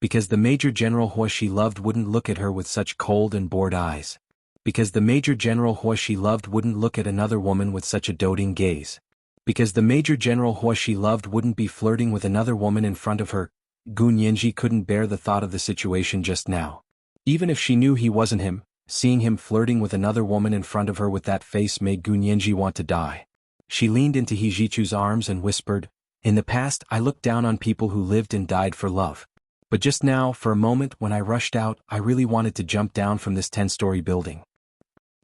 Because the Major General Hua she loved wouldn't look at her with such cold and bored eyes. Because the Major General Hua she loved wouldn't look at another woman with such a doting gaze. Because the Major General Hua she loved wouldn't be flirting with another woman in front of her. Gu Nianji couldn't bear the thought of the situation just now. Even if she knew he wasn't him, seeing him flirting with another woman in front of her with that face made Gu Nianji want to die. She leaned into He Jichu's arms and whispered, "In the past I looked down on people who lived and died for love. But just now, for a moment when I rushed out, I really wanted to jump down from this 10-story building.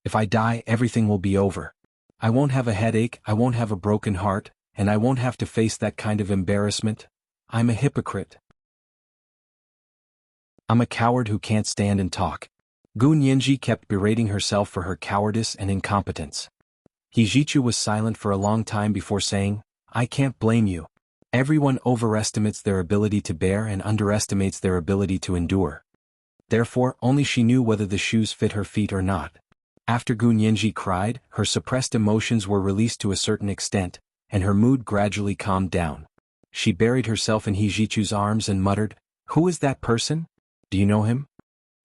If I die, everything will be over. I won't have a headache, I won't have a broken heart, and I won't have to face that kind of embarrassment. I'm a hypocrite. I'm a coward who can't stand and talk." Gu Nianji kept berating herself for her cowardice and incompetence. He Jichu was silent for a long time before saying, "I can't blame you. Everyone overestimates their ability to bear and underestimates their ability to endure." Therefore, only she knew whether the shoes fit her feet or not. After Gu Nianji cried, her suppressed emotions were released to a certain extent, and her mood gradually calmed down. She buried herself in He Jichu's arms and muttered, "Who is that person? Do you know him?"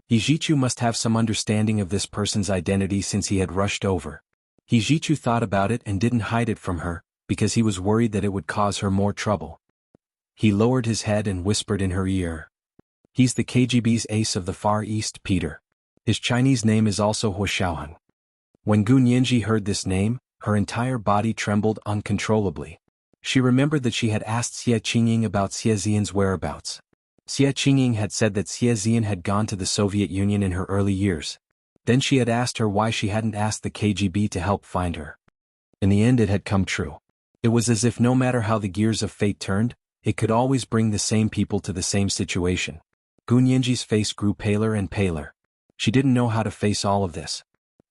He Jichu must have some understanding of this person's identity since he had rushed over. He Jichu thought about it and didn't hide it from her, because he was worried that it would cause her more trouble. He lowered his head and whispered in her ear, He's the KGB's ace of the Far East, Peter. His Chinese name is also Hua Xiaoheng. When Gu Nianji heard this name, her entire body trembled uncontrollably. She remembered that she had asked Xie Qingying about Xie Xian's whereabouts. Xie Qingying had said that Xie Xian had gone to the Soviet Union in her early years. Then she had asked her why she hadn't asked the KGB to help find her. In the end, it had come true. It was as if no matter how the gears of fate turned, it could always bring the same people to the same situation. Gu Nianji's face grew paler and paler. She didn't know how to face all of this.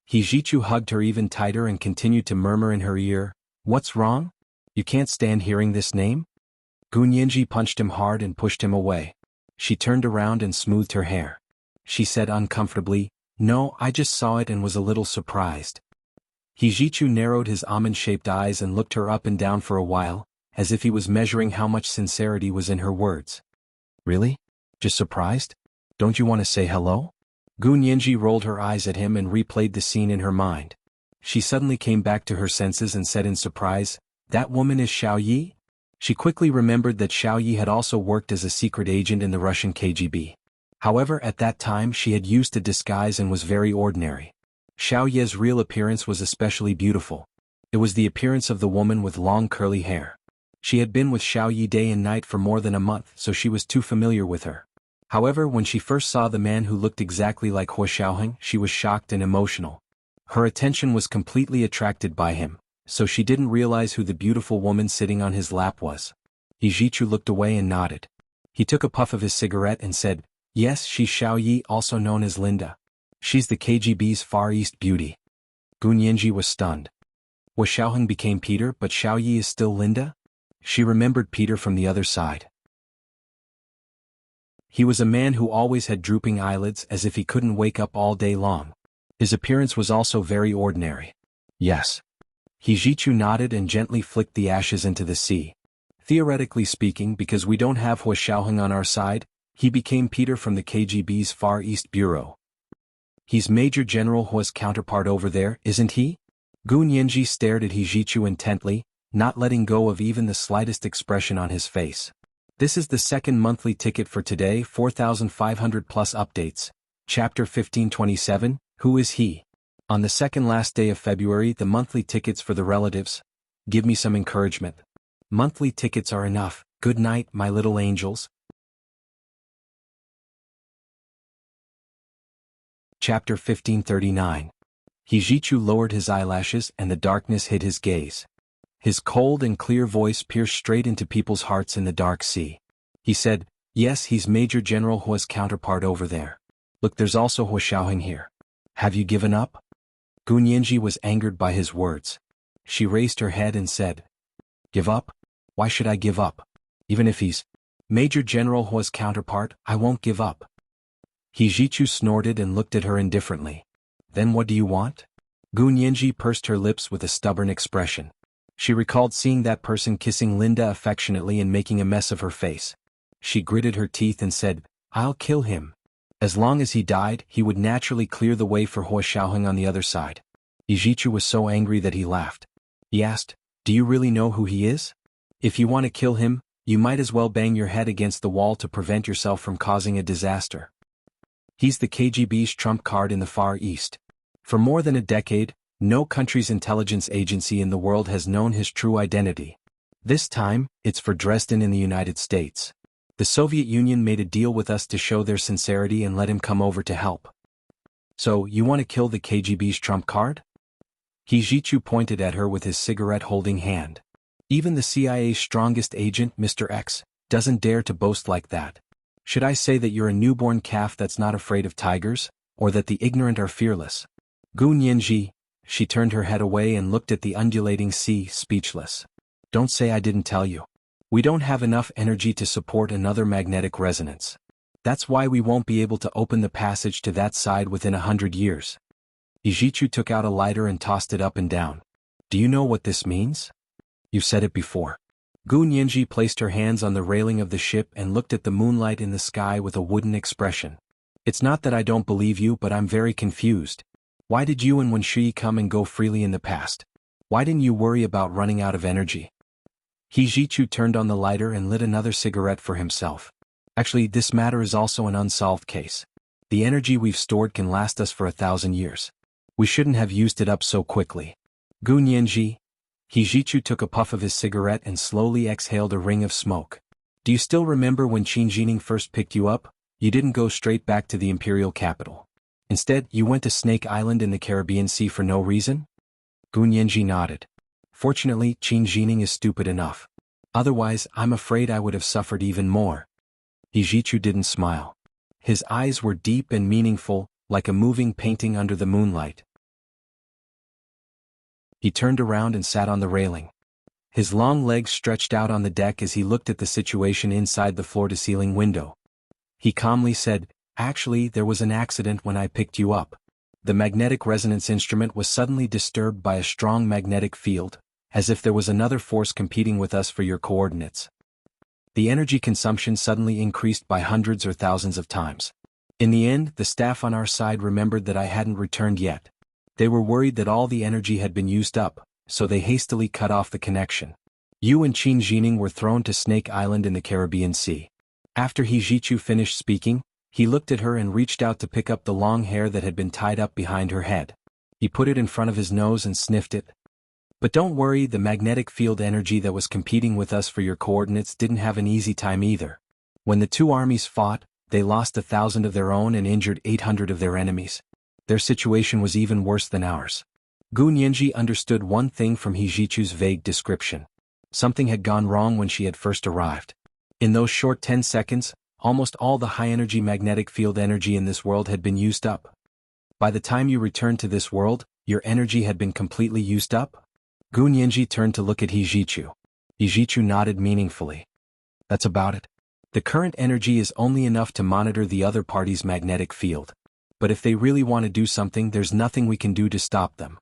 He Jichu hugged her even tighter and continued to murmur in her ear, "What's wrong? You can't stand hearing this name?" Gu Nianji punched him hard and pushed him away. She turned around and smoothed her hair. She said uncomfortably, "No, I just saw it and was a little surprised." He Jichu narrowed his almond-shaped eyes and looked her up and down for a while, as if he was measuring how much sincerity was in her words. "Really? Just surprised? Don't you want to say hello?" Gu Nianji rolled her eyes at him and replayed the scene in her mind. She suddenly came back to her senses and said in surprise, "That woman is Xiao Yi?" She quickly remembered that Xiao Yi had also worked as a secret agent in the Russian KGB. However, at that time she had used a disguise and was very ordinary. Xiao Yi's real appearance was especially beautiful. It was the appearance of the woman with long curly hair. She had been with Xiao Yi day and night for more than a month, so she was too familiar with her. However, when she first saw the man who looked exactly like Hua Xiaoheng, she was shocked and emotional. Her attention was completely attracted by him, so she didn't realize who the beautiful woman sitting on his lap was. Jichu looked away and nodded. He took a puff of his cigarette and said, "Yes, she's Xiao Yi, also known as Linda. She's the KGB's Far East beauty." Gu Nianji was stunned. Hua Xiaoheng became Peter, but Xiao Yi is still Linda? She remembered Peter from the other side. He was a man who always had drooping eyelids as if he couldn't wake up all day long. His appearance was also very ordinary. "Yes." Jichu nodded and gently flicked the ashes into the sea. "Theoretically speaking, because we don't have Hua Xiaoheng on our side, he became Peter from the KGB's Far East Bureau. He's Major General Hua's counterpart over there, isn't he?" Gu Nianji stared at Jichu intently, not letting go of even the slightest expression on his face. This is the second monthly ticket for today, 4,500 plus updates. Chapter 1527, Who is he? On the second last day of February, the monthly tickets for the relatives. Give me some encouragement. Monthly tickets are enough. Good night, my little angels. Chapter 1539. Jichu lowered his eyelashes and the darkness hid his gaze. His cold and clear voice pierced straight into people's hearts in the dark sea. He said, "Yes, he's Major General Hua's counterpart over there. Look, there's also Hua Xiaoheng here. Have you given up?" Gu Nianji was angered by his words. She raised her head and said, "Give up? Why should I give up? Even if he's Major General Hua's counterpart, I won't give up." Jichu snorted and looked at her indifferently. "Then what do you want?" Gu Nianji pursed her lips with a stubborn expression. She recalled seeing that person kissing Linda affectionately and making a mess of her face. She gritted her teeth and said, "I'll kill him. As long as he died, he would naturally clear the way for Hua Xiaoheng on the other side." Jichu was so angry that he laughed. He asked, "Do you really know who he is? If you want to kill him, you might as well bang your head against the wall to prevent yourself from causing a disaster. He's the KGB's trump card in the Far East. For more than a decade, no country's intelligence agency in the world has known his true identity. This time, it's for Dresden in the United States. The Soviet Union made a deal with us to show their sincerity and let him come over to help. So, you want to kill the KGB's trump card?" Jichu pointed at her with his cigarette-holding hand. "Even the CIA's strongest agent, Mr. X, doesn't dare to boast like that. Should I say that you're a newborn calf that's not afraid of tigers, or that the ignorant are fearless?" Gu Nianji, she turned her head away and looked at the undulating sea, speechless. "Don't say I didn't tell you. We don't have enough energy to support another magnetic resonance. That's why we won't be able to open the passage to that side within 100 years. Jichu took out a lighter and tossed it up and down. "Do you know what this means?" "You've said it before." Gu Nianji placed her hands on the railing of the ship and looked at the moonlight in the sky with a wooden expression. "It's not that I don't believe you, but I'm very confused. Why did you and Wen Shui come and go freely in the past? Why didn't you worry about running out of energy?" Jichu turned on the lighter and lit another cigarette for himself. Actually, this matter is also an unsolved case. The energy we've stored can last us for 1,000 years. We shouldn't have used it up so quickly. Gu Nianji. Hijichu took a puff of his cigarette and slowly exhaled a ring of smoke. Do you still remember when Qin Jining first picked you up? You didn't go straight back to the imperial capital. Instead, you went to Snake Island in the Caribbean Sea for no reason? Gu Nianji nodded. Fortunately, Qin Jining is stupid enough. Otherwise, I'm afraid I would have suffered even more. Hijichu didn't smile. His eyes were deep and meaningful, like a moving painting under the moonlight. He turned around and sat on the railing. His long legs stretched out on the deck as he looked at the situation inside the floor-to-ceiling window. He calmly said, "Actually, there was an accident when I picked you up. The magnetic resonance instrument was suddenly disturbed by a strong magnetic field, as if there was another force competing with us for your coordinates. The energy consumption suddenly increased by hundreds or thousands of times. In the end, the staff on our side remembered that I hadn't returned yet. They were worried that all the energy had been used up, so they hastily cut off the connection. You and Qin Jining were thrown to Snake Island in the Caribbean Sea." After Hijichu finished speaking, he looked at her and reached out to pick up the long hair that had been tied up behind her head. He put it in front of his nose and sniffed it. "But don't worry, the magnetic field energy that was competing with us for your coordinates didn't have an easy time either. When the two armies fought, they lost 1,000 of their own and injured 800 of their enemies. Their situation was even worse than ours." Gu Nianji understood one thing from Hijichu's vague description. Something had gone wrong when she had first arrived. In those short 10 seconds, almost all the high-energy magnetic field energy in this world had been used up. By the time you returned to this world, your energy had been completely used up? Gu Nianji turned to look at Hijichu. Hijichu nodded meaningfully. "That's about it. The current energy is only enough to monitor the other party's magnetic field. But if they really want to do something, there's nothing we can do to stop them."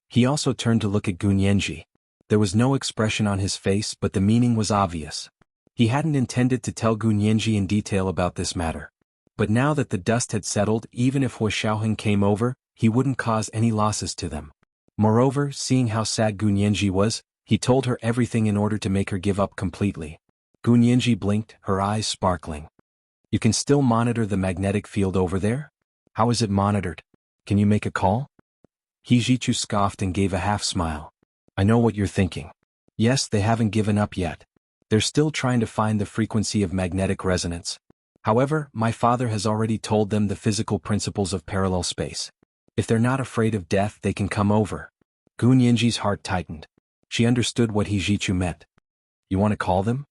He also turned to look at Gu Nianji. There was no expression on his face, but the meaning was obvious. He hadn't intended to tell Gu Nianji in detail about this matter. But now that the dust had settled, even if Hua Xiaoheng came over, he wouldn't cause any losses to them. Moreover, seeing how sad Gu Nianji was, he told her everything in order to make her give up completely. Gu Nianji blinked, her eyes sparkling. "You can still monitor the magnetic field over there? How is it monitored? Can you make a call?" Hijichu scoffed and gave a half-smile. "I know what you're thinking. Yes, they haven't given up yet. They're still trying to find the frequency of magnetic resonance. However, my father has already told them the physical principles of parallel space. If they're not afraid of death, they can come over." Gu Nianji's heart tightened. She understood what Hijichu meant. "You want to call them?"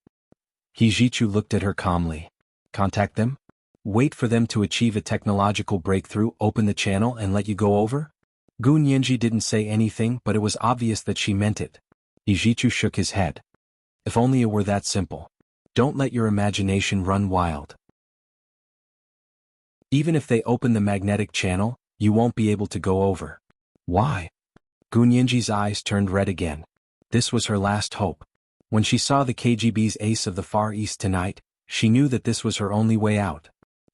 Hijichu looked at her calmly. "Contact them? Wait for them to achieve a technological breakthrough, open the channel and let you go over?" Gu Nianji didn't say anything, but it was obvious that she meant it. Hijichu shook his head. "If only it were that simple. Don't let your imagination run wild. Even if they open the magnetic channel, you won't be able to go over." "Why?" Gu Nianji's eyes turned red again. This was her last hope. When she saw the KGB's ace of the Far East tonight, she knew that this was her only way out.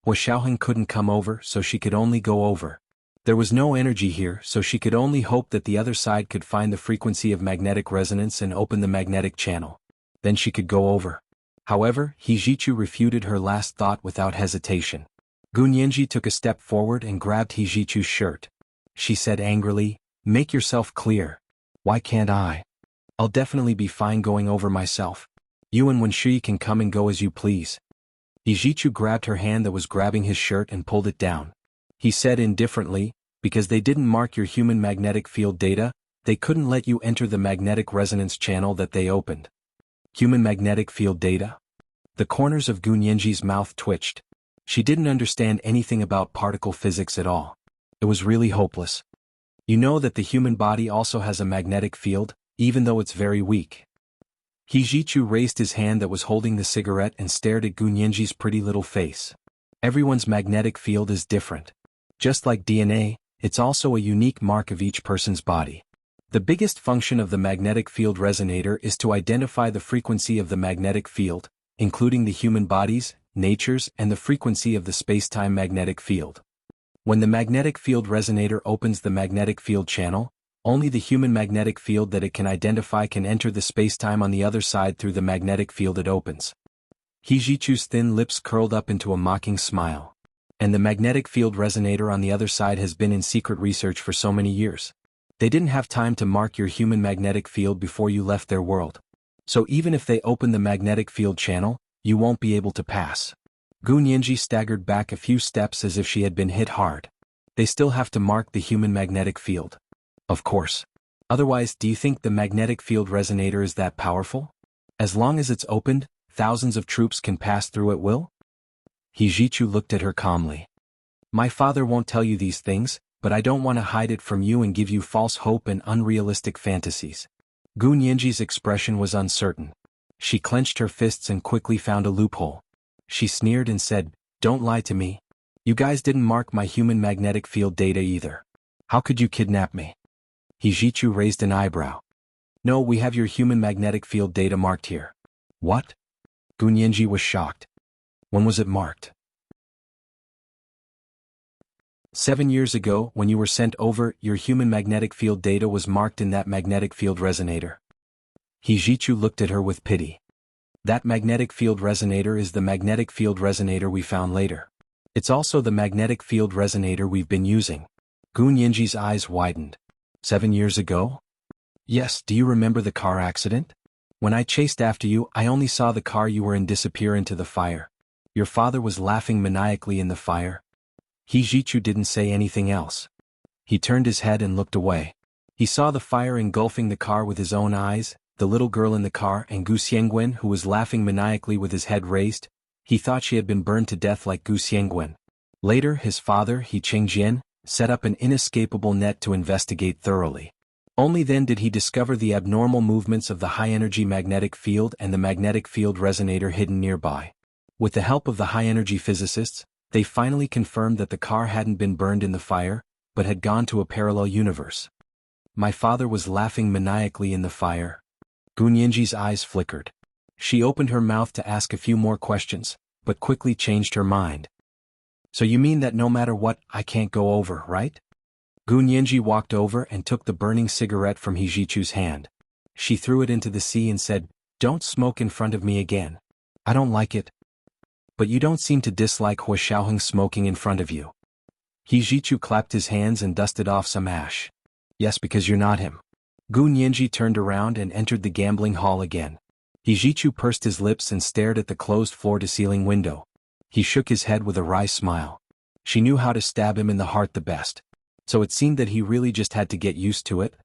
Hua Xiaoheng couldn't come over, so she could only go over. There was no energy here, so she could only hope that the other side could find the frequency of magnetic resonance and open the magnetic channel. Then she could go over. However, Hijichu refuted her last thought without hesitation. Gu Nianji took a step forward and grabbed Hijichu's shirt. She said angrily, "Make yourself clear. Why can't I? I'll definitely be fine going over myself. You and Wenshi can come and go as you please." Hijichu grabbed her hand that was grabbing his shirt and pulled it down. He said indifferently, "Because they didn't mark your human magnetic field data, they couldn't let you enter the magnetic resonance channel that they opened." Human magnetic field data? The corners of Gu Nianji's mouth twitched. She didn't understand anything about particle physics at all. It was really hopeless. "You know that the human body also has a magnetic field, even though it's very weak." Hijichu raised his hand that was holding the cigarette and stared at Gu Nianji's pretty little face. "Everyone's magnetic field is different. Just like DNA, it's also a unique mark of each person's body. The biggest function of the magnetic field resonator is to identify the frequency of the magnetic field, including the human body's, nature's, and the frequency of the space-time magnetic field. When the magnetic field resonator opens the magnetic field channel, only the human magnetic field that it can identify can enter the space-time on the other side through the magnetic field it opens." Hijichu's thin lips curled up into a mocking smile. And the magnetic field resonator on the other side has been in secret research for so many years. They didn't have time to mark your human magnetic field before you left their world. So even if they open the magnetic field channel, you won't be able to pass. Gu Nianji staggered back a few steps as if she had been hit hard. They still have to mark the human magnetic field. Of course. Otherwise, do you think the magnetic field resonator is that powerful? As long as it's opened, thousands of troops can pass through at will? Hijichu looked at her calmly. My father won't tell you these things, but I don't want to hide it from you and give you false hope and unrealistic fantasies. Gu Nianji's expression was uncertain. She clenched her fists and quickly found a loophole. She sneered and said, "Don't lie to me. You guys didn't mark my human magnetic field data either. How could you kidnap me?" Hijichu raised an eyebrow. "No, we have your human magnetic field data marked here." "What?" Gu Nianji was shocked. "When was it marked?" 7 years ago, when you were sent over, your human magnetic field data was marked in that magnetic field resonator. Hijichu looked at her with pity. That magnetic field resonator is the magnetic field resonator we found later. It's also the magnetic field resonator we've been using. Gu Nianji's eyes widened. 7 years ago? Yes, do you remember the car accident? When I chased after you, I only saw the car you were in disappear into the fire. Your father was laughing maniacally in the fire. Hijichu didn't say anything else. He turned his head and looked away. He saw the fire engulfing the car with his own eyes, the little girl in the car and Gu Xiangwen who was laughing maniacally with his head raised. He thought she had been burned to death like Gu Xiangwen. Later, his father, He Chengjian, set up an inescapable net to investigate thoroughly. Only then did he discover the abnormal movements of the high-energy magnetic field and the magnetic field resonator hidden nearby. With the help of the high-energy physicists, they finally confirmed that the car hadn't been burned in the fire, but had gone to a parallel universe. My father was laughing maniacally in the fire. Gu Nianji's eyes flickered. She opened her mouth to ask a few more questions, but quickly changed her mind. So you mean that no matter what, I can't go over, right? Gu Nianji walked over and took the burning cigarette from Hijichu's hand. She threw it into the sea and said, "Don't smoke in front of me again. I don't like it." "But you don't seem to dislike Hua Xiaoheng smoking in front of you." Hijichu clapped his hands and dusted off some ash. "Yes, because you're not him." Gu Nianji turned around and entered the gambling hall again. Hijichu pursed his lips and stared at the closed floor-to-ceiling window. He shook his head with a wry smile. She knew how to stab him in the heart the best. So it seemed that he really just had to get used to it.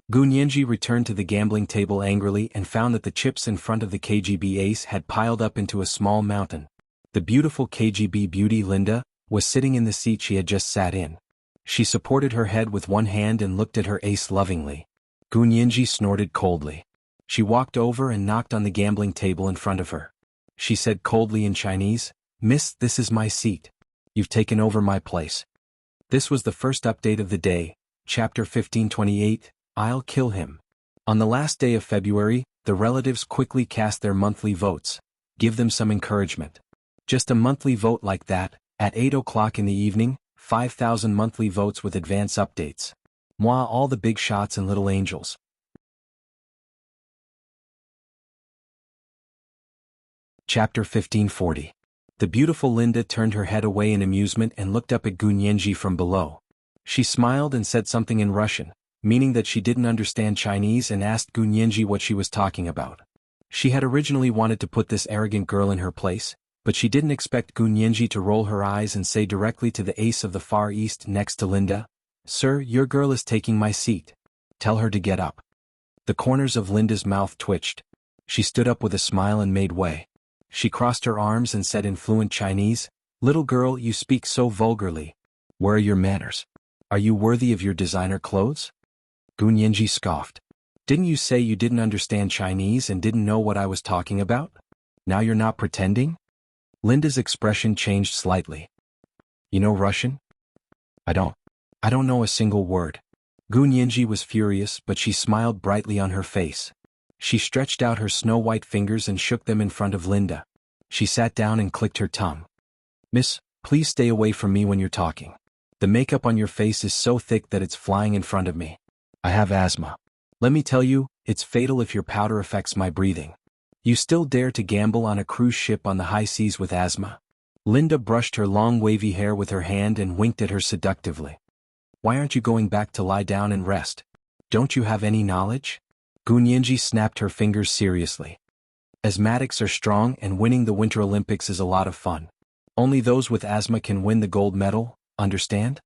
Gu Nianji returned to the gambling table angrily and found that the chips in front of the KGB ace had piled up into a small mountain. The beautiful KGB beauty Linda was sitting in the seat she had just sat in. She supported her head with one hand and looked at her ace lovingly. Gu Nianji snorted coldly. She walked over and knocked on the gambling table in front of her. She said coldly in Chinese, "Miss, this is my seat. You've taken over my place." This was the first update of the day, Chapter 1528, I'll Kill Him. On the last day of February, the relatives quickly cast their monthly votes. Give them some encouragement. Just a monthly vote like that, at 8 o'clock in the evening, 5,000 monthly votes with advance updates. Moi, all the big shots and little angels. Chapter 1540. The beautiful Linda turned her head away in amusement and looked up at Gu Nianji from below. She smiled and said something in Russian, meaning that she didn't understand Chinese, and asked Gu Nianji what she was talking about. She had originally wanted to put this arrogant girl in her place, but she didn't expect Gu Nianji to roll her eyes and say directly to the ace of the Far East next to Linda, "Sir, your girl is taking my seat. Tell her to get up." The corners of Linda's mouth twitched. She stood up with a smile and made way. She crossed her arms and said in fluent Chinese, "Little girl, you speak so vulgarly. Where are your manners? Are you worthy of your designer clothes?" Gu Nianji scoffed. "Didn't you say you didn't understand Chinese and didn't know what I was talking about? Now you're not pretending?" Linda's expression changed slightly. "You know Russian?" I don't know a single word." Gu Nianji was furious, but she smiled brightly on her face. She stretched out her snow-white fingers and shook them in front of Linda. She sat down and clicked her tongue. "Miss, please stay away from me when you're talking. The makeup on your face is so thick that it's flying in front of me. I have asthma. Let me tell you, it's fatal if your powder affects my breathing. You still dare to gamble on a cruise ship on the high seas with asthma? Linda brushed her long wavy hair with her hand and winked at her seductively. Why aren't you going back to lie down and rest? Don't you have any knowledge? Gunyanji snapped her fingers seriously. Asthmatics are strong and winning the Winter Olympics is a lot of fun. Only those with asthma can win the gold medal, understand?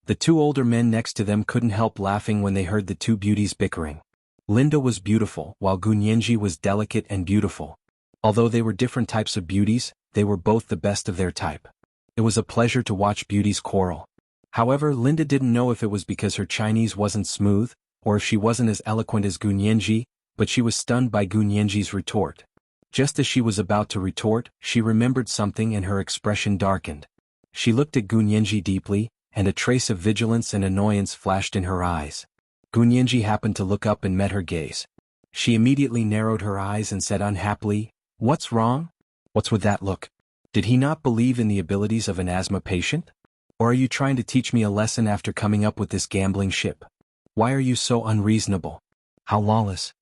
The two older men next to them couldn't help laughing when they heard the two beauties bickering. Linda was beautiful, while Gunyanji was delicate and beautiful. Although they were different types of beauties, they were both the best of their type. It was a pleasure to watch beauties quarrel. However, Linda didn't know if it was because her Chinese wasn't smooth, or if she wasn't as eloquent as Gunyanji, but she was stunned by Gunyanji's retort. Just as she was about to retort, she remembered something and her expression darkened. She looked at Gunyanji deeply, and a trace of vigilance and annoyance flashed in her eyes. Gunyanji happened to look up and met her gaze. She immediately narrowed her eyes and said unhappily, "What's wrong? What's with that look? Did he not believe in the abilities of an asthma patient? Or are you trying to teach me a lesson after coming up with this gambling ship? Why are you so unreasonable? How lawless?"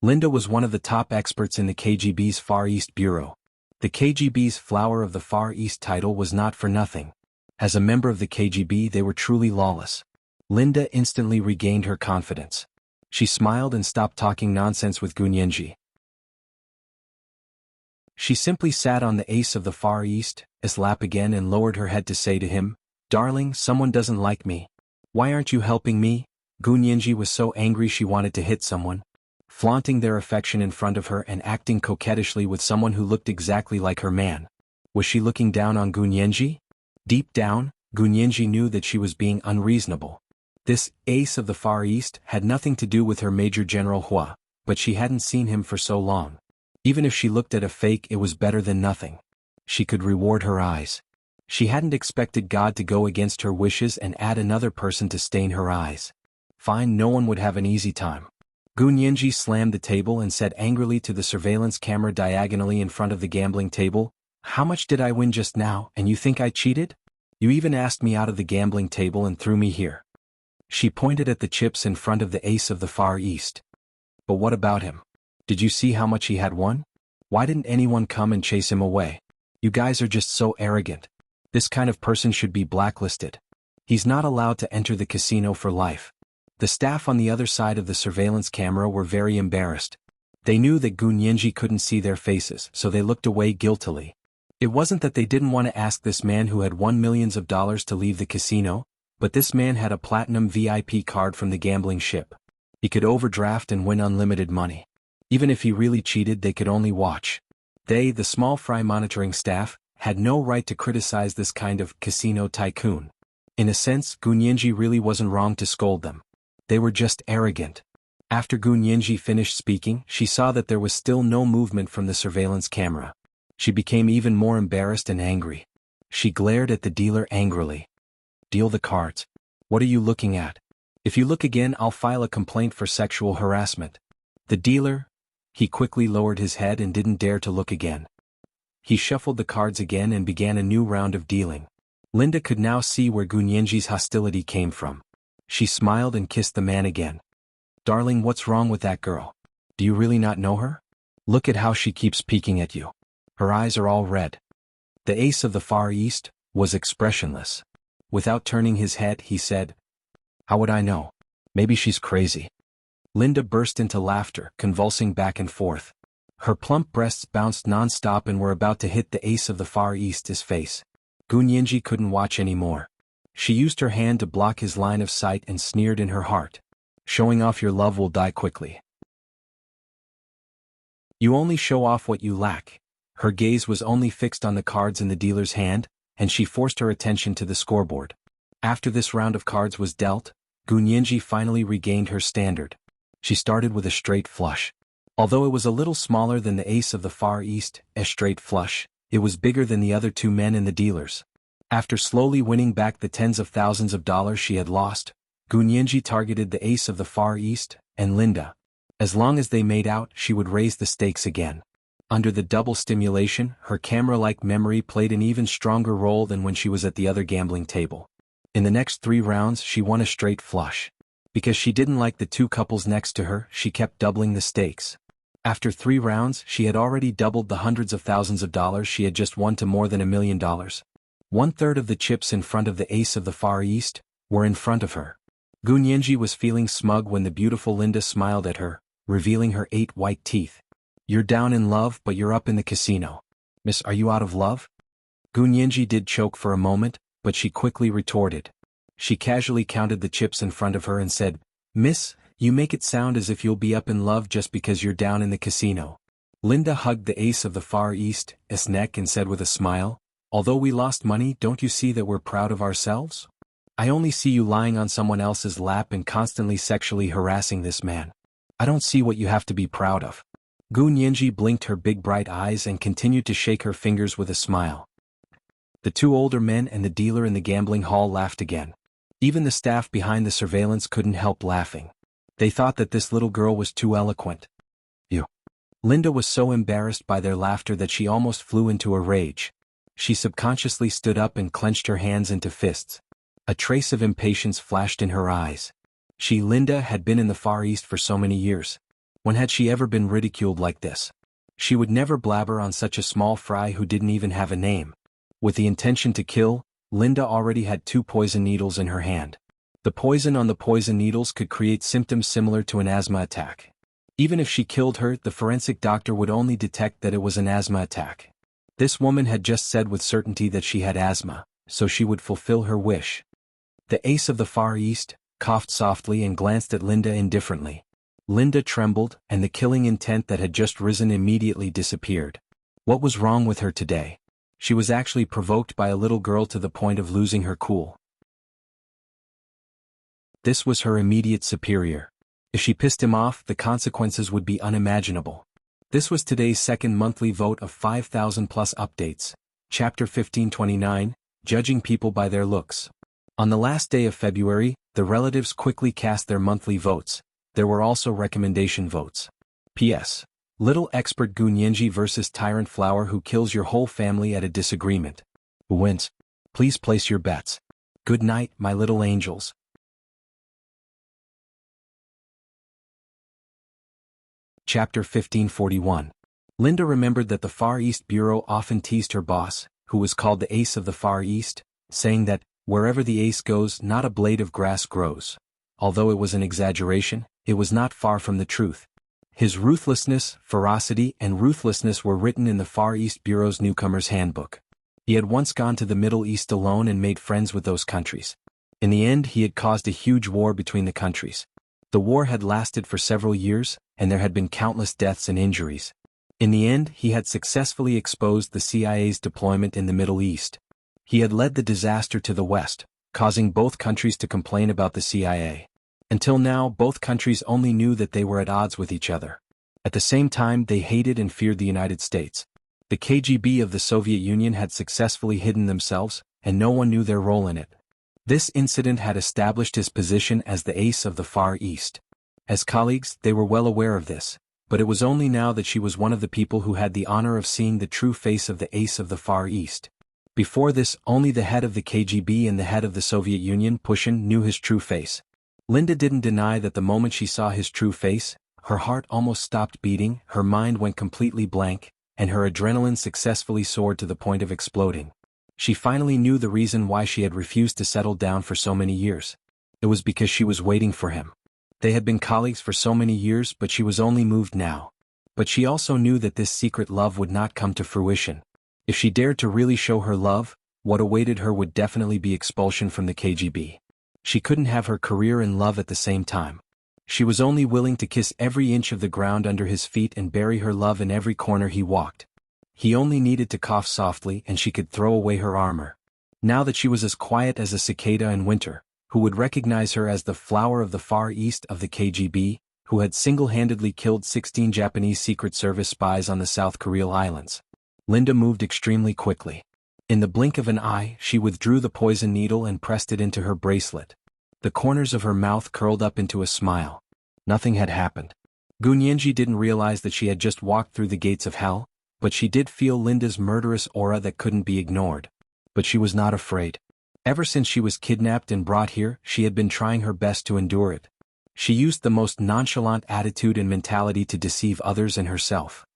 Linda was one of the top experts in the KGB's Far East Bureau. The KGB's Flower of the Far East title was not for nothing. As a member of the KGB, they were truly lawless. Linda instantly regained her confidence. She smiled and stopped talking nonsense with Gunyanji. She simply sat on the ace of the Far East, his lap again, and lowered her head to say to him, "Darling, someone doesn't like me. Why aren't you helping me?" Gunyanji was so angry she wanted to hit someone. Flaunting their affection in front of her and acting coquettishly with someone who looked exactly like her man. Was she looking down on Gunyanji? Deep down, Gunyanji knew that she was being unreasonable. This ace of the Far East had nothing to do with her Major General Hua, but she hadn't seen him for so long. Even if she looked at a fake, it was better than nothing. She could reward her eyes. She hadn't expected God to go against her wishes and add another person to stain her eyes. Fine, no one would have an easy time. Gunyanji slammed the table and said angrily to the surveillance camera diagonally in front of the gambling table, "How much did I win just now, and you think I cheated? You even asked me out of the gambling table and threw me here." She pointed at the chips in front of the ace of the Far East. "But what about him? Did you see how much he had won? Why didn't anyone come and chase him away? You guys are just so arrogant. This kind of person should be blacklisted. He's not allowed to enter the casino for life." The staff on the other side of the surveillance camera were very embarrassed. They knew that Gunyanji couldn't see their faces, so they looked away guiltily. It wasn't that they didn't want to ask this man who had won millions of dollars to leave the casino, but this man had a platinum VIP card from the gambling ship. He could overdraft and win unlimited money. Even if he really cheated, they could only watch. They, the small fry monitoring staff, had no right to criticize this kind of casino tycoon. In a sense, Gunyanji really wasn't wrong to scold them. They were just arrogant. After Gunyanji finished speaking, she saw that there was still no movement from the surveillance camera. She became even more embarrassed and angry. She glared at the dealer angrily. "Deal the cards. What are you looking at? If you look again, I'll file a complaint for sexual harassment." The dealer, he quickly lowered his head and didn't dare to look again. He shuffled the cards again and began a new round of dealing. Linda could now see where Gunyanji's hostility came from. She smiled and kissed the man again. "Darling, what's wrong with that girl? Do you really not know her? Look at how she keeps peeking at you. Her eyes are all red." The ace of the Far East was expressionless. Without turning his head, he said, "How would I know? Maybe she's crazy." Linda burst into laughter, convulsing back and forth. Her plump breasts bounced non-stop and were about to hit the ace of the Far East's face. Gunyanji couldn't watch anymore. She used her hand to block his line of sight and sneered in her heart, "Showing off your love will die quickly. You only show off what you lack." Her gaze was only fixed on the cards in the dealer's hand, and she forced her attention to the scoreboard. After this round of cards was dealt, Gunyanji finally regained her standard. She started with a straight flush. Although it was a little smaller than the ace of the Far East, a straight flush, it was bigger than the other two men in the dealers. After slowly winning back the tens of thousands of dollars she had lost, Gunyanji targeted the ace of the Far East and Linda. As long as they made out, she would raise the stakes again. Under the double stimulation, her camera-like memory played an even stronger role than when she was at the other gambling table. In the next 3 rounds, she won a straight flush. Because she didn't like the two couples next to her, she kept doubling the stakes. After 3 rounds, she had already doubled the hundreds of thousands of dollars she had just won to more than $1 million. 1/3 of the chips in front of the ace of the Far East were in front of her. Gu Nianji was feeling smug when the beautiful Linda smiled at her, revealing her 8 white teeth. "You're down in love, but you're up in the casino. Miss, are you out of love?" Gu Nianji did choke for a moment, but she quickly retorted. She casually counted the chips in front of her and said, "Miss, you make it sound as if you'll be up in love just because you're down in the casino." Linda hugged the ace of the Far East's neck and said with a smile, "Although we lost money, don't you see that we're proud of ourselves? I only see you lying on someone else's lap and constantly sexually harassing this man. I don't see what you have to be proud of." Gu Nianji blinked her big bright eyes and continued to shake her fingers with a smile. The 2 older men and the dealer in the gambling hall laughed again. Even the staff behind the surveillance couldn't help laughing. They thought that this little girl was too eloquent. Linda was so embarrassed by their laughter that she almost flew into a rage. She subconsciously stood up and clenched her hands into fists. A trace of impatience flashed in her eyes. Linda, had been in the Far East for so many years. When had she ever been ridiculed like this? She would never blabber on such a small fry who didn't even have a name. With the intention to kill, Linda already had 2 poison needles in her hand. The poison on the poison needles could create symptoms similar to an asthma attack. Even if she killed her, the forensic doctor would only detect that it was an asthma attack. This woman had just said with certainty that she had asthma, so she would fulfill her wish. The ace of the Far East coughed softly and glanced at Linda indifferently. Linda trembled, and the killing intent that had just risen immediately disappeared. What was wrong with her today? She was actually provoked by a little girl to the point of losing her cool. This was her immediate superior. If she pissed him off, the consequences would be unimaginable. This was today's second monthly vote of 5,000 plus updates. Chapter 1529, Judging People by Their Looks. On the last day of February, the relatives quickly cast their monthly votes. There were also recommendation votes. P.S. Little expert Gu Nianji versus Tyrant Flower who kills your whole family at a disagreement. Who wins? Please place your bets. Good night, my little angels. Chapter 1541. Linda remembered that the Far East Bureau often teased her boss, who was called the Ace of the Far East, saying that, wherever the ace goes, not a blade of grass grows. Although it was an exaggeration, it was not far from the truth. His ruthlessness, ferocity, and ruthlessness were written in the Far East Bureau's Newcomer's Handbook. He had once gone to the Middle East alone and made friends with those countries. In the end, he had caused a huge war between the countries. The war had lasted for several years, and there had been countless deaths and injuries. In the end, he had successfully exposed the CIA's deployment in the Middle East. He had led the disaster to the West, causing both countries to complain about the CIA. Until now, both countries only knew that they were at odds with each other. At the same time, they hated and feared the United States. The KGB of the Soviet Union had successfully hidden themselves, and no one knew their role in it. This incident had established his position as the ace of the Far East. As colleagues, they were well aware of this, but it was only now that she was one of the people who had the honor of seeing the true face of the ace of the Far East. Before this, only the head of the KGB and the head of the Soviet Union, Pushin, knew his true face. Linda didn't deny that the moment she saw his true face, her heart almost stopped beating, her mind went completely blank, and her adrenaline successfully soared to the point of exploding. She finally knew the reason why she had refused to settle down for so many years. It was because she was waiting for him. They had been colleagues for so many years, but she was only moved now. But she also knew that this secret love would not come to fruition. If she dared to really show her love, what awaited her would definitely be expulsion from the KGB. She couldn't have her career and love at the same time. She was only willing to kiss every inch of the ground under his feet and bury her love in every corner he walked. He only needed to cough softly and she could throw away her armor. Now that she was as quiet as a cicada in winter, who would recognize her as the flower of the Far East of the KGB, who had single-handedly killed 16 Japanese Secret Service spies on the South Korea Islands. Linda moved extremely quickly. In the blink of an eye, she withdrew the poison needle and pressed it into her bracelet. The corners of her mouth curled up into a smile. Nothing had happened. Gu Nianji didn't realize that she had just walked through the gates of hell, but she did feel Linda's murderous aura that couldn't be ignored. But she was not afraid. Ever since she was kidnapped and brought here, she had been trying her best to endure it. She used the most nonchalant attitude and mentality to deceive others and herself.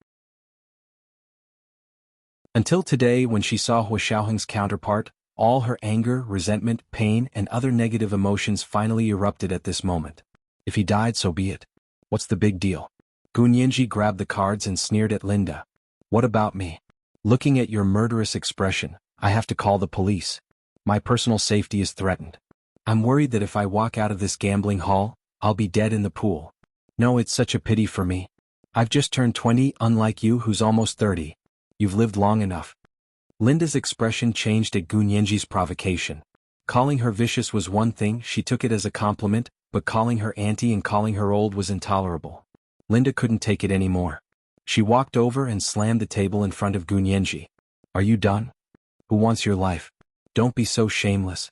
Until today, when she saw Hua Xiaoheng's counterpart, all her anger, resentment, pain, and other negative emotions finally erupted at this moment. If he died, so be it. What's the big deal? Gu Nianji grabbed the cards and sneered at Linda. What about me? Looking at your murderous expression, I have to call the police. My personal safety is threatened. I'm worried that if I walk out of this gambling hall, I'll be dead in the pool. No, it's such a pity for me. I've just turned 20, unlike you who's almost 30. You've lived long enough. Linda's expression changed at Gu Nianji's provocation. Calling her vicious was one thing, she took it as a compliment, but calling her auntie and calling her old was intolerable. Linda couldn't take it anymore. She walked over and slammed the table in front of Gu Nianji. Are you done? Who wants your life? Don't be so shameless.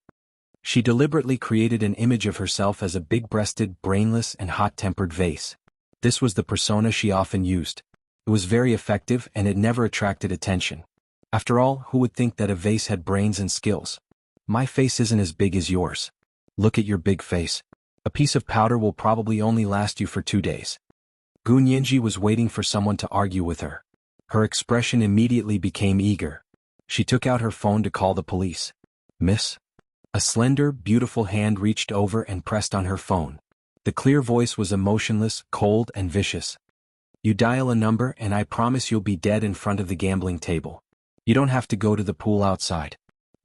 She deliberately created an image of herself as a big-breasted, brainless, and hot-tempered vase. This was the persona she often used. It was very effective and it never attracted attention. After all, who would think that a vase had brains and skills? My face isn't as big as yours. Look at your big face. A piece of powder will probably only last you for 2 days. Gu Nianji was waiting for someone to argue with her. Her expression immediately became eager. She took out her phone to call the police. Miss? A slender, beautiful hand reached over and pressed on her phone. The clear voice was emotionless, cold, and vicious. You dial a number and I promise you'll be dead in front of the gambling table. You don't have to go to the pool outside.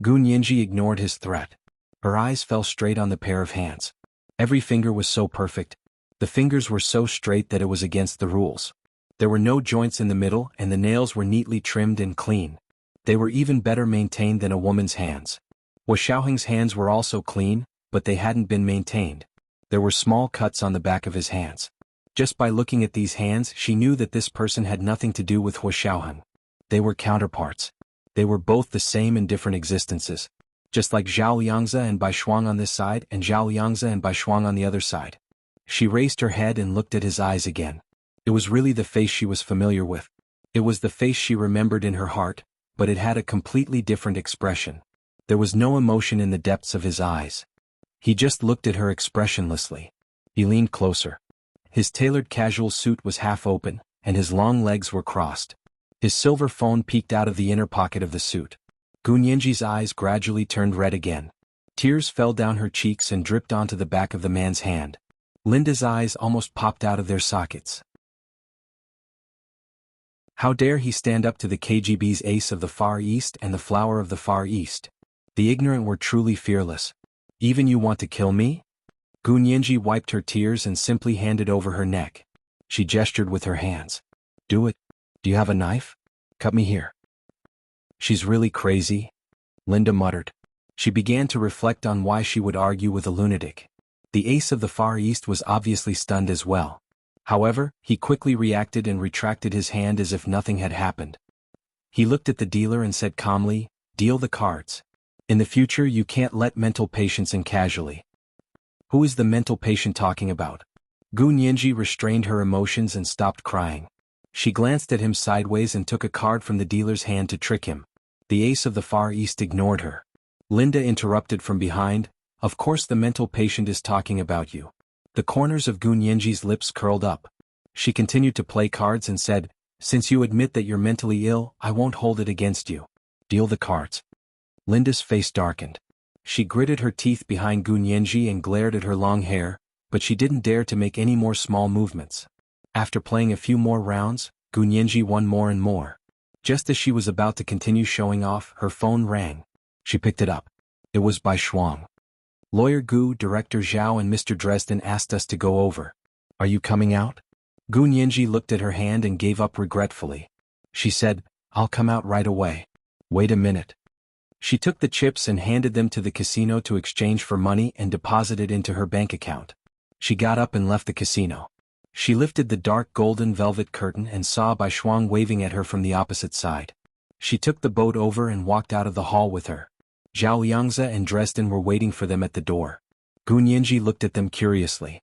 Gu Nianji ignored his threat. Her eyes fell straight on the pair of hands. Every finger was so perfect. The fingers were so straight that it was against the rules. There were no joints in the middle and the nails were neatly trimmed and clean. They were even better maintained than a woman's hands. Hua Xiaoheng's hands were also clean, but they hadn't been maintained. There were small cuts on the back of his hands. Just by looking at these hands, she knew that this person had nothing to do with Hua Xiaoheng. They were counterparts. They were both the same in different existences. Just like Zhao Liangzi and Bai Shuang on this side and Zhao Liangzi and Bai Shuang on the other side. She raised her head and looked at his eyes again. It was really the face she was familiar with. It was the face she remembered in her heart, but it had a completely different expression. There was no emotion in the depths of his eyes. He just looked at her expressionlessly. He leaned closer. His tailored casual suit was half open, and his long legs were crossed. His silver phone peeked out of the inner pocket of the suit. Gu Nianji's eyes gradually turned red again. Tears fell down her cheeks and dripped onto the back of the man's hand. Linda's eyes almost popped out of their sockets. How dare he stand up to the KGB's ace of the Far East and the flower of the Far East? The ignorant were truly fearless. Even you want to kill me? Gu Nianji wiped her tears and simply handed over her neck. She gestured with her hands. Do it. Do you have a knife? Cut me here. She's really crazy, Linda muttered. She began to reflect on why she would argue with a lunatic. The ace of the Far East was obviously stunned as well. However, he quickly reacted and retracted his hand as if nothing had happened. He looked at the dealer and said calmly, "Deal the cards. In the future you can't let mental patients in casually." Who is the mental patient talking about? Gu Nianji restrained her emotions and stopped crying. She glanced at him sideways and took a card from the dealer's hand to trick him. The ace of the Far East ignored her. Linda interrupted from behind, "Of course the mental patient is talking about you." The corners of Gu Nianji's lips curled up. She continued to play cards and said, "Since you admit that you're mentally ill, I won't hold it against you. Deal the cards." Linda's face darkened. She gritted her teeth behind Gu Nianji and glared at her long hair, but she didn't dare to make any more small movements. After playing a few more rounds, Gu Nianji won more and more. Just as she was about to continue showing off, her phone rang. She picked it up. It was Bai Shuang. "Lawyer Gu, Director Zhao and Mr. Dresden asked us to go over. Are you coming out?" Gu Nianji looked at her hand and gave up regretfully. She said, "I'll come out right away. Wait a minute." She took the chips and handed them to the casino to exchange for money and deposited into her bank account. She got up and left the casino. She lifted the dark golden velvet curtain and saw Bai Shuang waving at her from the opposite side. She took the boat over and walked out of the hall with her. Zhao Liangzi and Dresden were waiting for them at the door. Gu Nianji looked at them curiously.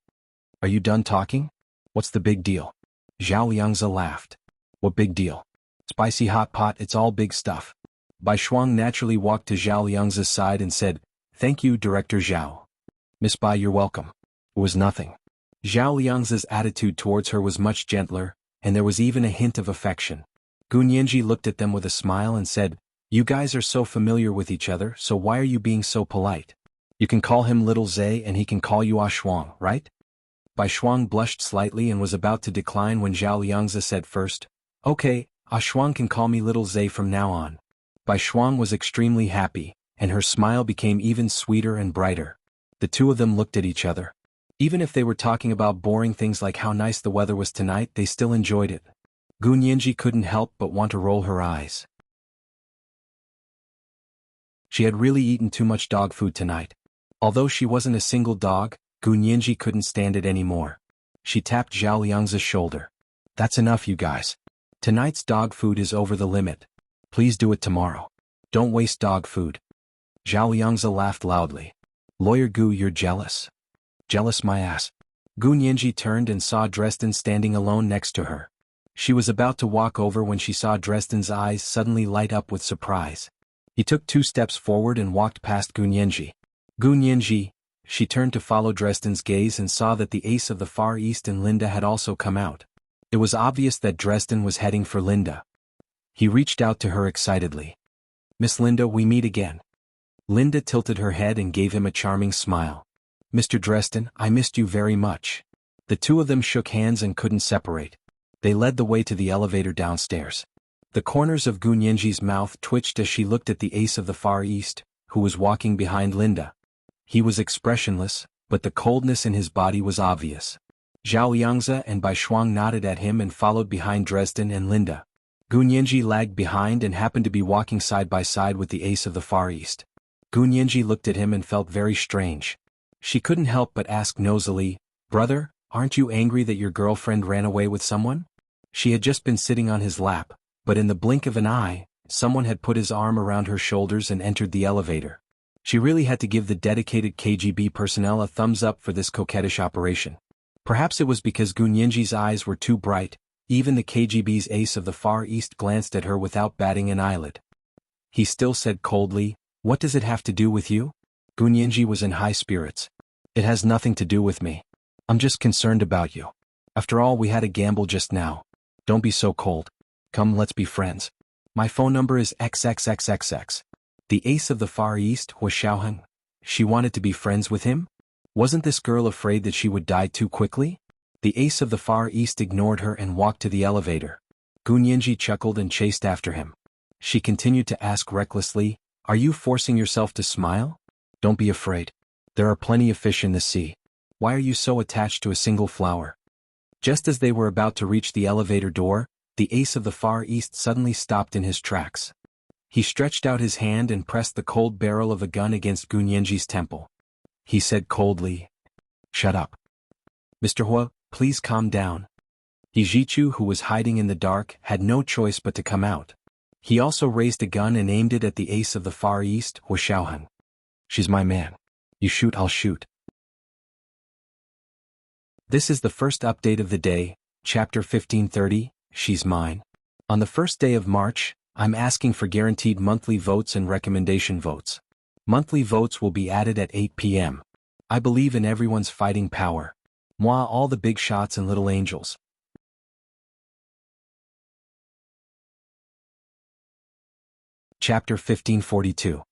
"Are you done talking? What's the big deal?" Zhao Liangzi laughed. "What big deal? Spicy hot pot, it's all big stuff." Bai Shuang naturally walked to Zhao Liangzi's side and said, "Thank you, Director Zhao." "Miss Bai, you're welcome. It was nothing." Zhao Liang's attitude towards her was much gentler, and there was even a hint of affection. Gu Nianji looked at them with a smile and said, "You guys are so familiar with each other, so why are you being so polite? You can call him Little Zhe and he can call you Shuang, right?" Bai Shuang blushed slightly and was about to decline when Zhao Liangzi said first, "Okay, Shuang can call me Little Zhe from now on." Bai Shuang was extremely happy, and her smile became even sweeter and brighter. The two of them looked at each other. Even if they were talking about boring things like how nice the weather was tonight, they still enjoyed it. Gu Nianji couldn't help but want to roll her eyes. She had really eaten too much dog food tonight. Although she wasn't a single dog, Gu Nianji couldn't stand it anymore. She tapped Zhao Liang's shoulder. "That's enough, you guys. Tonight's dog food is over the limit. Please do it tomorrow. Don't waste dog food." Zhao Liangzi laughed loudly. "Lawyer Gu, you're jealous?" "Jealous my ass." Gu Nianji turned and saw Dresden standing alone next to her. She was about to walk over when she saw Dresden's eyes suddenly light up with surprise. He took 2 steps forward and walked past Gu Nianji. "Gu Nianji." She turned to follow Dresden's gaze and saw that the ace of the Far East and Linda had also come out. It was obvious that Dresden was heading for Linda. He reached out to her excitedly. "Miss Linda, we meet again." Linda tilted her head and gave him a charming smile. "Mr. Dresden, I missed you very much." The two of them shook hands and couldn't separate. They led the way to the elevator downstairs. The corners of Gu Nianji's mouth twitched as she looked at the ace of the Far East, who was walking behind Linda. He was expressionless, but the coldness in his body was obvious. Zhao Liangzi and Bai Shuang nodded at him and followed behind Dresden and Linda. Gu Nianji lagged behind and happened to be walking side by side with the ace of the Far East. Gu Nianji looked at him and felt very strange. She couldn't help but ask nosily, "Brother, aren't you angry that your girlfriend ran away with someone?" She had just been sitting on his lap, but in the blink of an eye, someone had put his arm around her shoulders and entered the elevator. She really had to give the dedicated KGB personnel a thumbs up for this coquettish operation. Perhaps it was because Gu Nianji's eyes were too bright. Even the KGB's ace of the Far East glanced at her without batting an eyelid. He still said coldly, "What does it have to do with you?" Gu Nianji was in high spirits. "It has nothing to do with me. I'm just concerned about you. After all, we had a gamble just now. Don't be so cold. Come, let's be friends. My phone number is XXXXX. The ace of the Far East was Xiaoheng. She wanted to be friends with him? Wasn't this girl afraid that she would die too quickly? The ace of the Far East ignored her and walked to the elevator. Gu Nianji chuckled and chased after him. She continued to ask recklessly, "Are you forcing yourself to smile? Don't be afraid. There are plenty of fish in the sea. Why are you so attached to a single flower?" Just as they were about to reach the elevator door, the ace of the Far East suddenly stopped in his tracks. He stretched out his hand and pressed the cold barrel of a gun against Gu Nianji's temple. He said coldly, "Shut up. Mr. Hua, please calm down." He Jichu, who was hiding in the dark, had no choice but to come out. He also raised a gun and aimed it at the ace of the Far East, Hua Xiaoheng. "She's my man. You shoot, I'll shoot." This is the first update of the day, Chapter 1530, She's Mine. On the first day of March, I'm asking for guaranteed monthly votes and recommendation votes. Monthly votes will be added at 8 p.m. I believe in everyone's fighting power. Moi, all the big shots and little angels. Chapter 1542.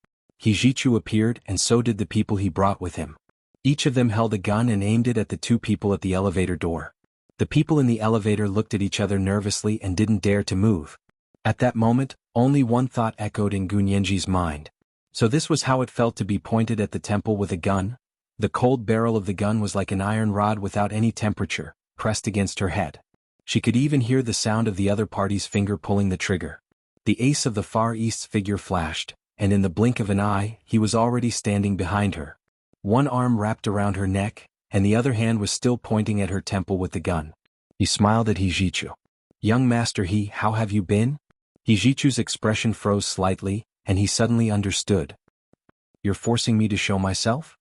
Hijichu appeared, and so did the people he brought with him. Each of them held a gun and aimed it at the 2 people at the elevator door. The people in the elevator looked at each other nervously and didn't dare to move. At that moment, only one thought echoed in Gu Nianji's mind. So this was how it felt to be pointed at the temple with a gun? The cold barrel of the gun was like an iron rod without any temperature, pressed against her head. She could even hear the sound of the other party's finger pulling the trigger. The ace of the Far East's figure flashed, and in the blink of an eye, he was already standing behind her. One arm wrapped around her neck, and the other hand was still pointing at her temple with the gun. He smiled at Hijichu. "Young master He, how have you been?" Hijichu's expression froze slightly, and he suddenly understood. "You're forcing me to show myself?"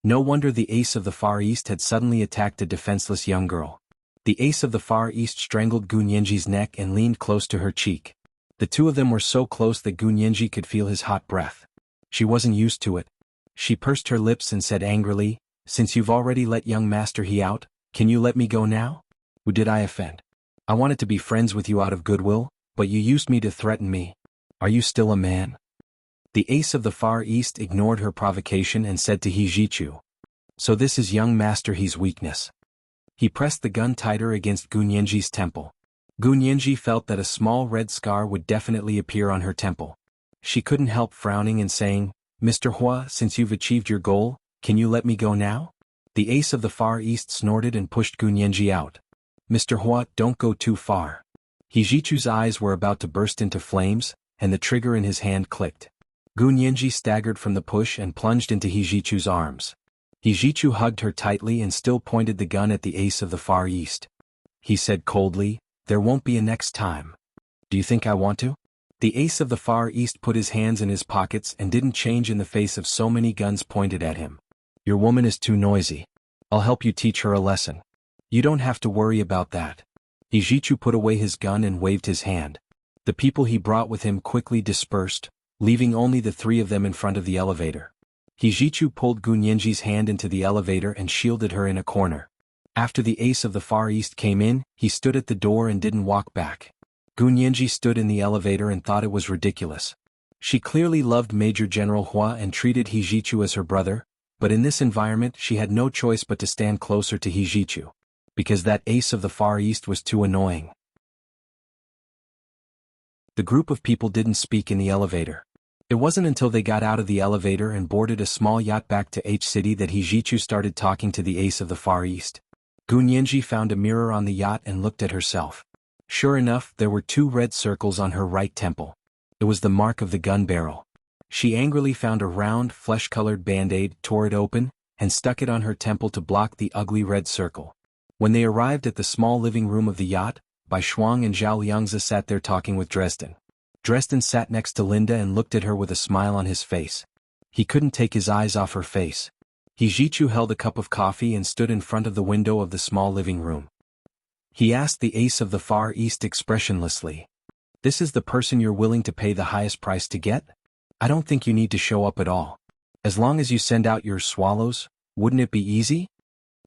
No wonder the ace of the Far East had suddenly attacked a defenseless young girl. The ace of the Far East strangled Gu Nianji's neck and leaned close to her cheek. The two of them were so close that Gu Nianji could feel his hot breath. She wasn't used to it. She pursed her lips and said angrily, "Since you've already let young master He out, Can you let me go now? Who did I offend? I wanted to be friends with you out of goodwill, but you used me to threaten me. Are you still a man? The ace of the Far East ignored her provocation and said to Hijichu. So this is young master He's weakness. He pressed the gun tighter against Gunyenji's temple. Gunyenji felt that a small red scar would definitely appear on her temple. She couldn't help frowning and saying, Mr. Hua, since you've achieved your goal, can you let me go now? The ace of the Far East snorted and pushed Gunyenji out. Mr. Hua, don't go too far. Hijichu's eyes were about to burst into flames, and the trigger in his hand clicked. Gunyenji staggered from the push and plunged into Hijichu's arms. Hijichu hugged her tightly and still pointed the gun at the ace of the Far East. He said coldly, there won't be a next time. Do you think I want to? The ace of the Far East put his hands in his pockets and didn't change in the face of so many guns pointed at him. Your woman is too noisy. I'll help you teach her a lesson. You don't have to worry about that. Hijichu put away his gun and waved his hand. The people he brought with him quickly dispersed, leaving only the three of them in front of the elevator. Hijichu pulled Gunyenji's hand into the elevator and shielded her in a corner. After the ace of the Far East came in, he stood at the door and didn't walk back. Gunyenji stood in the elevator and thought it was ridiculous. She clearly loved Major General Hua and treated Hijichu as her brother, but in this environment she had no choice but to stand closer to Hijichu. Because that ace of the Far East was too annoying. The group of people didn't speak in the elevator. It wasn't until they got out of the elevator and boarded a small yacht back to H City that Hijichu started talking to the ace of the Far East. Gunyenji found a mirror on the yacht and looked at herself. Sure enough, there were 2 red circles on her right temple. It was the mark of the gun barrel. She angrily found a round, flesh-colored band-aid, tore it open, and stuck it on her temple to block the ugly red circle. When they arrived at the small living room of the yacht, Bai Shuang and Zhao Liangzi sat there talking with Dresden. Dresden sat next to Linda and looked at her with a smile on his face. He couldn't take his eyes off her face. Hijichu held a cup of coffee and stood in front of the window of the small living room. He asked the ace of the Far East expressionlessly. This is the person you're willing to pay the highest price to get? I don't think you need to show up at all. As long as you send out your swallows, wouldn't it be easy?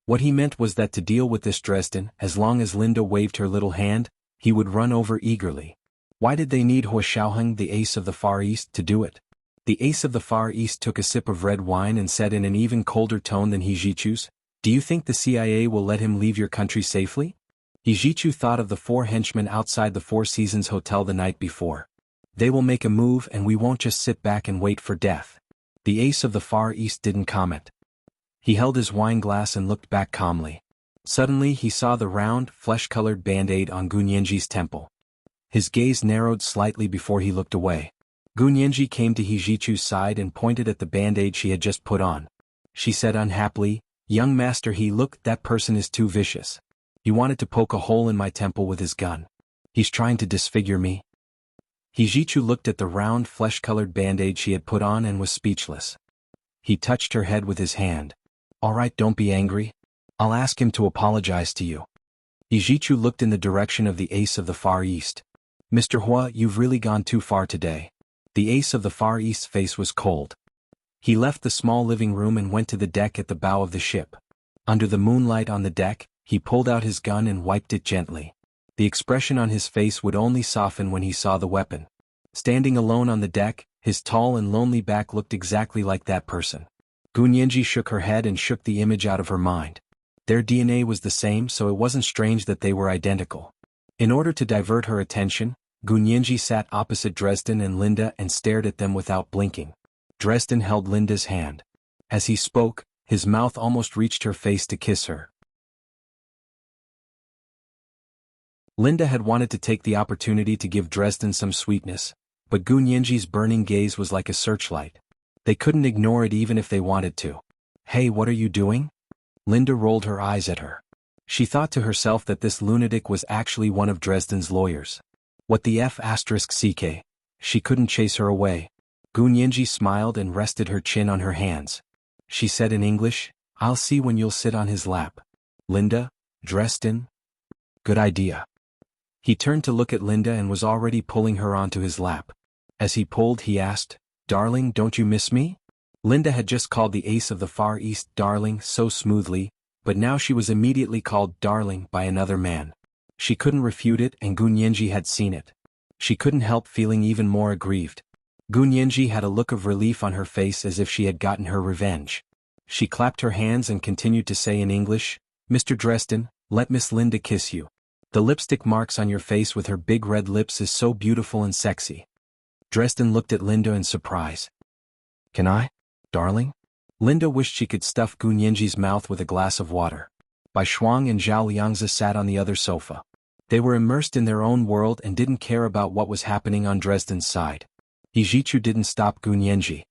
What he meant was that to deal with this Dresden, as long as Linda waved her little hand, he would run over eagerly. Why did they need Hua Xiaoheng, the ace of the Far East, to do it? The ace of the Far East took a sip of red wine and said in an even colder tone than Hijichu's, Do you think the CIA will let him leave your country safely? Hijichu thought of the 4 henchmen outside the Four Seasons Hotel the night before. They will make a move and we won't just sit back and wait for death. The ace of the Far East didn't comment. He held his wine glass and looked back calmly. Suddenly he saw the round, flesh-colored band-aid on Gunyenji's temple. His gaze narrowed slightly before he looked away. Gunyenji came to Hijichu's side and pointed at the band-aid she had just put on. She said unhappily, Young master, look, that person is too vicious. He wanted to poke a hole in my temple with his gun. He's trying to disfigure me. Hijichu looked at the round, flesh-colored band-aid she had put on and was speechless. He touched her head with his hand. All right, don't be angry. I'll ask him to apologize to you. Hijichu looked in the direction of the ace of the Far East. Mr. Hua, you've really gone too far today. The ace of the Far East's face was cold. He left the small living room and went to the deck at the bow of the ship. Under the moonlight on the deck, he pulled out his gun and wiped it gently. The expression on his face would only soften when he saw the weapon. Standing alone on the deck, his tall and lonely back looked exactly like that person. Gunyenji shook her head and shook the image out of her mind. Their DNA was the same, so it wasn't strange that they were identical. In order to divert her attention, Gunyenji sat opposite Dresden and Linda and stared at them without blinking. Dresden held Linda's hand. As he spoke, his mouth almost reached her face to kiss her. Linda had wanted to take the opportunity to give Dresden some sweetness, but Gunyenji's burning gaze was like a searchlight. They couldn't ignore it even if they wanted to. Hey, what are you doing? Linda rolled her eyes at her. She thought to herself that this lunatic was actually one of Dresden's lawyers. What the F***ck? She couldn't chase her away. Gunyenji smiled and rested her chin on her hands. She said in English, I'll see when you'll sit on his lap. Linda, Dresden? Good idea. He turned to look at Linda and was already pulling her onto his lap. As he pulled, he asked, Darling, don't you miss me? Linda had just called the ace of the Far East darling so smoothly, but now she was immediately called darling by another man. She couldn't refute it, and Gunyenji had seen it. She couldn't help feeling even more aggrieved. Gunyenji had a look of relief on her face as if she had gotten her revenge. She clapped her hands and continued to say in English, "Mr. Dresden, let Miss Linda kiss you. The lipstick marks on your face with her big red lips is so beautiful and sexy." Dresden looked at Linda in surprise. "Can I, darling?" Linda wished she could stuff Gunyenji's mouth with a glass of water. Bai Shuang and Zhao Liangzi sat on the other sofa. They were immersed in their own world and didn't care about what was happening on Dresden's side. Yijichu didn't stop Gunyenji.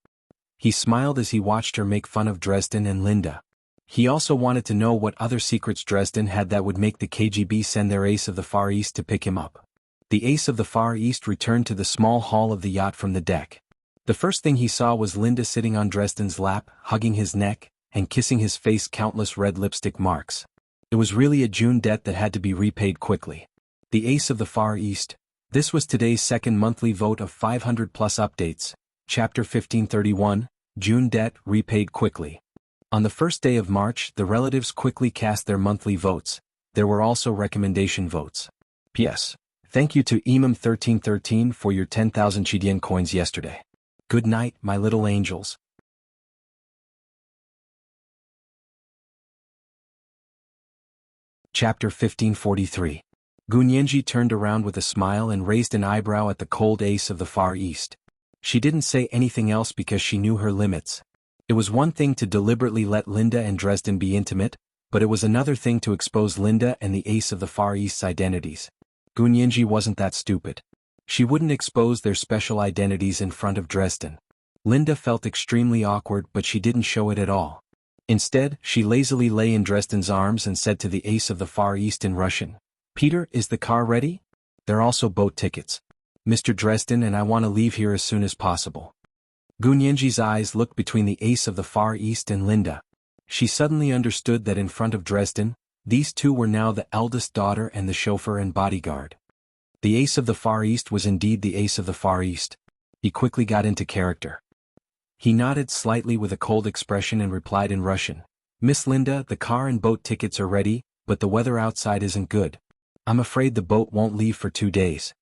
He smiled as he watched her make fun of Dresden and Linda. He also wanted to know what other secrets Dresden had that would make the KGB send their ace of the Far East to pick him up. The ace of the Far East returned to the small hall of the yacht from the deck. The first thing he saw was Linda sitting on Dresden's lap, hugging his neck, and kissing his face, countless red lipstick marks. It was really a June debt that had to be repaid quickly. The ace of the Far East. This was today's second monthly vote of 500 plus updates. Chapter 1531, June debt repaid quickly. On the first day of March, the relatives quickly cast their monthly votes. There were also recommendation votes. P.S. Thank you to Emam1313 for your 10,000 Chidian coins yesterday. Good night, my little angels. Chapter 1543. Gunyenji turned around with a smile and raised an eyebrow at the cold ace of the Far East. She didn't say anything else because she knew her limits. It was one thing to deliberately let Linda and Dresden be intimate, but it was another thing to expose Linda and the ace of the Far East's identities. Gunyenji wasn't that stupid. She wouldn't expose their special identities in front of Dresden. Linda felt extremely awkward, but she didn't show it at all. Instead, she lazily lay in Dresden's arms and said to the ace of the Far East in Russian, "Peter, is the car ready? There are also boat tickets. Mr. Dresden and I want to leave here as soon as possible." Gunyenji's eyes looked between the ace of the Far East and Linda. She suddenly understood that in front of Dresden, these two were now the eldest daughter and the chauffeur and bodyguard. The ace of the Far East was indeed the ace of the Far East. He quickly got into character. He nodded slightly with a cold expression and replied in Russian, "Miss Linda, the car and boat tickets are ready, but the weather outside isn't good. I'm afraid the boat won't leave for 2 days."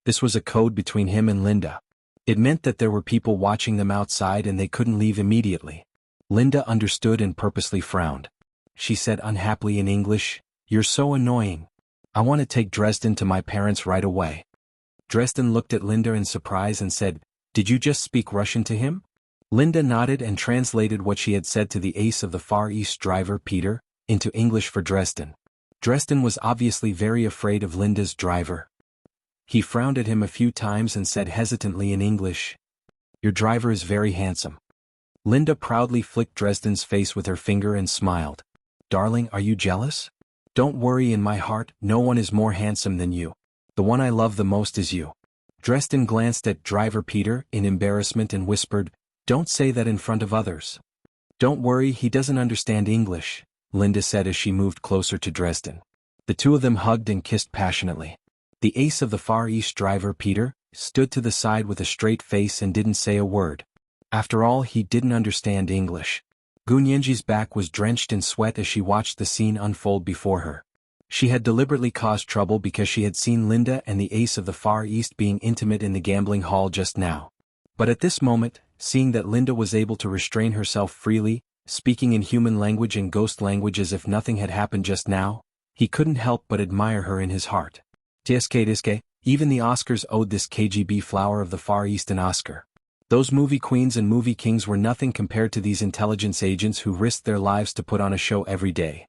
This was a code between him and Linda. It meant that there were people watching them outside and they couldn't leave immediately. Linda understood and purposely frowned. She said unhappily in English, "You're so annoying. I want to take Dresden to my parents right away." Dresden looked at Linda in surprise and said, "Did you just speak Russian to him?" Linda nodded and translated what she had said to the ace of the Far East driver, Peter, into English for Dresden. Dresden was obviously very afraid of Linda's driver. He frowned at him a few times and said hesitantly in English, "Your driver is very handsome." Linda proudly flicked Dresden's face with her finger and smiled. "Darling, are you jealous? Don't worry, in my heart, no one is more handsome than you. The one I love the most is you." Dresden glanced at driver Peter in embarrassment and whispered, "Don't say that in front of others." "Don't worry, he doesn't understand English," Linda said as she moved closer to Dresden. The two of them hugged and kissed passionately. The ace of the Far East driver, Peter, stood to the side with a straight face and didn't say a word. After all, he didn't understand English. Gunyenji's back was drenched in sweat as she watched the scene unfold before her. She had deliberately caused trouble because she had seen Linda and the ace of the Far East being intimate in the gambling hall just now. But at this moment, seeing that Linda was able to restrain herself freely, speaking in human language and ghost language as if nothing had happened just now, he couldn't help but admire her in his heart. Tiske, even the Oscars owed this KGB flower of the Far East an Oscar. Those movie queens and movie kings were nothing compared to these intelligence agents who risked their lives to put on a show every day.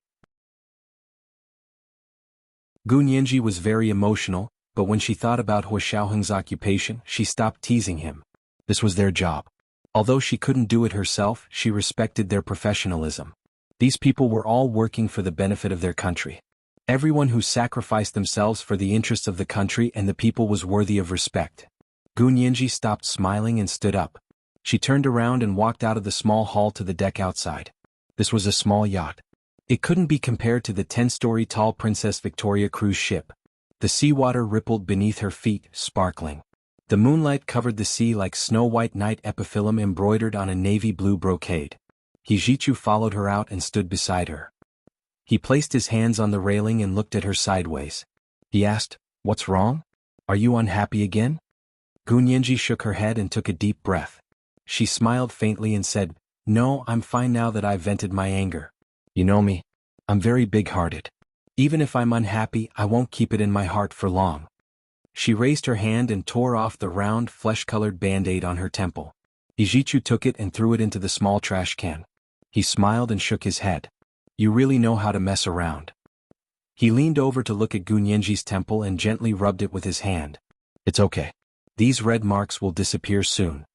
Gunyenji was very emotional, but when she thought about Hua Xiaoheng's occupation, she stopped teasing him. This was their job. Although she couldn't do it herself, she respected their professionalism. These people were all working for the benefit of their country. Everyone who sacrificed themselves for the interests of the country and the people was worthy of respect. Gunyenji stopped smiling and stood up. She turned around and walked out of the small hall to the deck outside. This was a small yacht. It couldn't be compared to the 10-story tall Princess Victoria cruise ship. The seawater rippled beneath her feet, sparkling. The moonlight covered the sea like snow-white night epiphyllum embroidered on a navy blue brocade. Hijichu followed her out and stood beside her. He placed his hands on the railing and looked at her sideways. He asked, "What's wrong? Are you unhappy again?" Gunyenji shook her head and took a deep breath. She smiled faintly and said, "No, I'm fine now that I've vented my anger. You know me. I'm very big-hearted. Even if I'm unhappy, I won't keep it in my heart for long." She raised her hand and tore off the round, flesh-colored band-aid on her temple. Hijichu took it and threw it into the small trash can. He smiled and shook his head. "You really know how to mess around." He leaned over to look at Gunyenji's temple and gently rubbed it with his hand. "It's okay. These red marks will disappear soon."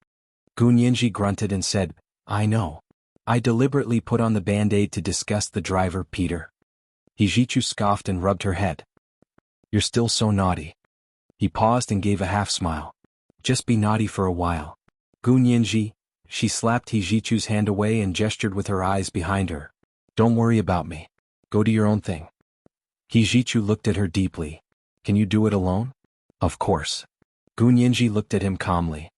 Gunyenji grunted and said, "I know. I deliberately put on the band-aid to disgust the driver, Peter." Hijichu scoffed and rubbed her head. "You're still so naughty." He paused and gave a half-smile. "Just be naughty for a while." Gunyenji, she slapped Hijichu's hand away and gestured with her eyes behind her. "Don't worry about me. Go do your own thing." Hijichu looked at her deeply. "Can you do it alone?" "Of course." Gunyenji looked at him calmly.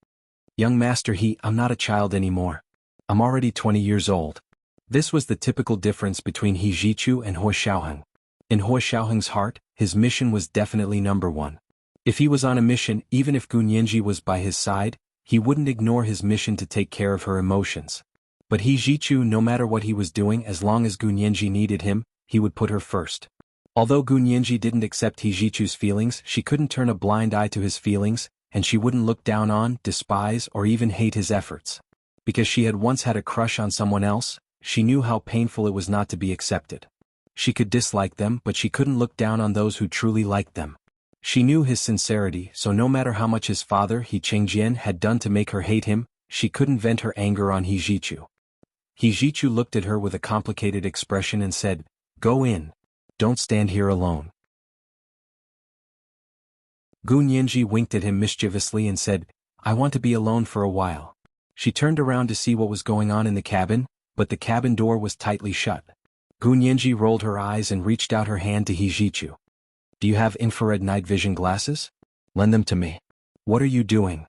"Young master, I'm not a child anymore. I'm already 20 years old." This was the typical difference between Hijichu and Hua Xiaoheng. In Hua Xiaoheng's heart, his mission was definitely number one. If he was on a mission, even if Gunyenji was by his side, he wouldn't ignore his mission to take care of her emotions. But Hijichu, no matter what he was doing, as long as Gunyenji needed him, he would put her first. Although Gunyenji didn't accept Hijichu's feelings, she couldn't turn a blind eye to his feelings, and she wouldn't look down on, despise, or even hate his efforts. Because she had once had a crush on someone else, she knew how painful it was not to be accepted. She could dislike them, but she couldn't look down on those who truly liked them. She knew his sincerity, so no matter how much his father, He Chengjian, had done to make her hate him, she couldn't vent her anger on Hijichu. Hijichu looked at her with a complicated expression and said, "Go in. Don't stand here alone." Gunyenji winked at him mischievously and said, "I want to be alone for a while." She turned around to see what was going on in the cabin, but the cabin door was tightly shut. Gunyenji rolled her eyes and reached out her hand to Hijichu. "Do you have infrared night vision glasses? Lend them to me." "What are you doing?"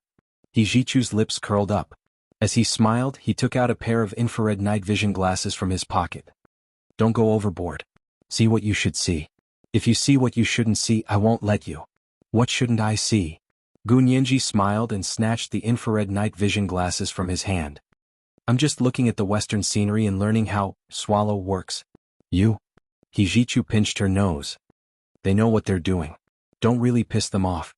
Hijichu's lips curled up. As he smiled, he took out a pair of infrared night vision glasses from his pocket. "Don't go overboard. See what you should see. If you see what you shouldn't see, I won't let you." "What shouldn't I see?" Gunyenji smiled and snatched the infrared night vision glasses from his hand. "I'm just looking at the western scenery and learning how swallow works." "You?" Hijichu pinched her nose. "They know what they're doing. Don't really piss them off."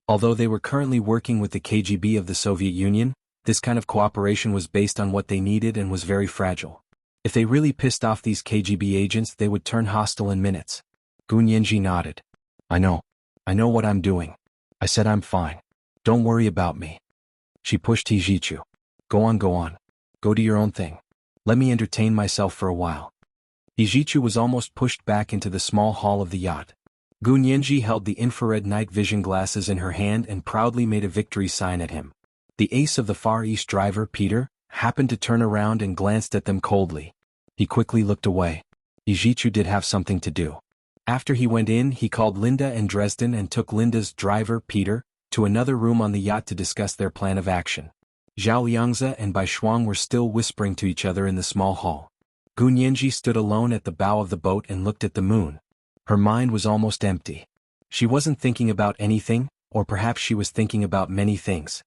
Although they were currently working with the KGB of the Soviet Union, this kind of cooperation was based on what they needed and was very fragile. If they really pissed off these KGB agents, they would turn hostile in minutes. Gunyenji nodded. I know what I'm doing. I said I'm fine. Don't worry about me." She pushed Hijichu. Go on. Go do your own thing. Let me entertain myself for a while." Hijichu was almost pushed back into the small hall of the yacht. Gunyenji held the infrared night vision glasses in her hand and proudly made a victory sign at him. The ace of the Far East driver, Peter, happened to turn around and glanced at them coldly. He quickly looked away. Hijichu did have something to do. After he went in, he called Linda and Dresden and took Linda's driver, Peter, to another room on the yacht to discuss their plan of action. Zhao Liangzi and Bai Shuang were still whispering to each other in the small hall. Gunyenji stood alone at the bow of the boat and looked at the moon. Her mind was almost empty. She wasn't thinking about anything, or perhaps she was thinking about many things.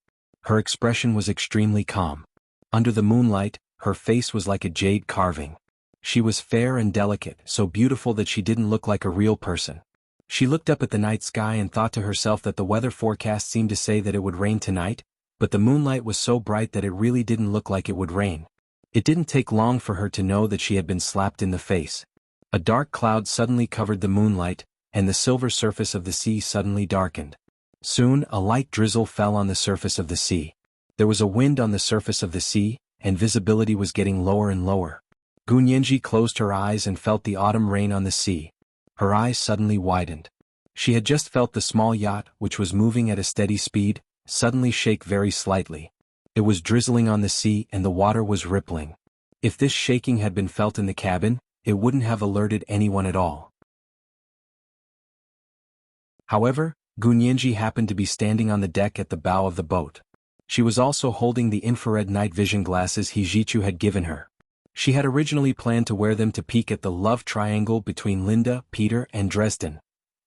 Her expression was extremely calm. Under the moonlight, her face was like a jade carving. She was fair and delicate, so beautiful that she didn't look like a real person. She looked up at the night sky and thought to herself that the weather forecast seemed to say that it would rain tonight, but the moonlight was so bright that it really didn't look like it would rain. It didn't take long for her to know that she had been slapped in the face. A dark cloud suddenly covered the moonlight, and the silver surface of the sea suddenly darkened. Soon, a light drizzle fell on the surface of the sea. There was a wind on the surface of the sea, and visibility was getting lower and lower. Gunyenji closed her eyes and felt the autumn rain on the sea. Her eyes suddenly widened. She had just felt the small yacht, which was moving at a steady speed, suddenly shake very slightly. It was drizzling on the sea and the water was rippling. If this shaking had been felt in the cabin, it wouldn't have alerted anyone at all. However, Gunyenji happened to be standing on the deck at the bow of the boat. She was also holding the infrared night vision glasses Hijichu had given her. She had originally planned to wear them to peek at the love triangle between Linda, Peter, and Dresden.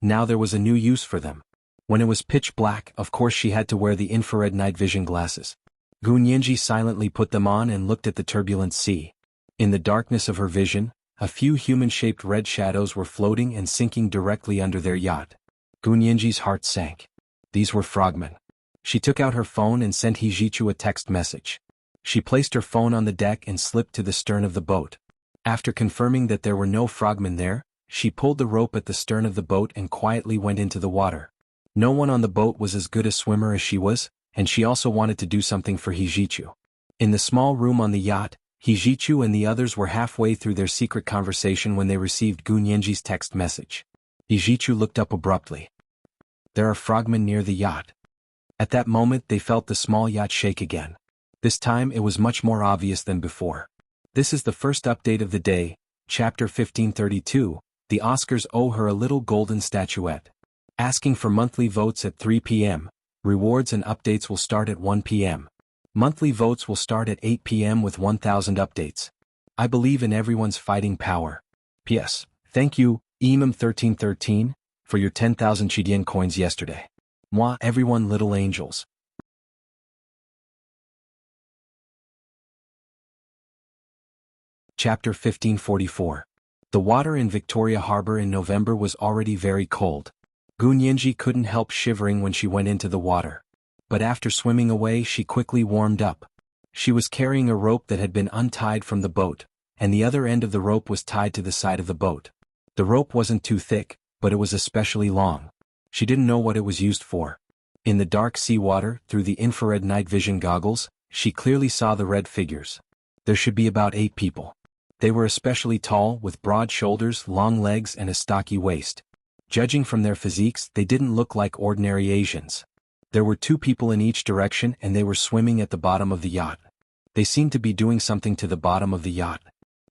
Now there was a new use for them. When it was pitch black, of course she had to wear the infrared night vision glasses. Gunyanji silently put them on and looked at the turbulent sea. In the darkness of her vision, a few human-shaped red shadows were floating and sinking directly under their yacht. Gunyanji's heart sank. These were frogmen. She took out her phone and sent Hijichu a text message. She placed her phone on the deck and slipped to the stern of the boat. After confirming that there were no frogmen there, she pulled the rope at the stern of the boat and quietly went into the water. No one on the boat was as good a swimmer as she was, and she also wanted to do something for Hijichu. In the small room on the yacht, Hijichu and the others were halfway through their secret conversation when they received Gunyanji's text message. Hijichu looked up abruptly. There are frogmen near the yacht. At that moment they felt the small yacht shake again. This time it was much more obvious than before. This is the first update of the day, Chapter 1532, the Oscars owe her a little golden statuette. Asking for monthly votes at 3 p.m., rewards and updates will start at 1 p.m. Monthly votes will start at 8 p.m. with 1,000 updates. I believe in everyone's fighting power. P.S. Thank you, Emim1313, for your 10,000 Chidian coins yesterday. Moi everyone little angels. Chapter 1544. The water in Victoria Harbour in November was already very cold. Gunyanji couldn't help shivering when she went into the water. But after swimming away she quickly warmed up. She was carrying a rope that had been untied from the boat, and the other end of the rope was tied to the side of the boat. The rope wasn't too thick, but it was especially long. She didn't know what it was used for. In the dark sea water, through the infrared night vision goggles, she clearly saw the red figures. There should be about 8 people. They were especially tall, with broad shoulders, long legs and a stocky waist. Judging from their physiques, they didn't look like ordinary Asians. There were 2 people in each direction and they were swimming at the bottom of the yacht. They seemed to be doing something to the bottom of the yacht.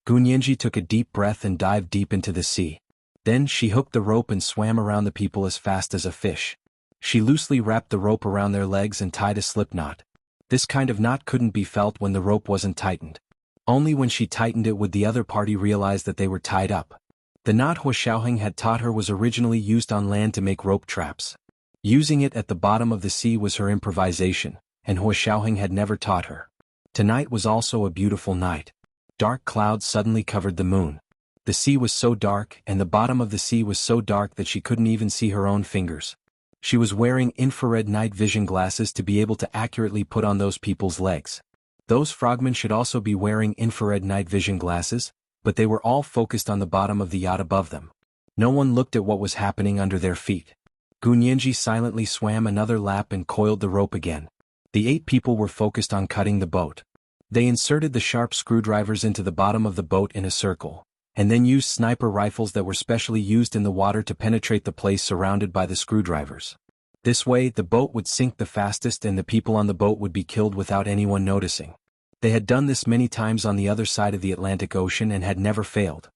Gunyanji took a deep breath and dived deep into the sea. Then she hooked the rope and swam around the people as fast as a fish. She loosely wrapped the rope around their legs and tied a slip knot. This kind of knot couldn't be felt when the rope wasn't tightened. Only when she tightened it would the other party realize that they were tied up. The knot Hua Xiaoheng had taught her was originally used on land to make rope traps. Using it at the bottom of the sea was her improvisation, and Hua Xiaoheng had never taught her. Tonight was also a beautiful night. Dark clouds suddenly covered the moon. The sea was so dark and the bottom of the sea was so dark that she couldn't even see her own fingers. She was wearing infrared night vision glasses to be able to accurately put on those people's legs. Those frogmen should also be wearing infrared night vision glasses, but they were all focused on the bottom of the yacht above them. No one looked at what was happening under their feet. Gunyanji silently swam another lap and coiled the rope again. The 8 people were focused on cutting the boat. They inserted the sharp screwdrivers into the bottom of the boat in a circle, and then used sniper rifles that were specially used in the water to penetrate the place surrounded by the screwdrivers. This way, the boat would sink the fastest and the people on the boat would be killed without anyone noticing. They had done this many times on the other side of the Atlantic Ocean and had never failed.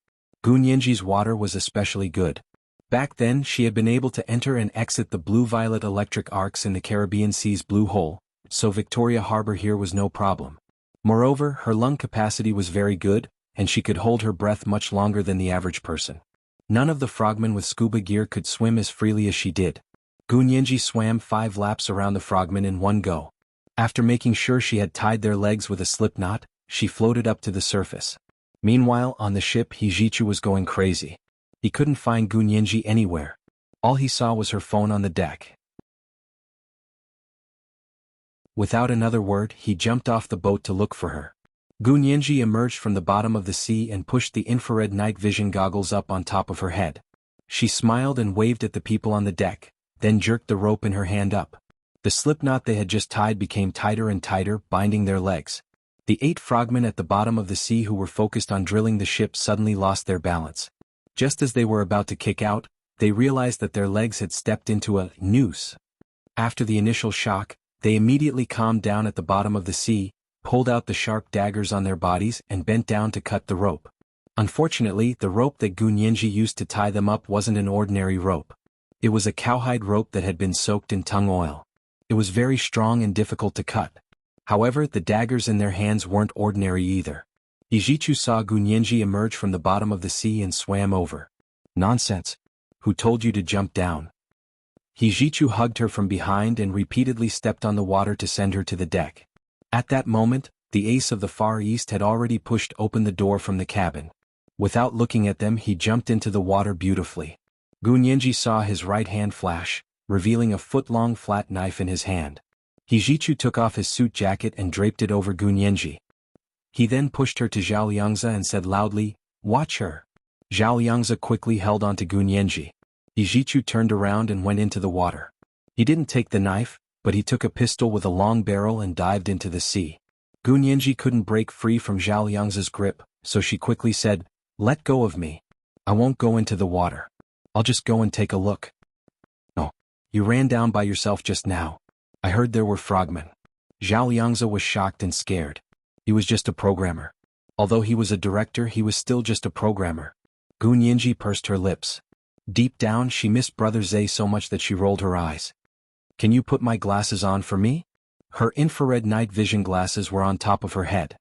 Gunyanji's water was especially good. Back then she had been able to enter and exit the blue-violet electric arcs in the Caribbean Sea's blue hole, so Victoria Harbour here was no problem. Moreover, her lung capacity was very good, and she could hold her breath much longer than the average person. None of the frogmen with scuba gear could swim as freely as she did. Gunyanji swam 5 laps around the frogmen in one go. After making sure she had tied their legs with a slip knot, she floated up to the surface. Meanwhile, on the ship Hijichu was going crazy. He couldn't find Gunyanji anywhere. All he saw was her phone on the deck. Without another word, he jumped off the boat to look for her. Gunyanji emerged from the bottom of the sea and pushed the infrared night vision goggles up on top of her head. She smiled and waved at the people on the deck, then jerked the rope in her hand up. The slip knot they had just tied became tighter and tighter, binding their legs. The 8 frogmen at the bottom of the sea who were focused on drilling the ship suddenly lost their balance. Just as they were about to kick out, they realized that their legs had stepped into a noose. After the initial shock, they immediately calmed down at the bottom of the sea, pulled out the sharp daggers on their bodies and bent down to cut the rope. Unfortunately, the rope that Gunyanji used to tie them up wasn't an ordinary rope. It was a cowhide rope that had been soaked in tung oil. It was very strong and difficult to cut. However, the daggers in their hands weren't ordinary either. Hijichu saw Gunyenji emerge from the bottom of the sea and swam over. Nonsense. Who told you to jump down? Hijichu hugged her from behind and repeatedly stepped on the water to send her to the deck. At that moment, the ace of the Far East had already pushed open the door from the cabin. Without looking at them, he jumped into the water beautifully. Gunyenji saw his right hand flash, revealing a foot-long flat knife in his hand. Hijichu took off his suit jacket and draped it over Gunyenji. He then pushed her to Zhao Liangzi and said loudly, "Watch her." Zhao Liangzi quickly held onto Gunyenji. Hijichu turned around and went into the water. He didn't take the knife, but he took a pistol with a long barrel and dived into the sea. Gunyenji couldn't break free from Zhao Liangzi's grip, so she quickly said, "Let go of me. I won't go into the water. I'll just go and take a look." "No. You ran down by yourself just now. I heard there were frogmen." Zhao Liangzi was shocked and scared. He was just a programmer. Although he was a director, he was still just a programmer. Gunyenji pursed her lips. Deep down, she missed Brother Zay so much that she rolled her eyes. "Can you put my glasses on for me?" Her infrared night vision glasses were on top of her head.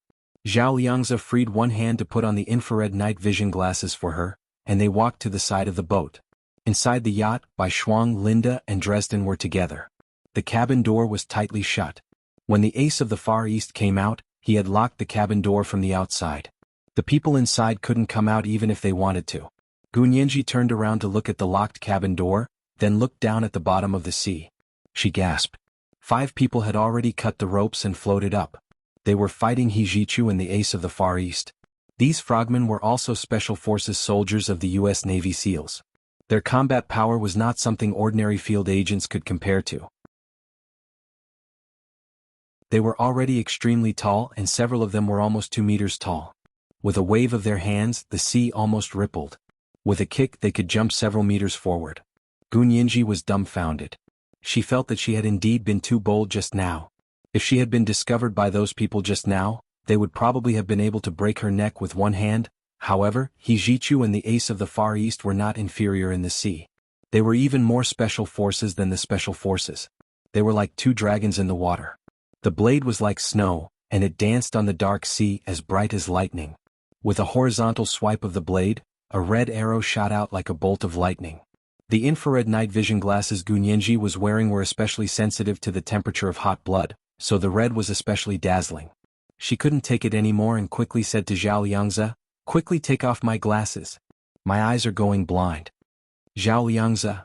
Zhao Liangzi freed one hand to put on the infrared night vision glasses for her, and they walked to the side of the boat. Inside the yacht, Bai Shuang, Linda, and Dresden were together. The cabin door was tightly shut. When the ace of the Far East came out, he had locked the cabin door from the outside. The people inside couldn't come out even if they wanted to. Gunyenji turned around to look at the locked cabin door, then looked down at the bottom of the sea. She gasped. 5 people had already cut the ropes and floated up. They were fighting Hijichu and the ace of the Far East. These frogmen were also Special Forces soldiers of the U.S. Navy SEALs. Their combat power was not something ordinary field agents could compare to. They were already extremely tall, and several of them were almost 2 meters tall. With a wave of their hands, the sea almost rippled. With a kick, they could jump several meters forward. Gunyenji was dumbfounded. She felt that she had indeed been too bold just now. If she had been discovered by those people just now, they would probably have been able to break her neck with one hand. However, Hijichu and the ace of the Far East were not inferior in the sea. They were even more special forces than the special forces. They were like 2 dragons in the water. The blade was like snow, and it danced on the dark sea as bright as lightning. With a horizontal swipe of the blade, a red arrow shot out like a bolt of lightning. The infrared night vision glasses Gunyenji was wearing were especially sensitive to the temperature of hot blood, so the red was especially dazzling. She couldn't take it anymore and quickly said to Zhao Liangzi, "Quickly take off my glasses. My eyes are going blind." Zhao Liangzi.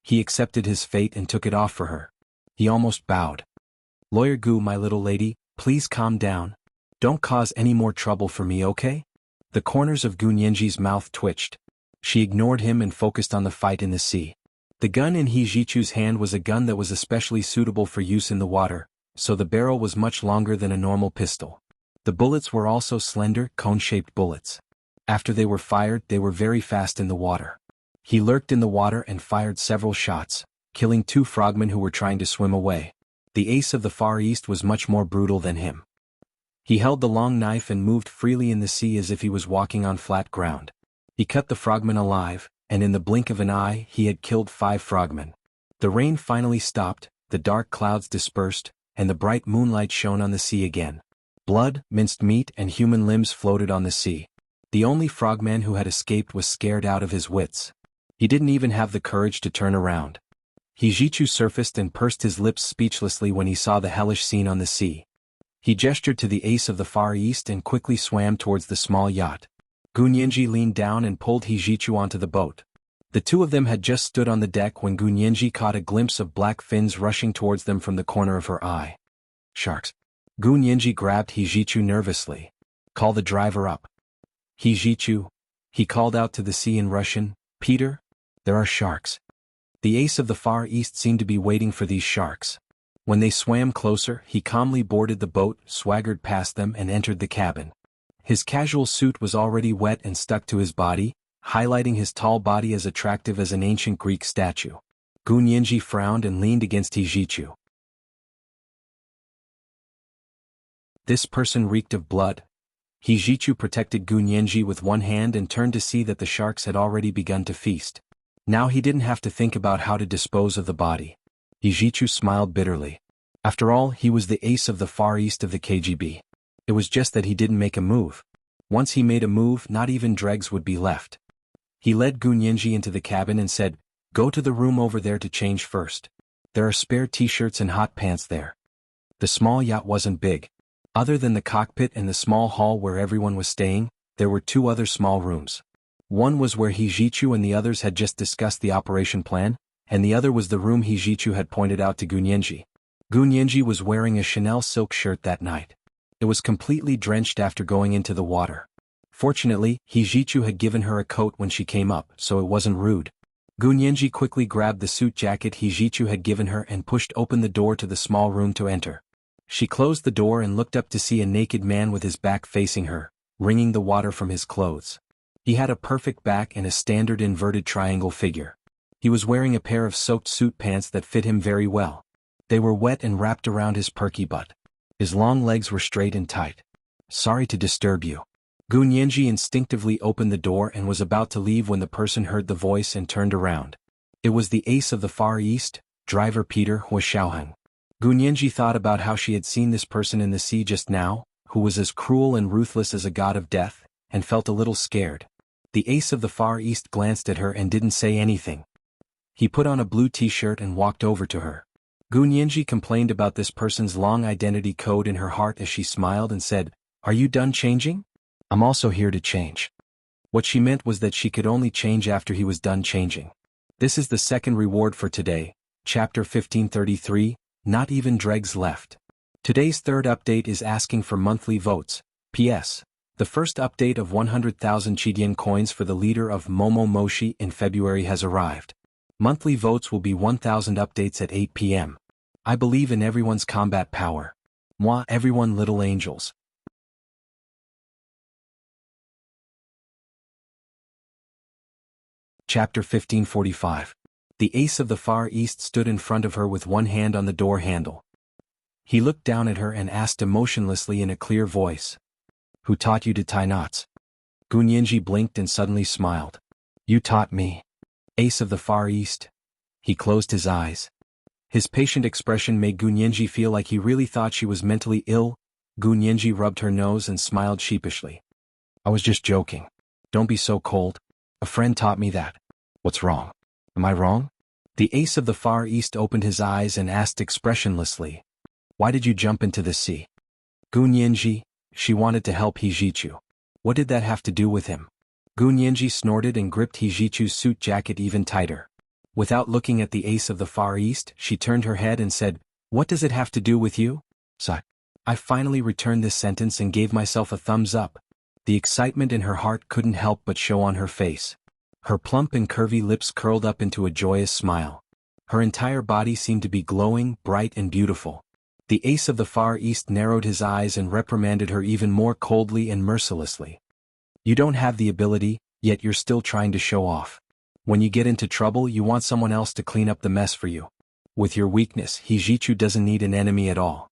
He accepted his fate and took it off for her. He almost bowed. "Lawyer Gu, my little lady, please calm down. Don't cause any more trouble for me, okay?" The corners of Gunyenji's mouth twitched. She ignored him and focused on the fight in the sea. The gun in Hijichu's hand was a gun that was especially suitable for use in the water, so the barrel was much longer than a normal pistol. The bullets were also slender, cone-shaped bullets. After they were fired, they were very fast in the water. He lurked in the water and fired several shots, killing 2 frogmen who were trying to swim away. The ace of the Far East was much more brutal than him. He held the long knife and moved freely in the sea as if he was walking on flat ground. He cut the frogmen alive, and in the blink of an eye he had killed 5 frogmen. The rain finally stopped, the dark clouds dispersed, and the bright moonlight shone on the sea again. Blood, minced meat, and human limbs floated on the sea. The only frogman who had escaped was scared out of his wits. He didn't even have the courage to turn around. Hijichu surfaced and pursed his lips speechlessly when he saw the hellish scene on the sea. He gestured to the ace of the Far East and quickly swam towards the small yacht. Gunyenji leaned down and pulled Hijichu onto the boat. The 2 of them had just stood on the deck when Gunyenji caught a glimpse of black fins rushing towards them from the corner of her eye. "Sharks." Gunyenji grabbed Hijichu nervously. "Call the driver up." "Hijichu," he called out to the sea in Russian, "Peter, there are sharks." The ace of the Far East seemed to be waiting for these sharks. When they swam closer, he calmly boarded the boat, swaggered past them, and entered the cabin. His casual suit was already wet and stuck to his body, highlighting his tall body as attractive as an ancient Greek statue. Gunyenji frowned and leaned against Hijichu. This person reeked of blood. Hijichu protected Gunyenji with one hand and turned to see that the sharks had already begun to feast. Now he didn't have to think about how to dispose of the body. Hijichu smiled bitterly. After all, he was the ace of the Far East of the KGB. It was just that he didn't make a move. Once he made a move, not even dregs would be left. He led Gunyenji into the cabin and said, "Go to the room over there to change first. There are spare t-shirts and hot pants there." The small yacht wasn't big. Other than the cockpit and the small hall where everyone was staying, there were two other small rooms. One was where Hijichu and the others had just discussed the operation plan, and the other was the room Hijichu had pointed out to Gunyenji. Gunyenji was wearing a Chanel silk shirt that night. It was completely drenched after going into the water. Fortunately, Hijichu had given her a coat when she came up, so it wasn't rude. Gunyenji quickly grabbed the suit jacket Hijichu had given her and pushed open the door to the small room to enter. She closed the door and looked up to see a naked man with his back facing her, wringing the water from his clothes. He had a perfect back and a standard inverted triangle figure. He was wearing a pair of soaked suit pants that fit him very well. They were wet and wrapped around his perky butt. His long legs were straight and tight. "Sorry to disturb you." Gunyenji instinctively opened the door and was about to leave when the person heard the voice and turned around. It was the ace of the Far East, driver Peter Huashaoheng. Gunyenji thought about how she had seen this person in the sea just now, who was as cruel and ruthless as a god of death, and felt a little scared. The ace of the Far East glanced at her and didn't say anything. He put on a blue t-shirt and walked over to her. Gunyenji complained about this person's long identity code in her heart as she smiled and said, "Are you done changing?" "I'm also here to change." What she meant was that she could only change after he was done changing. This is the second reward for today, Chapter 1533, Not Even Dregs Left. Today's third update is asking for monthly votes. P.S. The first update of 100,000 Chidien coins for the leader of Momo Moshi in February has arrived. Monthly votes will be 1,000 updates at 8 p.m. I believe in everyone's combat power. Moi, everyone little angels. Chapter 1545. The ace of the Far East stood in front of her with one hand on the door handle. He looked down at her and asked emotionlessly in a clear voice, "Who taught you to tie knots?" Gunyenji blinked and suddenly smiled. "You taught me." Ace of the Far East. He closed his eyes. His patient expression made Gunyenji feel like he really thought she was mentally ill. Gunyenji rubbed her nose and smiled sheepishly. "I was just joking. Don't be so cold. A friend taught me that." "What's wrong? Am I wrong?" The ace of the Far East opened his eyes and asked expressionlessly, "Why did you jump into the sea?" Gunyenji, she wanted to help Hijichu. What did that have to do with him? Gunyenji snorted and gripped Hijichu's suit jacket even tighter. Without looking at the ace of the Far East, she turned her head and said, "What does it have to do with you?" "Sigh." I finally returned this sentence and gave myself a thumbs up. The excitement in her heart couldn't help but show on her face. Her plump and curvy lips curled up into a joyous smile. Her entire body seemed to be glowing, bright and beautiful. The ace of the Far East narrowed his eyes and reprimanded her even more coldly and mercilessly. "You don't have the ability, yet you're still trying to show off. When you get into trouble, you want someone else to clean up the mess for you. With your weakness, Hijichu doesn't need an enemy at all."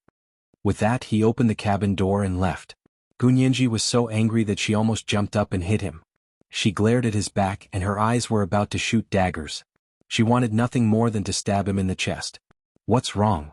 With that, he opened the cabin door and left. Gunyenji was so angry that she almost jumped up and hit him. She glared at his back and her eyes were about to shoot daggers. She wanted nothing more than to stab him in the chest. "What's wrong?"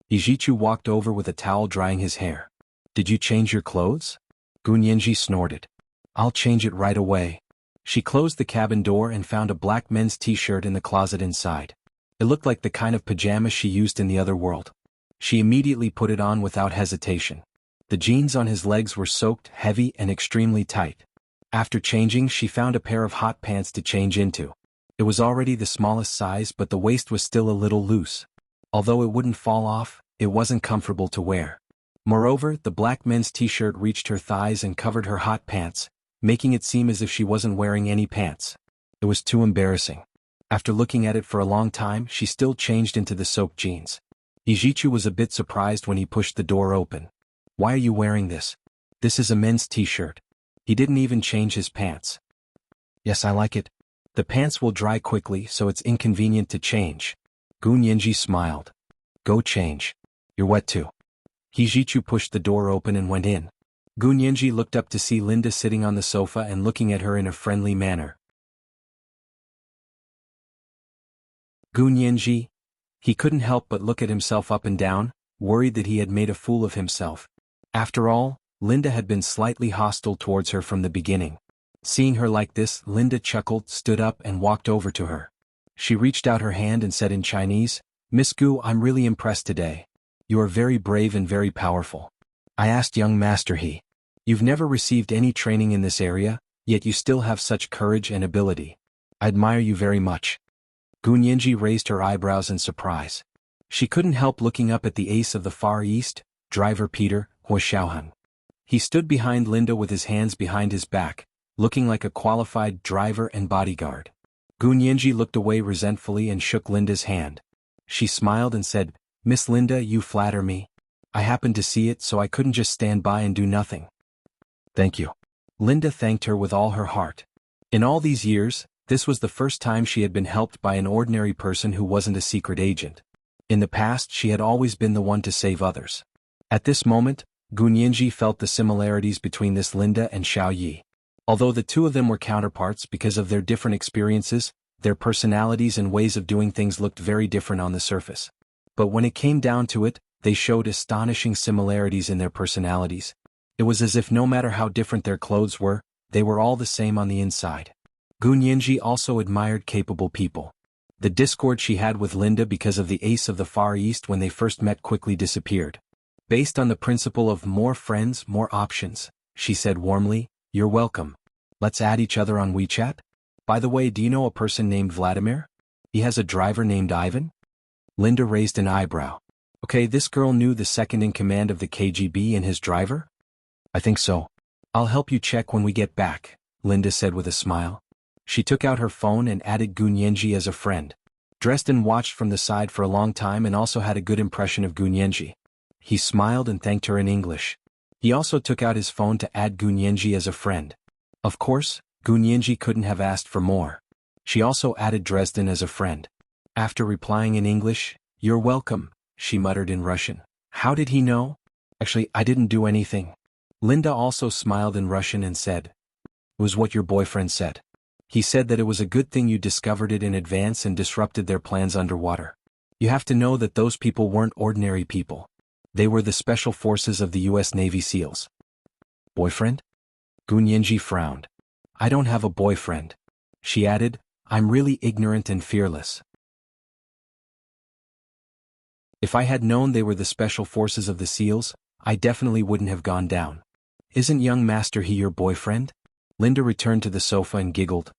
Hijichu walked over with a towel drying his hair. "Did you change your clothes?" Gunyenji snorted. "I'll change it right away." She closed the cabin door and found a black men's t-shirt in the closet inside. It looked like the kind of pajamas she used in the other world. She immediately put it on without hesitation. The jeans on his legs were soaked, heavy, and extremely tight. After changing, she found a pair of hot pants to change into. It was already the smallest size, but the waist was still a little loose. Although it wouldn't fall off, it wasn't comfortable to wear. Moreover, the black men's t-shirt reached her thighs and covered her hot pants, making it seem as if she wasn't wearing any pants. It was too embarrassing. After looking at it for a long time, she still changed into the soaked jeans. Hijichu was a bit surprised when he pushed the door open. "Why are you wearing this? This is a men's t-shirt." He didn't even change his pants. "Yes, I like it. The pants will dry quickly, so it's inconvenient to change." Gunyenji smiled. "Go change. You're wet too." Hijichu pushed the door open and went in. Gunyenji looked up to see Linda sitting on the sofa and looking at her in a friendly manner. Gunyenji, he couldn't help but look at himself up and down, worried that he had made a fool of himself. After all, Linda had been slightly hostile towards her from the beginning. Seeing her like this, Linda chuckled, stood up and walked over to her. She reached out her hand and said in Chinese, "Miss Gu, I'm really impressed today. You are very brave and very powerful." I asked young Master He. "You've never received any training in this area, yet you still have such courage and ability. I admire you very much." Gu Nianji raised her eyebrows in surprise. She couldn't help looking up at the ace of the Far East, driver Peter, Hua Xiaoheng. He stood behind Linda with his hands behind his back, looking like a qualified driver and bodyguard. Gu Nianji looked away resentfully and shook Linda's hand. She smiled and said, "Miss Linda, you flatter me. I happened to see it, so I couldn't just stand by and do nothing." "Thank you." Linda thanked her with all her heart. In all these years, this was the first time she had been helped by an ordinary person who wasn't a secret agent. In the past, she had always been the one to save others. At this moment, Gu Nianji felt the similarities between this Linda and Xiao Yi. Although the two of them were counterparts because of their different experiences, their personalities and ways of doing things looked very different on the surface. But when it came down to it, they showed astonishing similarities in their personalities. It was as if no matter how different their clothes were, they were all the same on the inside. Gu Nianji also admired capable people. The discord she had with Linda because of the ace of the Far East when they first met quickly disappeared. Based on the principle of more friends, more options, she said warmly, "You're welcome. Let's add each other on WeChat? By the way, do you know a person named Vladimir? He has a driver named Ivan?" Linda raised an eyebrow. "Okay, this girl knew the second in command of the KGB and his driver?" "I think so. I'll help you check when we get back," Linda said with a smile. She took out her phone and added Gu Nianji as a friend. Dresden watched from the side for a long time and also had a good impression of Gu Nianji. He smiled and thanked her in English. He also took out his phone to add Gu Nianji as a friend. Of course, Gu Nianji couldn't have asked for more. She also added Dresden as a friend. After replying in English, "You're welcome," she muttered in Russian. "How did he know? Actually, I didn't do anything." Linda also smiled in Russian and said, "It was what your boyfriend said. He said that it was a good thing you discovered it in advance and disrupted their plans underwater. You have to know that those people weren't ordinary people. They were the special forces of the U.S. Navy SEALs." "Boyfriend?" Gu Nianji frowned. "I don't have a boyfriend." She added, "I'm really ignorant and fearless. If I had known they were the special forces of the SEALs, I definitely wouldn't have gone down." "Isn't young Master He your boyfriend?" Linda returned to the sofa and giggled.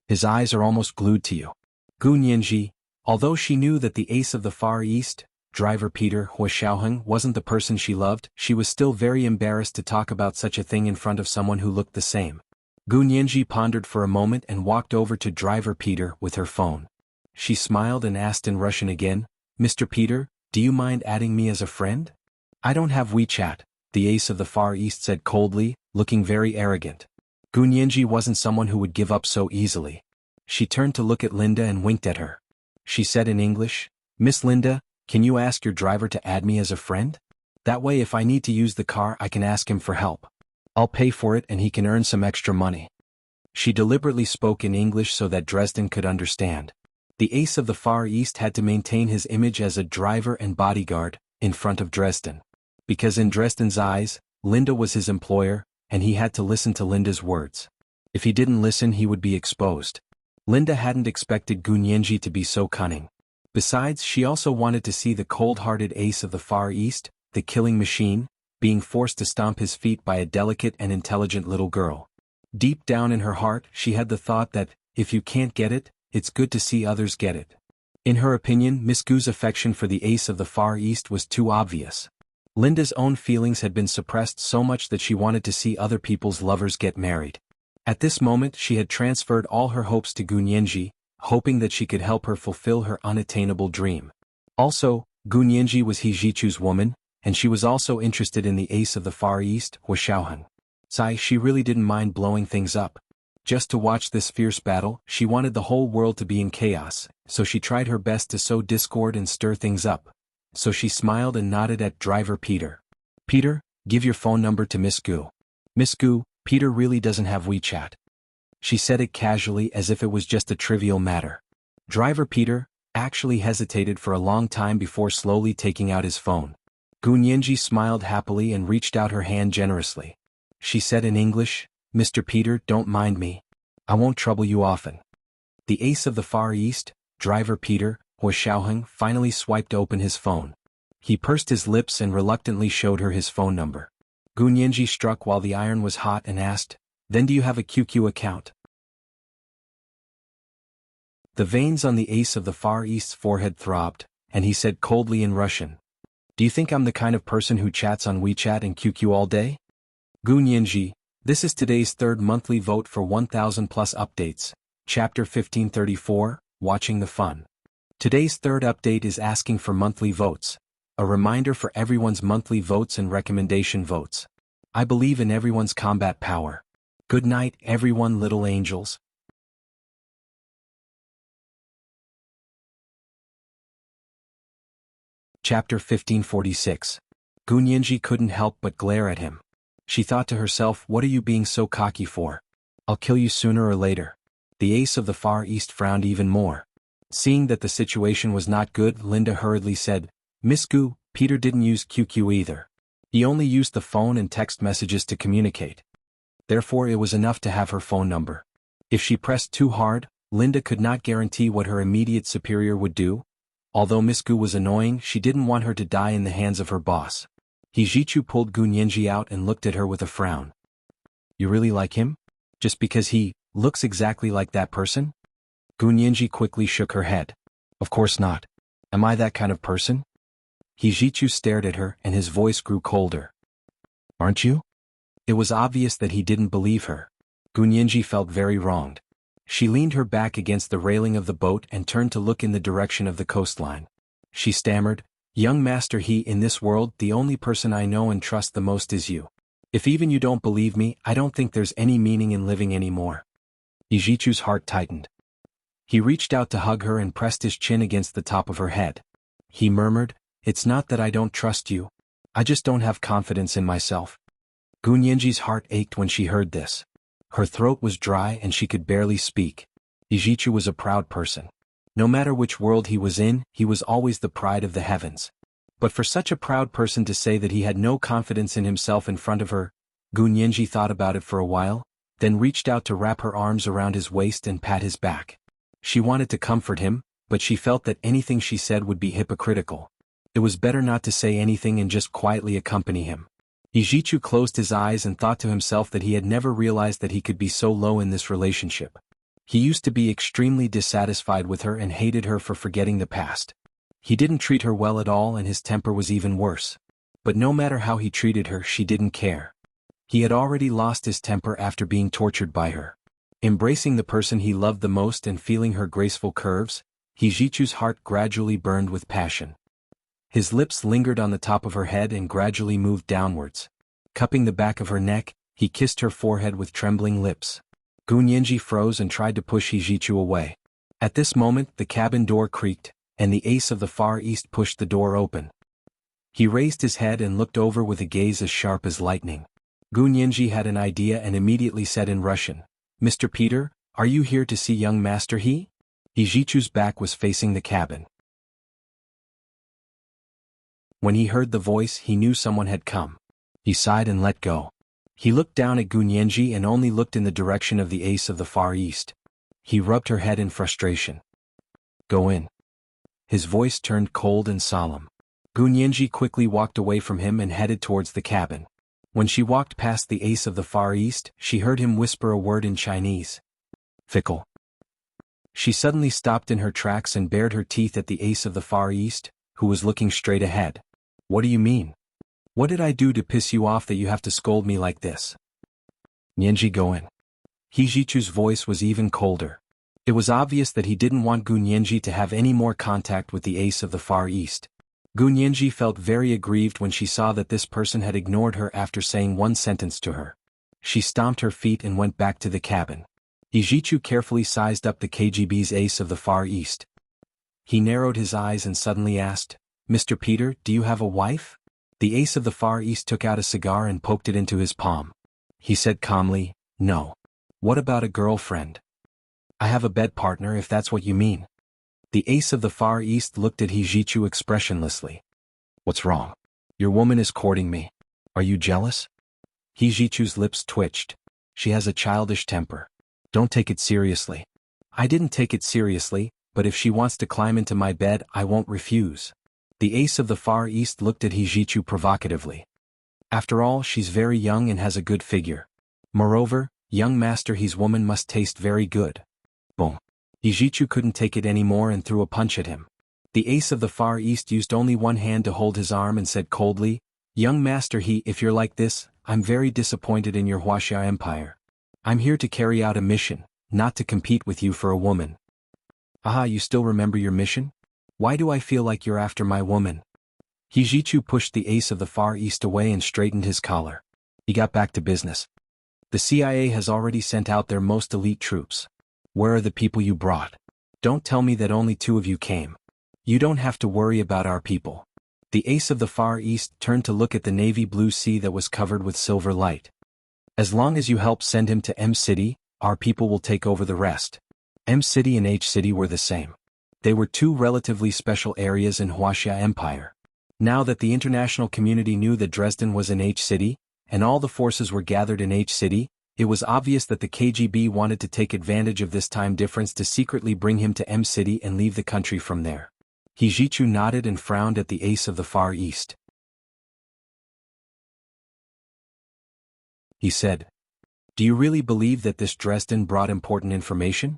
"His eyes are almost glued to you." Gu Nianji, although she knew that the ace of the Far East, driver Peter, Hua Xiaoheng, wasn't the person she loved, she was still very embarrassed to talk about such a thing in front of someone who looked the same. Gu Nianji pondered for a moment and walked over to driver Peter with her phone. She smiled and asked in Russian again, "Mr. Peter, do you mind adding me as a friend?" "I don't have WeChat," the ace of the Far East said coldly, looking very arrogant. Gu Nianji wasn't someone who would give up so easily. She turned to look at Linda and winked at her. She said in English, "Miss Linda, can you ask your driver to add me as a friend? That way if I need to use the car I can ask him for help. I'll pay for it and he can earn some extra money." She deliberately spoke in English so that Dresden could understand. The ace of the Far East had to maintain his image as a driver and bodyguard in front of Dresden. Because in Dresden's eyes, Linda was his employer, and he had to listen to Linda's words. If he didn't listen he would be exposed. Linda hadn't expected Gu Nianji to be so cunning. Besides, she also wanted to see the cold-hearted ace of the Far East, the killing machine, being forced to stomp his feet by a delicate and intelligent little girl. Deep down in her heart, she had the thought that, if you can't get it, it's good to see others get it. In her opinion, Miss Gu's affection for the ace of the Far East was too obvious. Linda's own feelings had been suppressed so much that she wanted to see other people's lovers get married. At this moment she had transferred all her hopes to Gu Nianji, hoping that she could help her fulfill her unattainable dream. Also, Gu Nianji was He Jichu's woman, and she was also interested in the ace of the Far East, Hua Xiaoheng. She really didn't mind blowing things up. Just to watch this fierce battle, she wanted the whole world to be in chaos, so she tried her best to sow discord and stir things up. So she smiled and nodded at driver Peter. "Peter, give your phone number to Miss Gu." "Miss Gu, Peter really doesn't have WeChat." She said it casually as if it was just a trivial matter. Driver Peter actually hesitated for a long time before slowly taking out his phone. Gu Nianji smiled happily and reached out her hand generously. She said in English, "Mr. Peter, don't mind me. I won't trouble you often." The ace of the Far East, driver Peter, Hua Xiaoheng, finally swiped open his phone. He pursed his lips and reluctantly showed her his phone number. Gu Nianji struck while the iron was hot and asked, "Then do you have a QQ account?" The veins on the ace of the Far East's forehead throbbed, and he said coldly in Russian, "Do you think I'm the kind of person who chats on WeChat and QQ all day?" Gu Nianji, this is today's third monthly vote for 1000 plus updates, Chapter 1534, Watching the Fun. Today's third update is asking for monthly votes. A reminder for everyone's monthly votes and recommendation votes. I believe in everyone's combat power. Good night, everyone, little angels. Chapter 1546. Gu Nianji couldn't help but glare at him. She thought to herself, what are you being so cocky for? I'll kill you sooner or later. The ace of the Far East frowned even more. Seeing that the situation was not good, Linda hurriedly said, "Miss Gu, Peter didn't use QQ either. He only used the phone and text messages to communicate. Therefore it was enough to have her phone number." If she pressed too hard, Linda could not guarantee what her immediate superior would do. Although Miss Gu was annoying, she didn't want her to die in the hands of her boss. Hijichu pulled Gu Nianji out and looked at her with a frown. "You really like him? Just because he looks exactly like that person?" Gu Nianji quickly shook her head. "Of course not. Am I that kind of person?" Hijichu stared at her and his voice grew colder. "Aren't you?" It was obvious that he didn't believe her. Gu Nianji felt very wronged. She leaned her back against the railing of the boat and turned to look in the direction of the coastline. She stammered, "Young master, in this world, the only person I know and trust the most is you. If even you don't believe me, I don't think there's any meaning in living anymore." Hijichu's heart tightened. He reached out to hug her and pressed his chin against the top of her head. He murmured, "It's not that I don't trust you. I just don't have confidence in myself." Gu Nianji's heart ached when she heard this. Her throat was dry and she could barely speak. Hijichu was a proud person. No matter which world he was in, he was always the pride of the heavens. But for such a proud person to say that he had no confidence in himself in front of her, Gu Nianji thought about it for a while, then reached out to wrap her arms around his waist and pat his back. She wanted to comfort him, but she felt that anything she said would be hypocritical. It was better not to say anything and just quietly accompany him. Hijichu closed his eyes and thought to himself that he had never realized that he could be so low in this relationship. He used to be extremely dissatisfied with her and hated her for forgetting the past. He didn't treat her well at all and his temper was even worse. But no matter how he treated her, she didn't care. He had already lost his temper after being tortured by her. Embracing the person he loved the most and feeling her graceful curves, Hijichu's heart gradually burned with passion. His lips lingered on the top of her head and gradually moved downwards. Cupping the back of her neck, he kissed her forehead with trembling lips. Gu Nianji froze and tried to push Hijichu away. At this moment, the cabin door creaked, and the ace of the Far East pushed the door open. He raised his head and looked over with a gaze as sharp as lightning. Gu Nianji had an idea and immediately said in Russian, "Mr. Peter, are you here to see young master he?" Hijichu's back was facing the cabin. When he heard the voice, he knew someone had come. He sighed and let go. He looked down at Gu Nianji and only looked in the direction of the ace of the Far East. He rubbed her head in frustration. "Go in." His voice turned cold and solemn. Gu Nianji quickly walked away from him and headed towards the cabin. When she walked past the ace of the Far East, she heard him whisper a word in Chinese. "Fickle." She suddenly stopped in her tracks and bared her teeth at the ace of the Far East, who was looking straight ahead. "What do you mean? What did I do to piss you off that you have to scold me like this?" "Nianji, go in." Hijichu's voice was even colder. It was obvious that he didn't want Gu Nianji to have any more contact with the ace of the Far East. Gu Nianji felt very aggrieved when she saw that this person had ignored her after saying one sentence to her. She stomped her feet and went back to the cabin. Hijichu carefully sized up the KGB's ace of the Far East. He narrowed his eyes and suddenly asked, "Mr. Peter, do you have a wife?" The ace of the Far East took out a cigar and poked it into his palm. He said calmly, "No." "What about a girlfriend?" "I have a bed partner if that's what you mean." The ace of the Far East looked at Hijichu expressionlessly. "What's wrong? Your woman is courting me. Are you jealous? Hijichu's lips twitched. She has a childish temper. Don't take it seriously. I didn't take it seriously, but if she wants to climb into my bed, I won't refuse. The ace of the Far East looked at Hijichu provocatively. After all, she's very young and has a good figure. Moreover, young master, his woman must taste very good. Boom. Hijichu couldn't take it anymore and threw a punch at him. The ace of the Far East used only one hand to hold his arm and said coldly, Young master, if you're like this, I'm very disappointed in your Wuxia Empire. I'm here to carry out a mission, not to compete with you for a woman. Aha, you still remember your mission? Why do I feel like you're after my woman? Hijichu pushed the ace of the Far East away and straightened his collar. He got back to business. The CIA has already sent out their most elite troops. Where are the people you brought? Don't tell me that only 2 of you came. You don't have to worry about our people. The ace of the Far East turned to look at the navy blue sea that was covered with silver light. As long as you help send him to M City, our people will take over the rest. M City and H City were the same. They were 2 relatively special areas in Wuxia Empire. Now that the international community knew that Dresden was in H City, and all the forces were gathered in H City, it was obvious that the KGB wanted to take advantage of this time difference to secretly bring him to M City and leave the country from there. Hijichu nodded and frowned at the ace of the Far East. He said, Do you really believe that this Dresden brought important information?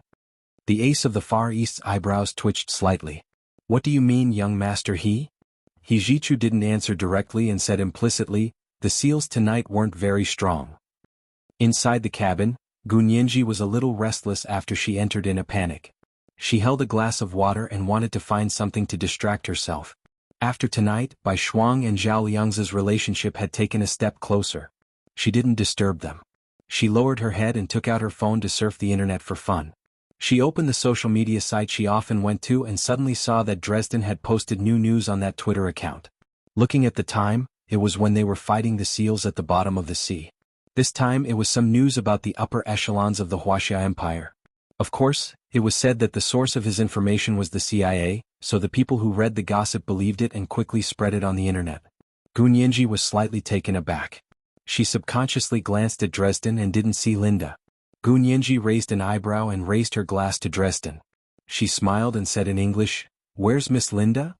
The ace of the Far East's eyebrows twitched slightly. What do you mean, young master? Hijichu didn't answer directly and said implicitly, the seals tonight weren't very strong. Inside the cabin, Gunyenji was a little restless after she entered in a panic. She held a glass of water and wanted to find something to distract herself. After tonight, Bai Shuang and Zhao Liang's relationship had taken a step closer. She didn't disturb them. She lowered her head and took out her phone to surf the internet for fun. She opened the social media site she often went to and suddenly saw that Dresden had posted new news on that Twitter account. Looking at the time, it was when they were fighting the seals at the bottom of the sea. This time it was some news about the upper echelons of the Wuxia Empire. Of course, it was said that the source of his information was the CIA, so the people who read the gossip believed it and quickly spread it on the internet. Gunyenji was slightly taken aback. She subconsciously glanced at Dresden and didn't see Linda. Gunyenji raised an eyebrow and raised her glass to Dresden. She smiled and said in English, Where's Miss Linda?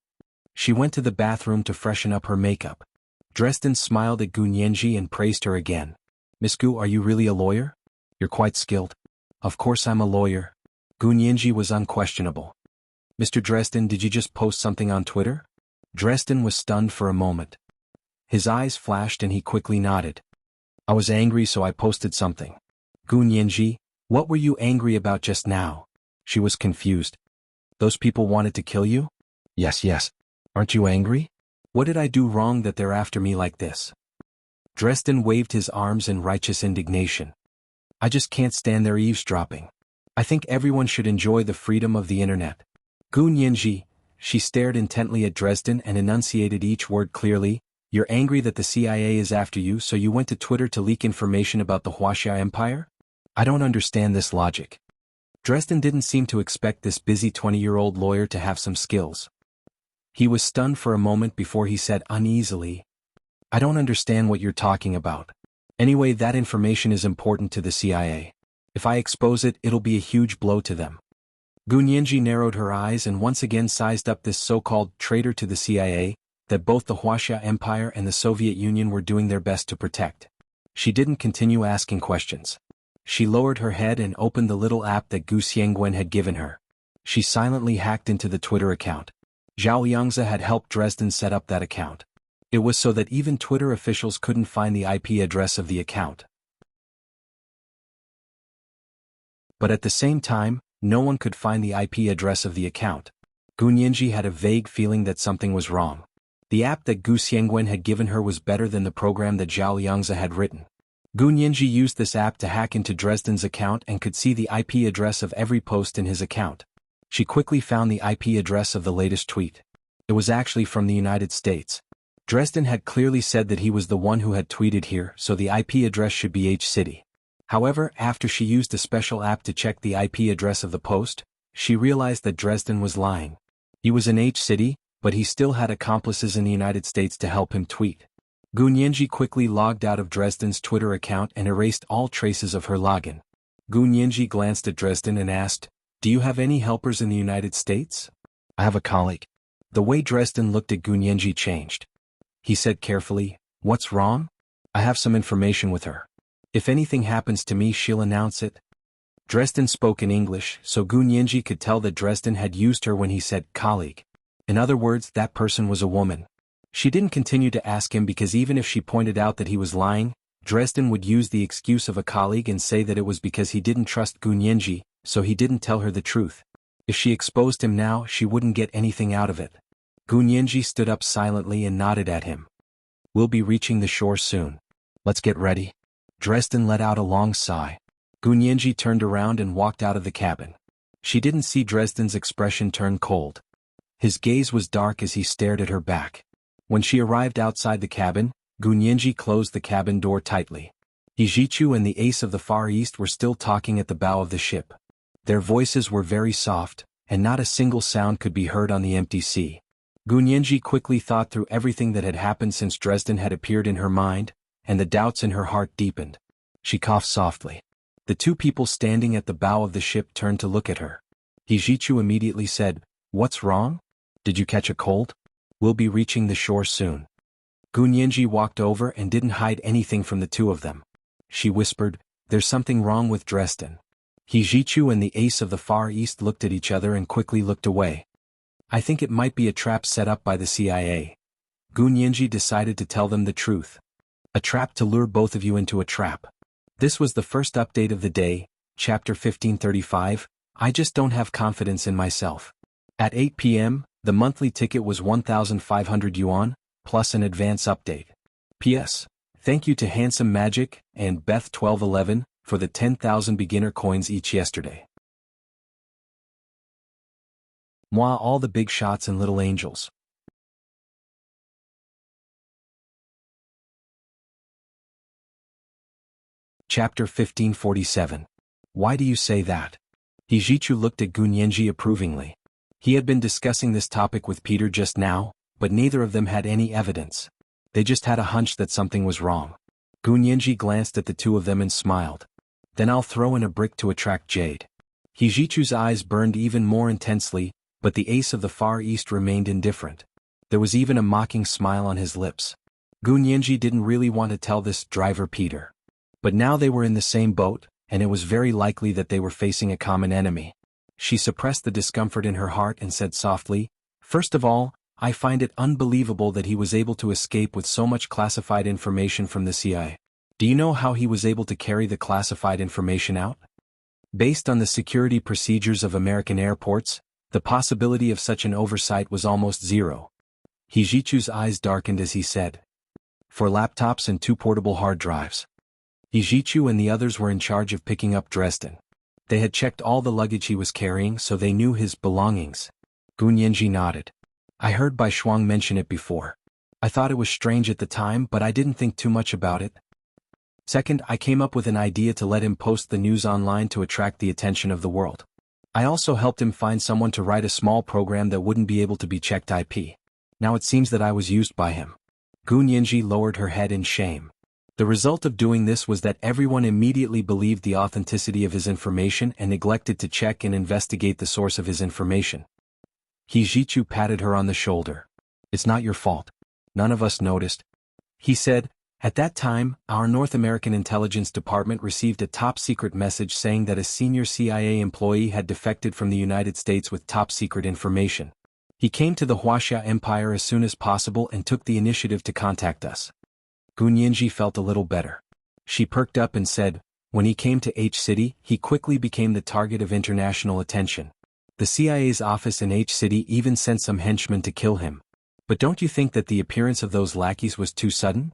She went to the bathroom to freshen up her makeup. Dresden smiled at Gunyenji and praised her again. Miss Gu, are you really a lawyer? You're quite skilled. Of course I'm a lawyer. Gunyenji was unquestionable. Mr. Dresden, did you just post something on Twitter? Dresden was stunned for a moment. His eyes flashed and he quickly nodded. I was angry, so I posted something. Gunyenji, what were you angry about just now? She was confused. Those people wanted to kill you? Yes. Aren't you angry? What did I do wrong that they're after me like this? Dresden waved his arms in righteous indignation. I just can't stand their eavesdropping. I think everyone should enjoy the freedom of the internet. Gunyenji, she stared intently at Dresden and enunciated each word clearly. You're angry that the CIA is after you, so you went to Twitter to leak information about the Wuxia Empire? I don't understand this logic. Dresden didn't seem to expect this busy 20-year-old lawyer to have some skills. He was stunned for a moment before he said uneasily, I don't understand what you're talking about. Anyway, that information is important to the CIA. If I expose it, it'll be a huge blow to them. Gunyenji narrowed her eyes and once again sized up this so-called traitor to the CIA, that both the Wuxia Empire and the Soviet Union were doing their best to protect. She didn't continue asking questions. She lowered her head and opened the little app that Gu Xiangwen had given her. She silently hacked into the Twitter account. Zhao Liangzi had helped Dresden set up that account. It was so that even Twitter officials couldn't find the IP address of the account. But at the same time, no one could find the IP address of the account. Gunyenji had a vague feeling that something was wrong. The app that Gu Xiangwen had given her was better than the program that Zhao Liangzi had written. Gunyenji used this app to hack into Dresden's account and could see the IP address of every post in his account. She quickly found the IP address of the latest tweet. It was actually from the United States. Dresden had clearly said that he was the one who had tweeted here, so the IP address should be H City. However, after she used a special app to check the IP address of the post, she realized that Dresden was lying. He was in H City, but he still had accomplices in the United States to help him tweet. Gu Nianji quickly logged out of Dresden's Twitter account and erased all traces of her login. Gu Nianji glanced at Dresden and asked, "Do you have any helpers in the United States?" "I have a colleague." The way Dresden looked at Gu Nianji changed. He said carefully, "What's wrong?" "I have some information with her. If anything happens to me, she'll announce it." Dresden spoke in English, so Gu Nianji could tell that Dresden had used her when he said colleague. In other words, that person was a woman. She didn't continue to ask him because even if she pointed out that he was lying, Dresden would use the excuse of a colleague and say that it was because he didn't trust Gu Nianji, so he didn't tell her the truth. If she exposed him now, she wouldn't get anything out of it. Gu Nianji stood up silently and nodded at him. "We'll be reaching the shore soon. Let's get ready." Dresden let out a long sigh. Gu Nianji turned around and walked out of the cabin. She didn't see Dresden's expression turn cold. His gaze was dark as he stared at her back. When she arrived outside the cabin, Gu Nianji closed the cabin door tightly. Yijichu and the ace of the Far East were still talking at the bow of the ship. Their voices were very soft, and not a single sound could be heard on the empty sea. Gu Nianji quickly thought through everything that had happened since Dresden had appeared in her mind, and the doubts in her heart deepened. She coughed softly. The two people standing at the bow of the ship turned to look at her. Yijichu immediately said, "What's wrong? Did you catch a cold? We'll be reaching the shore soon." Gu Nianji walked over and didn't hide anything from the two of them. She whispered, "There's something wrong with Dresden." Yijichu and the ace of the Far East looked at each other and quickly looked away. "I think it might be a trap set up by the CIA." Gu Nianji decided to tell them the truth. "A trap to lure both of you into a trap." This was the first update of the day, chapter 1535, I just don't have confidence in myself. At 8 p.m., the monthly ticket was 1,500 yuan, plus an advance update. P.S. Thank you to Handsome Magic and Beth1211 for the 10,000 beginner coins each yesterday. Moi all the big shots and little angels. Chapter 1547. Why do you say that? Yijichu looked at Gu Nianji approvingly. He had been discussing this topic with Peter just now, but neither of them had any evidence. They just had a hunch that something was wrong. Gu Nianji glanced at the two of them and smiled. "Then I'll throw in a brick to attract jade." Yijichu's eyes burned even more intensely, but the ace of the Far East remained indifferent. There was even a mocking smile on his lips. Gu Nianji didn't really want to tell this driver Peter. But now they were in the same boat, and it was very likely that they were facing a common enemy. She suppressed the discomfort in her heart and said softly, "First of all, I find it unbelievable that he was able to escape with so much classified information from the CIA. Do you know how he was able to carry the classified information out? Based on the security procedures of American airports, the possibility of such an oversight was almost zero." Yijichu's eyes darkened as he said, "For laptops and 2 portable hard drives." Yijichu and the others were in charge of picking up Dresden. They had checked all the luggage he was carrying, so they knew his belongings. Gu Nianji nodded. "I heard Bai Shuang mention it before. I thought it was strange at the time, but I didn't think too much about it. Second, I came up with an idea to let him post the news online to attract the attention of the world. I also helped him find someone to write a small program that wouldn't be able to be checked IP. Now it seems that I was used by him." Gu Nianji lowered her head in shame. The result of doing this was that everyone immediately believed the authenticity of his information and neglected to check and investigate the source of his information. Yijichu patted her on the shoulder. "It's not your fault. None of us noticed," he said. "At that time, our North American Intelligence Department received a top-secret message saying that a senior CIA employee had defected from the United States with top-secret information. He came to the Wuxia Empire as soon as possible and took the initiative to contact us." Gu Nianji felt a little better. She perked up and said, "When he came to H-City, he quickly became the target of international attention. The CIA's office in H-City even sent some henchmen to kill him. But don't you think that the appearance of those lackeys was too sudden?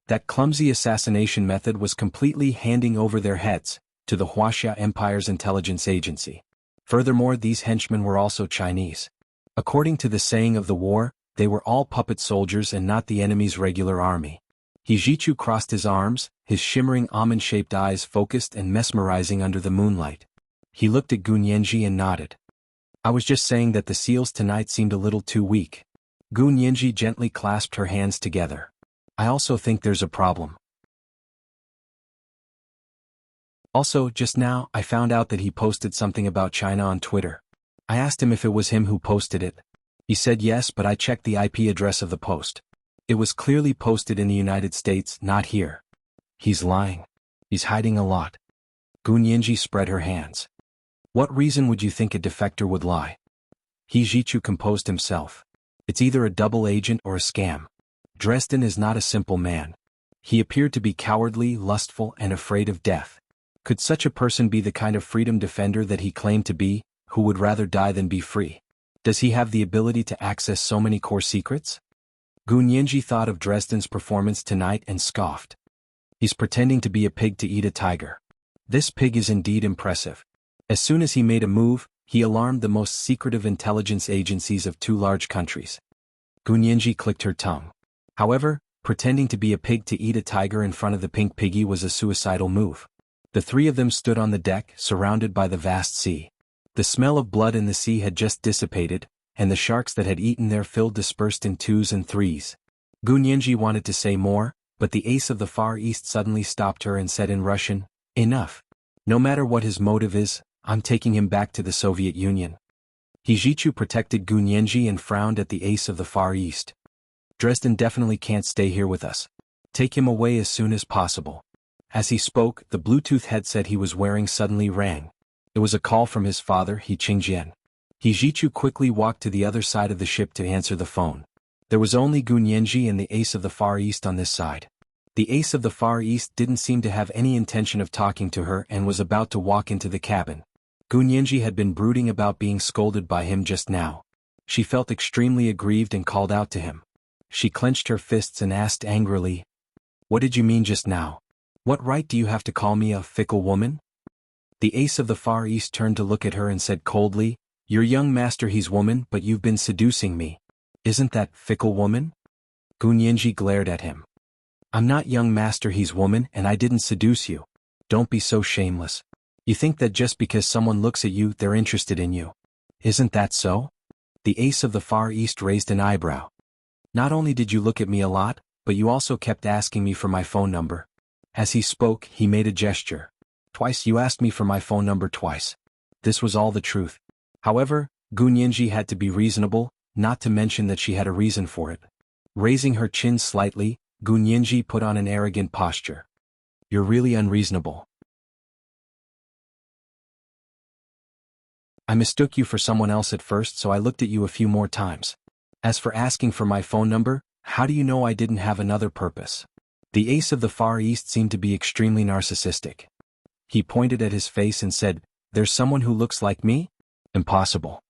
That clumsy assassination method was completely handing over their heads to the Wuxia Empire's intelligence agency. Furthermore, these henchmen were also Chinese. According to the saying of the war, they were all puppet soldiers and not the enemy's regular army." Yijichu crossed his arms, his shimmering almond-shaped eyes focused and mesmerizing under the moonlight. He looked at Gu Nianji and nodded. "I was just saying that the seals tonight seemed a little too weak. Gu Nianji gently clasped her hands together. I also think there's a problem. Also, just now, I found out that he posted something about China on Twitter. I asked him if it was him who posted it. He said yes, but I checked the IP address of the post. It was clearly posted in the United States, not here. He's lying. He's hiding a lot. Gu Nianji spread her hands. What reason would you think a defector would lie? He Jichu composed himself. It's either a double agent or a scam. Dresden is not a simple man. He appeared to be cowardly, lustful, and afraid of death. Could such a person be the kind of freedom defender that he claimed to be, who would rather die than be free? Does he have the ability to access so many core secrets? Gu Nianji thought of Dresden's performance tonight and scoffed. He's pretending to be a pig to eat a tiger. This pig is indeed impressive. As soon as he made a move, he alarmed the most secretive intelligence agencies of two large countries. Gu Nianji clicked her tongue. However, pretending to be a pig to eat a tiger in front of the pink piggy was a suicidal move. The three of them stood on the deck, surrounded by the vast sea. The smell of blood in the sea had just dissipated, and the sharks that had eaten their fill dispersed in twos and threes. Gu Nianji wanted to say more, but the ace of the Far East suddenly stopped her and said in Russian, "Enough. No matter what his motive is, I'm taking him back to the Soviet Union." He Jichu protected Gu Nianji and frowned at the ace of the Far East. Dresden definitely can't stay here with us. Take him away as soon as possible. As he spoke, the Bluetooth headset he was wearing suddenly rang. It was a call from his father, He Qingjian. He Jichu quickly walked to the other side of the ship to answer the phone. There was only Gu Nianji and the ace of the Far East on this side. The ace of the Far East didn't seem to have any intention of talking to her and was about to walk into the cabin. Gu Nianji had been brooding about being scolded by him just now. She felt extremely aggrieved and called out to him. She clenched her fists and asked angrily, "What did you mean just now? What right do you have to call me a fickle woman?" The ace of the Far East turned to look at her and said coldly, "Your young master he's woman, but you've been seducing me. Isn't that fickle woman?" Gu Nianji glared at him. "I'm not young master he's woman and I didn't seduce you. Don't be so shameless. You think that just because someone looks at you they're interested in you. Isn't that so?" The ace of the Far East raised an eyebrow. "Not only did you look at me a lot, but you also kept asking me for my phone number." As he spoke, he made a gesture. "Twice you asked me for my phone number twice." This was all the truth. However, Gu Nianji had to be reasonable, not to mention that she had a reason for it. Raising her chin slightly, Gu Nianji put on an arrogant posture. "You're really unreasonable. I mistook you for someone else at first, so I looked at you a few more times. As for asking for my phone number, how do you know I didn't have another purpose?" The ace of the Far East seemed to be extremely narcissistic. He pointed at his face and said, "There's someone who looks like me? Impossible."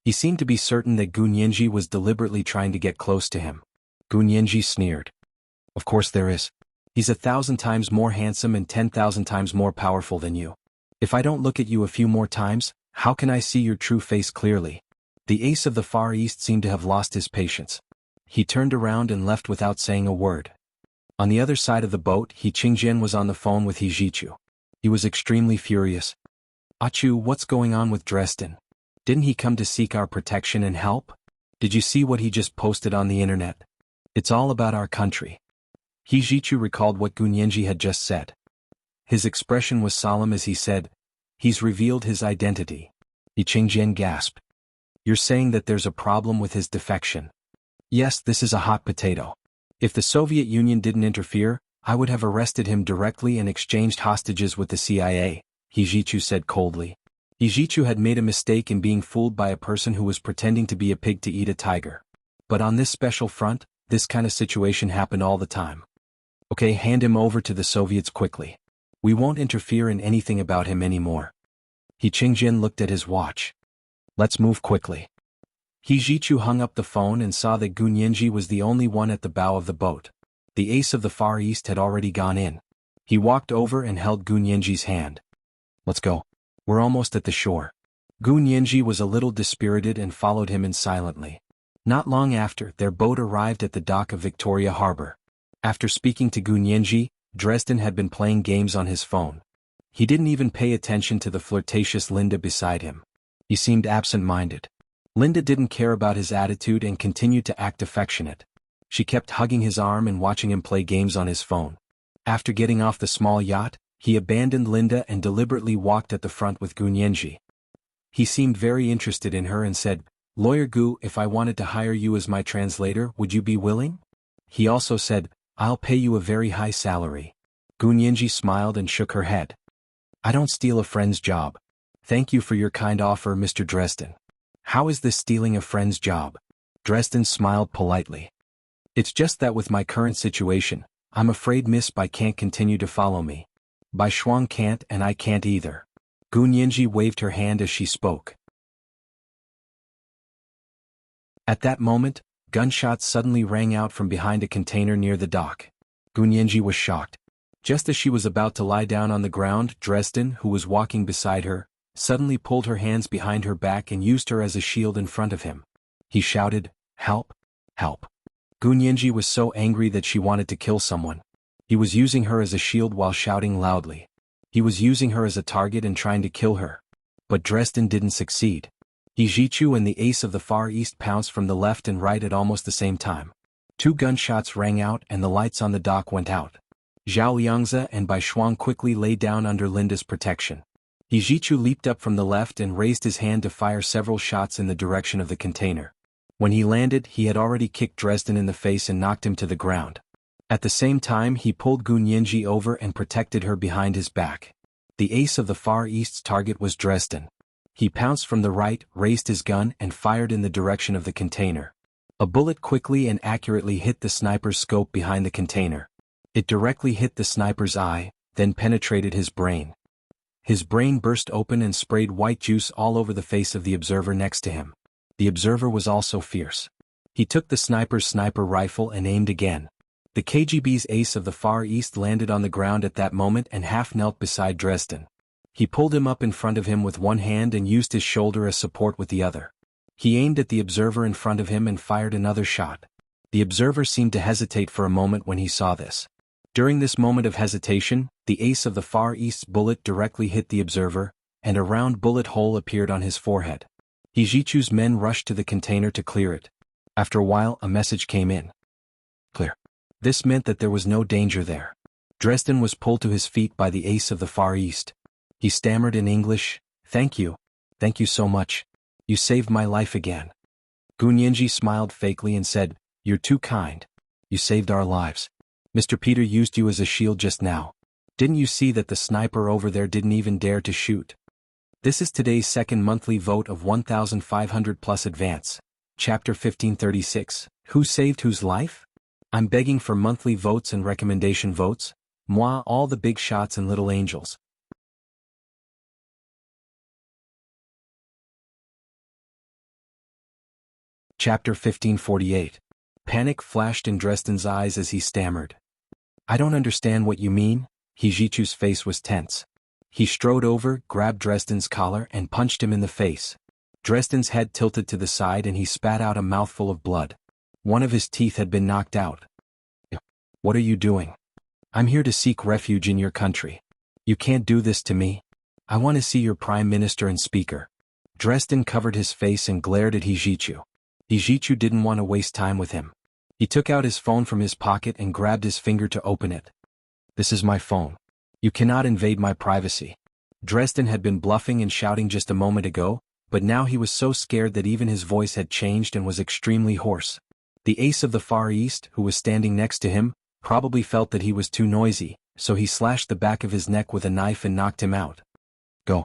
He seemed to be certain that Gu Nianji was deliberately trying to get close to him. Gu Nianji sneered. "Of course there is. He's 1,000 times more handsome and 10,000 times more powerful than you. If I don't look at you a few more times, how can I see your true face clearly?" The ace of the Far East seemed to have lost his patience. He turned around and left without saying a word. On the other side of the boat, He Qingjian was on the phone with He Jichu. He was extremely furious. "Achu, what's going on with Dresden? Didn't he come to seek our protection and help? Did you see what he just posted on the internet? It's all about our country." He Jichu recalled what Gu Nianji had just said. His expression was solemn as he said, "He's revealed his identity." He Qingjian gasped. "You're saying that there's a problem with his defection?" "Yes, this is a hot potato. If the Soviet Union didn't interfere, I would have arrested him directly and exchanged hostages with the CIA, He Jichu said coldly. He Jichu had made a mistake in being fooled by a person who was pretending to be a pig to eat a tiger. But on this special front, this kind of situation happened all the time. "Okay, hand him over to the Soviets quickly. We won't interfere in anything about him anymore." He Qingjian looked at his watch. "Let's move quickly." He Jichu hung up the phone and saw that Gu Nianji was the only one at the bow of the boat. The ace of the Far East had already gone in. He walked over and held Gu Nianji's hand. "Let's go. We're almost at the shore." Gu Nianji was a little dispirited and followed him in silently. Not long after, their boat arrived at the dock of Victoria Harbor. After speaking to Gu Nianji, Dresden had been playing games on his phone. He didn't even pay attention to the flirtatious Linda beside him. He seemed absent-minded. Linda didn't care about his attitude and continued to act affectionate. She kept hugging his arm and watching him play games on his phone. After getting off the small yacht, he abandoned Linda and deliberately walked at the front with Gunyenji. He seemed very interested in her and said, "Lawyer Gu, if I wanted to hire you as my translator, would you be willing?" He also said, "I'll pay you a very high salary." Gunyenji smiled and shook her head. "I don't steal a friend's job. Thank you for your kind offer, Mr. Dresden." "How is this stealing a friend's job?" Dresden smiled politely. "It's just that with my current situation, I'm afraid Miss Bai can't continue to follow me. Bai Shuang can't and I can't either." Gunyenji waved her hand as she spoke. At that moment, gunshots suddenly rang out from behind a container near the dock. Gunyenji was shocked. Just as she was about to lie down on the ground, Dresden, who was walking beside her, suddenly pulled her hands behind her back and used her as a shield in front of him. He shouted, "Help! Help!" Gunyenji was so angry that she wanted to kill someone. He was using her as a shield while shouting loudly. He was using her as a target and trying to kill her. But Dresden didn't succeed. Jichu and the Ace of the Far East pounced from the left and right at almost the same time. 2 gunshots rang out and the lights on the dock went out. Zhao Liangzi and Bai Shuang quickly lay down under Linda's protection. Jichu leaped up from the left and raised his hand to fire several shots in the direction of the container. When he landed, he had already kicked Dresden in the face and knocked him to the ground. At the same time, he pulled Gunyenji over and protected her behind his back. The Ace of the Far East's target was Dresden. He pounced from the right, raised his gun and fired in the direction of the container. A bullet quickly and accurately hit the sniper's scope behind the container. It directly hit the sniper's eye, then penetrated his brain. His brain burst open and sprayed white juice all over the face of the observer next to him. The observer was also fierce. He took the sniper's sniper rifle and aimed again. The KGB's Ace of the Far East landed on the ground at that moment and half knelt beside Dresden. He pulled him up in front of him with one hand and used his shoulder as support with the other. He aimed at the observer in front of him and fired another shot. The observer seemed to hesitate for a moment when he saw this. During this moment of hesitation, the Ace of the Far East's bullet directly hit the observer, and a round bullet hole appeared on his forehead. Jichu's men rushed to the container to clear it. After a while, a message came in. Clear. This meant that there was no danger there. Dresden was pulled to his feet by the Ace of the Far East. He stammered in English, "Thank you. Thank you so much. You saved my life again." Gunyenji smiled fakely and said, "You're too kind. You saved our lives. Mr. Peter used you as a shield just now. Didn't you see that the sniper over there didn't even dare to shoot?" This is today's second monthly vote of 1,500 plus advance. Chapter 1536, Who Saved Whose Life? I'm begging for monthly votes and recommendation votes. Moi, all the big shots and little angels. Chapter 1548. Panic flashed in Dresden's eyes as he stammered. "I don't understand what you mean." Jichu's face was tense. He strode over, grabbed Dresden's collar and punched him in the face. Dresden's head tilted to the side and he spat out a mouthful of blood. One of his teeth had been knocked out. "What are you doing?" "I'm here to seek refuge in your country. You can't do this to me. I want to see your prime minister and speaker." Dresden covered his face and glared at Jichu. Jichu didn't want to waste time with him. He took out his phone from his pocket and grabbed his finger to open it. "This is my phone. You cannot invade my privacy." Dresden had been bluffing and shouting just a moment ago, but now he was so scared that even his voice had changed and was extremely hoarse. The Ace of the Far East, who was standing next to him, probably felt that he was too noisy, so he slashed the back of his neck with a knife and knocked him out. "Go."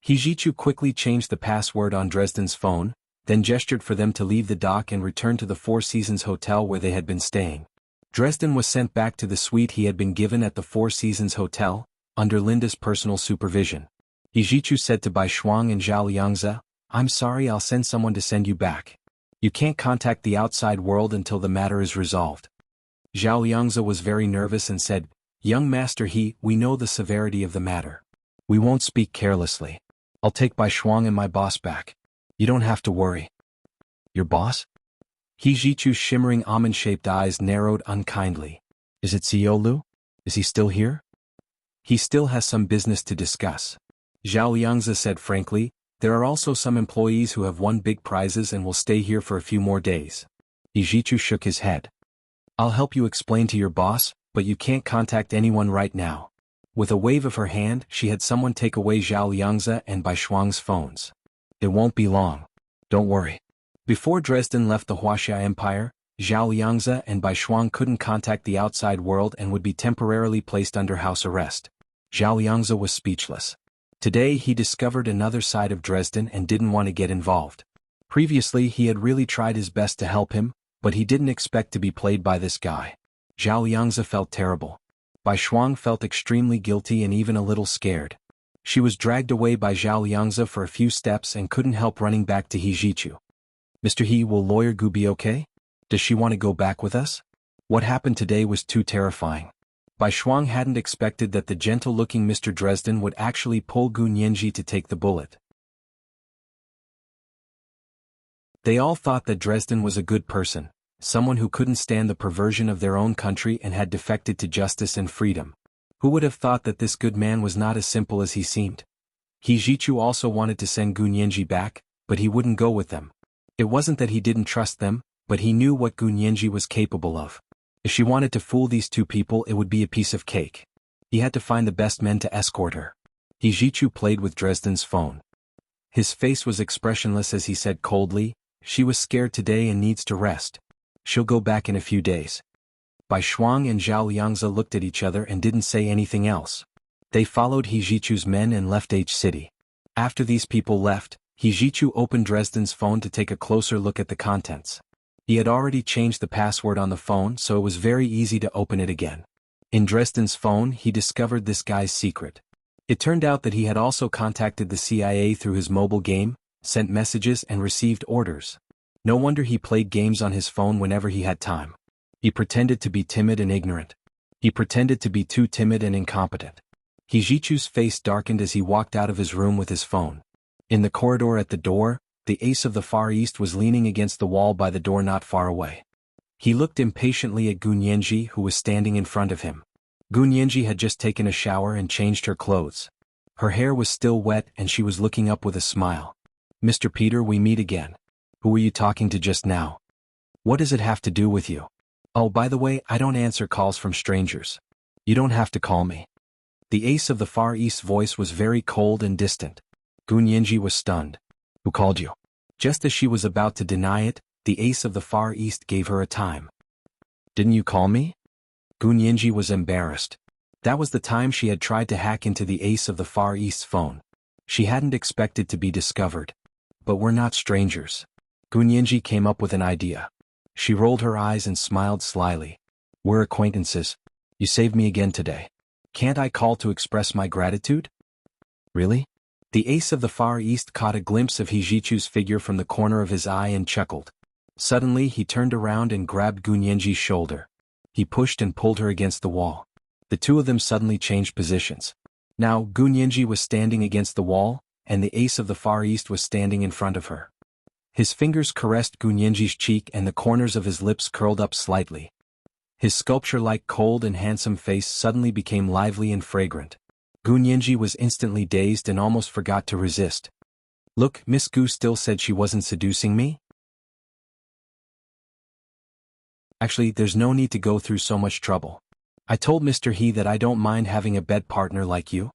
Jichu quickly changed the password on Dresden's phone, then gestured for them to leave the dock and return to the Four Seasons Hotel where they had been staying. Dresden was sent back to the suite he had been given at the Four Seasons Hotel, under Linda's personal supervision. Jichu said to Bai Shuang and Zhao Liangzi, "I'm sorry, I'll send someone to send you back. You can't contact the outside world until the matter is resolved." Zhao Liangzi was very nervous and said, "Young master, we know the severity of the matter. We won't speak carelessly. I'll take Bai Shuang and my boss back. You don't have to worry." "Your boss?" Jichu's shimmering almond-shaped eyes narrowed unkindly. "Is it Xiaolu? Is he still here?" "He still has some business to discuss." Zhao Liangzi said frankly, There are also some employees who have won big prizes and will stay here for a few more days. Ijichu shook his head. I'll help you explain to your boss, but you can't contact anyone right now. With a wave of her hand, she had someone take away Zhao Liangzi and Bai Shuang's phones. It won't be long. Don't worry. Before Dresden left the Wuxia Empire, Zhao Liangzi and Bai Shuang couldn't contact the outside world and would be temporarily placed under house arrest. Zhao Liangzi was speechless. Today he discovered another side of Dresden and didn't want to get involved. Previously he had really tried his best to help him, but he didn't expect to be played by this guy. Zhao Liangzi felt terrible. Bai Shuang felt extremely guilty and even a little scared. She was dragged away by Zhao Liangzi for a few steps and couldn't help running back to Hijichu. Mr. He, will Lawyer Gu be okay? Does she want to go back with us? What happened today was too terrifying. Bai Shuang hadn't expected that the gentle-looking Mr. Dresden would actually pull Gu Nianji to take the bullet. They all thought that Dresden was a good person, someone who couldn't stand the perversion of their own country and had defected to justice and freedom. Who would have thought that this good man was not as simple as he seemed? Hijichu also wanted to send Gu Nianji back, but he wouldn't go with them. It wasn't that he didn't trust them, but he knew what Gu Nianji was capable of. If she wanted to fool these two people, it would be a piece of cake. He had to find the best men to escort her. Hijichu played with Dresden's phone. His face was expressionless as he said coldly, "She was scared today and needs to rest. She'll go back in a few days." Bai Shuang and Zhao Liangzi looked at each other and didn't say anything else. They followed Hijichu's men and left H City. After these people left, Hijichu opened Dresden's phone to take a closer look at the contents. He had already changed the password on the phone, so it was very easy to open it again. In Dresden's phone, he discovered this guy's secret. It turned out that he had also contacted the CIA through his mobile game, sent messages and received orders. No wonder he played games on his phone whenever he had time. He pretended to be timid and ignorant. He pretended to be too timid and incompetent. Hijichu's face darkened as he walked out of his room with his phone. In the corridor at the door, the ace of the Far East was leaning against the wall by the door not far away. He looked impatiently at Gu Nianji, who was standing in front of him. Gu Nianji had just taken a shower and changed her clothes. Her hair was still wet and she was looking up with a smile. "Mr. Peter, we meet again. Who were you talking to just now? What does it have to do with you? Oh, by the way, I don't answer calls from strangers. You don't have to call me." The ace of the Far East's voice was very cold and distant. Gu Nianji was stunned. "Who called you?" Just as she was about to deny it, the ace of the Far East gave her a time. "Didn't you call me?" Gu Nianji was embarrassed. That was the time she had tried to hack into the ace of the Far East's phone. She hadn't expected to be discovered. "But we're not strangers." Gu Nianji came up with an idea. She rolled her eyes and smiled slyly. "We're acquaintances. You saved me again today. Can't I call to express my gratitude?" "Really?" The ace of the Far East caught a glimpse of Hijichu's figure from the corner of his eye and chuckled. Suddenly he turned around and grabbed Gu Nianji's shoulder. He pushed and pulled her against the wall. The two of them suddenly changed positions. Now Gu Nianji was standing against the wall, and the ace of the Far East was standing in front of her. His fingers caressed Gu Nianji's cheek and the corners of his lips curled up slightly. His sculpture-like cold and handsome face suddenly became lively and fragrant. Gu Nianji was instantly dazed and almost forgot to resist. "Look, Miss Gu still said she wasn't seducing me?" "Actually, there's no need to go through so much trouble. I told Mr. He that I don't mind having a bed partner like you."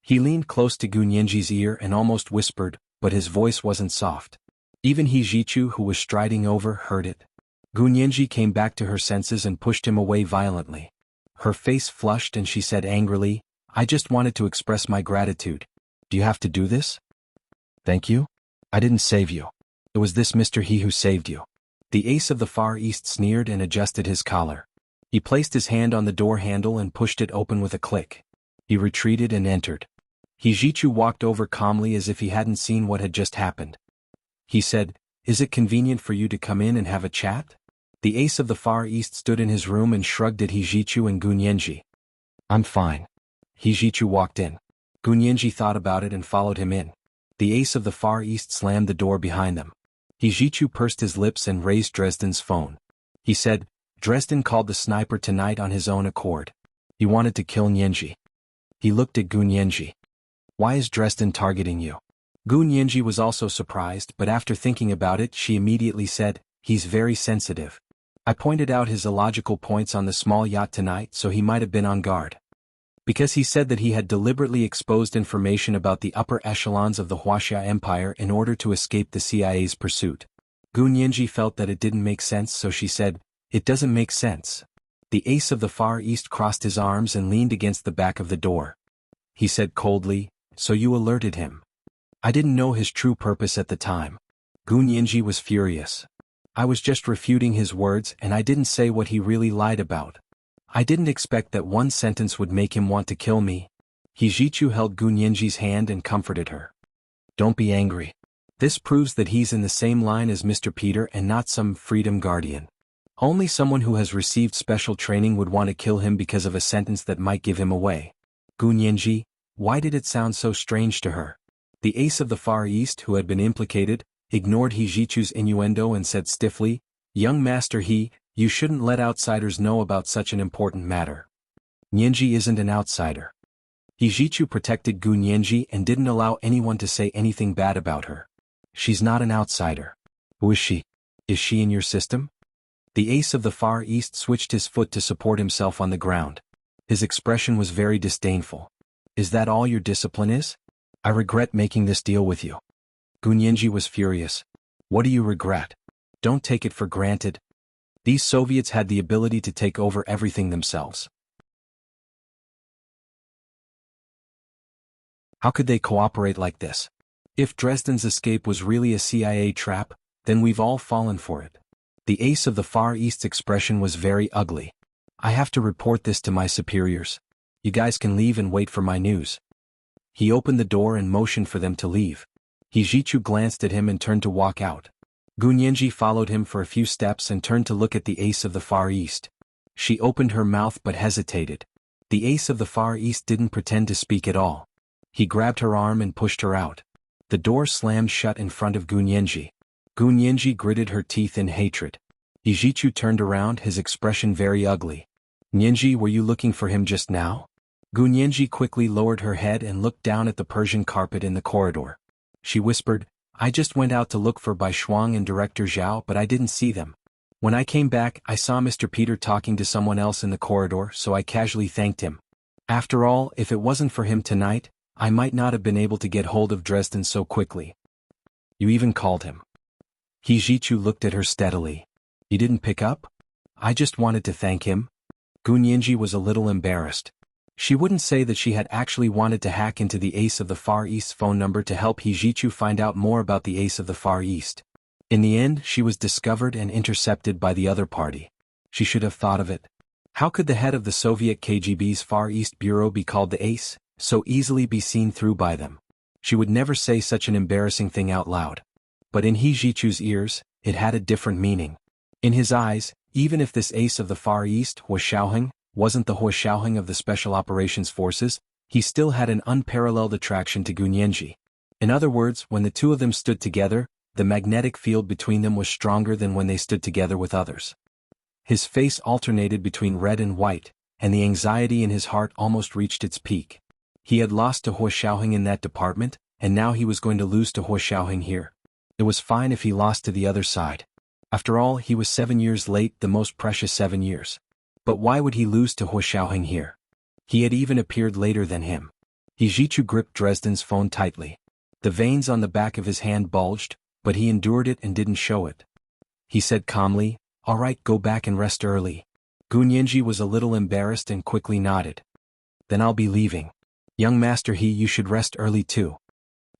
He leaned close to Gu Nianji's ear and almost whispered, but his voice wasn't soft. Even Hijichu, who was striding over, heard it. Gu Nianji came back to her senses and pushed him away violently. Her face flushed and she said angrily, "I just wanted to express my gratitude. Do you have to do this?" "Thank you? I didn't save you. It was this Mr. He who saved you." The ace of the Far East sneered and adjusted his collar. He placed his hand on the door handle and pushed it open with a click. He retreated and entered. Hijichu walked over calmly as if he hadn't seen what had just happened. He said, "Is it convenient for you to come in and have a chat?" The ace of the Far East stood in his room and shrugged at Hijichu and Gu Nianji. "I'm fine." Hijichu walked in. Gu Nianji thought about it and followed him in. The ace of the Far East slammed the door behind them. Hijichu pursed his lips and raised Dresden's phone. He said, "Dresden called the sniper tonight on his own accord. He wanted to kill Nianji." He looked at Gu Nianji. "Why is Dresden targeting you?" Gu Nianji was also surprised, but after thinking about it she immediately said, "He's very sensitive. I pointed out his illogical points on the small yacht tonight, so he might have been on guard. Because he said that he had deliberately exposed information about the upper echelons of the Wuxia Empire in order to escape the CIA's pursuit." Gu Nianji felt that it didn't make sense, so she said, "It doesn't make sense." The ace of the Far East crossed his arms and leaned against the back of the door. He said coldly, "So you alerted him." "I didn't know his true purpose at the time." Gu Nianji was furious. "I was just refuting his words and I didn't say what he really lied about. I didn't expect that one sentence would make him want to kill me." Hijichu held Gu Nianji's hand and comforted her. "Don't be angry. This proves that he's in the same line as Mr. Peter and not some freedom guardian. Only someone who has received special training would want to kill him because of a sentence that might give him away." Gu Nianji, why did it sound so strange to her? The ace of the Far East, who had been implicated, ignored Hijichu's innuendo and said stiffly, "Young Master you shouldn't let outsiders know about such an important matter." "Nianji isn't an outsider." Hijichu protected Gu Nianji and didn't allow anyone to say anything bad about her. "She's not an outsider." "Who is she? Is she in your system?" The ace of the Far East switched his foot to support himself on the ground. His expression was very disdainful. "Is that all your discipline is? I regret making this deal with you." Gu Nianji was furious. "What do you regret? Don't take it for granted. These Soviets had the ability to take over everything themselves. How could they cooperate like this? If Dresden's escape was really a CIA trap, then we've all fallen for it." The ace of the Far East's expression was very ugly. "I have to report this to my superiors. You guys can leave and wait for my news." He opened the door and motioned for them to leave. Hijichu glanced at him and turned to walk out. Gu Nianji followed him for a few steps and turned to look at the ace of the Far East. She opened her mouth but hesitated. The ace of the Far East didn't pretend to speak at all. He grabbed her arm and pushed her out. The door slammed shut in front of Gu Nianji. Gu Nianji gritted her teeth in hatred. Hijichu turned around, his expression very ugly. "Nianji, were you looking for him just now?" Gu Nianji quickly lowered her head and looked down at the Persian carpet in the corridor. She whispered, "I just went out to look for Bai Shuang and Director Zhao, but I didn't see them. When I came back, I saw Mr. Peter talking to someone else in the corridor, so I casually thanked him. After all, if it wasn't for him tonight, I might not have been able to get hold of Dresden so quickly." "You even called him." Hijichu looked at her steadily. "You didn't pick up?" "I just wanted to thank him." Gu Nianji was a little embarrassed. She wouldn't say that she had actually wanted to hack into the ace of the Far East's phone number to help Hijichu find out more about the ace of the Far East. In the end, she was discovered and intercepted by the other party. She should have thought of it. How could the head of the Soviet KGB's Far East Bureau be called the ace, so easily be seen through by them? She would never say such an embarrassing thing out loud. But in Hijichu's ears, it had a different meaning. In his eyes, even if this ace of the Far East, Hua Xiaoheng, wasn't the Hua Xiaoheng of the Special Operations Forces, he still had an unparalleled attraction to Gu Nianji. In other words, when the two of them stood together, the magnetic field between them was stronger than when they stood together with others. His face alternated between red and white, and the anxiety in his heart almost reached its peak. He had lost to Hua Xiaoheng in that department, and now he was going to lose to Hua Xiaoheng here. It was fine if he lost to the other side. After all, he was 7 years late, the most precious 7 years. But why would he lose to Hua Xiaoheng here? He had even appeared later than him. Hijichu gripped Dresden's phone tightly. The veins on the back of his hand bulged, but he endured it and didn't show it. He said calmly, "All right, go back and rest early." Gu Nianji was a little embarrassed and quickly nodded. "Then I'll be leaving. Young Master you should rest early too."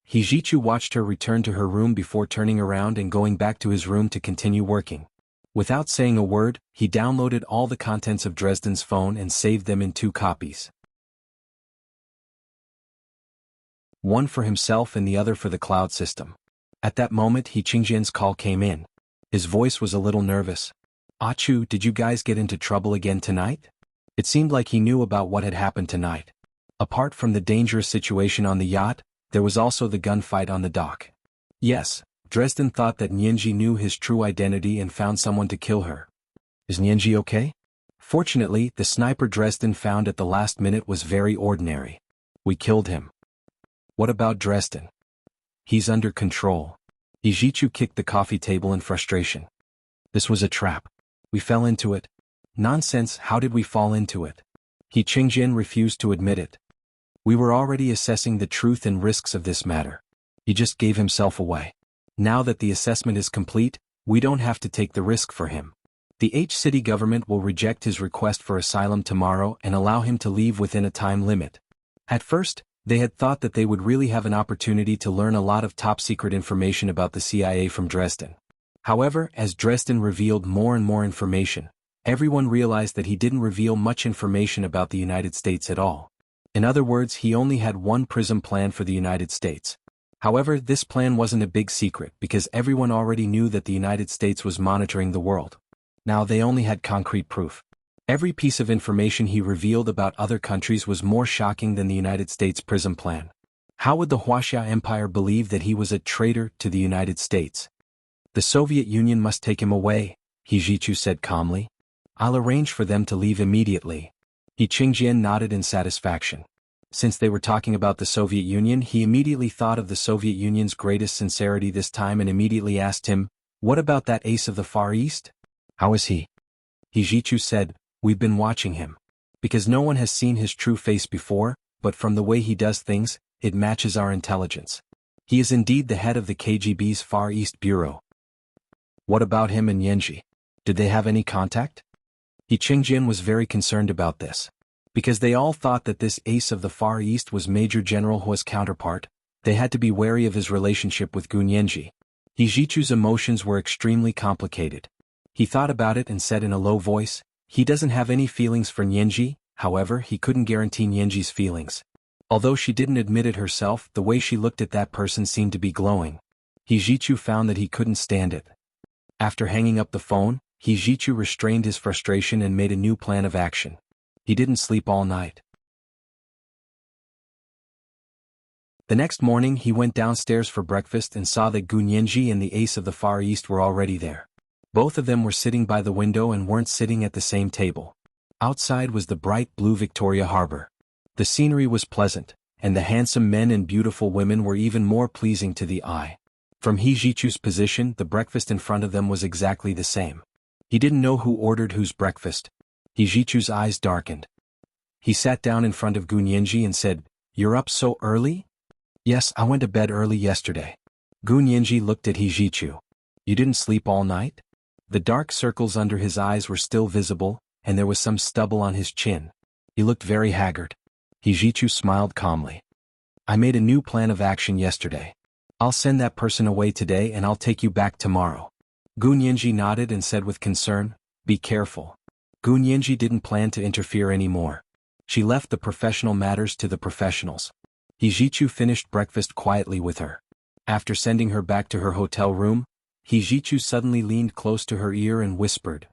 Hijichu watched her return to her room before turning around and going back to his room to continue working. Without saying a word, he downloaded all the contents of Dresden's phone and saved them in 2 copies. One for himself and the other for the cloud system. At that moment Qingjian's call came in. His voice was a little nervous. "Achu, did you guys get into trouble again tonight?" It seemed like he knew about what had happened tonight. Apart from the dangerous situation on the yacht, there was also the gunfight on the dock. Yes, Dresden thought that Nianji knew his true identity and found someone to kill her. Is Nianji okay? Fortunately, the sniper Dresden found at the last minute was very ordinary. We killed him. What about Dresden? He's under control. Ijichu kicked the coffee table in frustration. This was a trap. We fell into it. Nonsense, how did we fall into it? Qingjin refused to admit it. We were already assessing the truth and risks of this matter. He just gave himself away. Now that the assessment is complete, we don't have to take the risk for him. The H-city government will reject his request for asylum tomorrow and allow him to leave within a time limit. At first, they had thought that they would really have an opportunity to learn a lot of top-secret information about the CIA from Dresden. However, as Dresden revealed more and more information, everyone realized that he didn't reveal much information about the United States at all. In other words, he only had one PRISM plan for the United States. However, this plan wasn't a big secret because everyone already knew that the United States was monitoring the world. Now they only had concrete proof. Every piece of information he revealed about other countries was more shocking than the United States PRISM plan. How would the Wuxia Empire believe that he was a traitor to the United States? The Soviet Union must take him away, Hijichu said calmly. I'll arrange for them to leave immediately. Qingjin nodded in satisfaction. Since they were talking about the Soviet Union, he immediately thought of the Soviet Union's greatest sincerity this time and immediately asked him, what about that ace of the Far East? How is he? Hijichu said, we've been watching him. Because no one has seen his true face before, but from the way he does things, it matches our intelligence. He is indeed the head of the KGB's Far East Bureau. What about him and Yenji? Did they have any contact? Qingjin was very concerned about this. Because they all thought that this ace of the Far East was Major General Hua's counterpart, they had to be wary of his relationship with Gun Yenji. Hijichu's emotions were extremely complicated. He thought about it and said in a low voice, he doesn't have any feelings for Yenji, however he couldn't guarantee Yenji's feelings. Although she didn't admit it herself, the way she looked at that person seemed to be glowing. Hijichu found that he couldn't stand it. After hanging up the phone, Hijichu restrained his frustration and made a new plan of action. He didn't sleep all night. The next morning he went downstairs for breakfast and saw that Gun Yenji and the ace of the Far East were already there. Both of them were sitting by the window and weren't sitting at the same table. Outside was the bright blue Victoria Harbor. The scenery was pleasant, and the handsome men and beautiful women were even more pleasing to the eye. From Hijichu's position, the breakfast in front of them was exactly the same. He didn't know who ordered whose breakfast. Hijichu's eyes darkened. He sat down in front of Gun Yenji and said, "You're up so early?" "Yes, I went to bed early yesterday." Gun Yenji looked at Hijichu. "You didn't sleep all night?" The dark circles under his eyes were still visible, and there was some stubble on his chin. He looked very haggard. Hijichu smiled calmly. "I made a new plan of action yesterday. I'll send that person away today and I'll take you back tomorrow." Gun Yenji nodded and said with concern, "Be careful." Gun Yenji didn't plan to interfere anymore. She left the professional matters to the professionals. Hijichu finished breakfast quietly with her. After sending her back to her hotel room, Hijichu suddenly leaned close to her ear and whispered,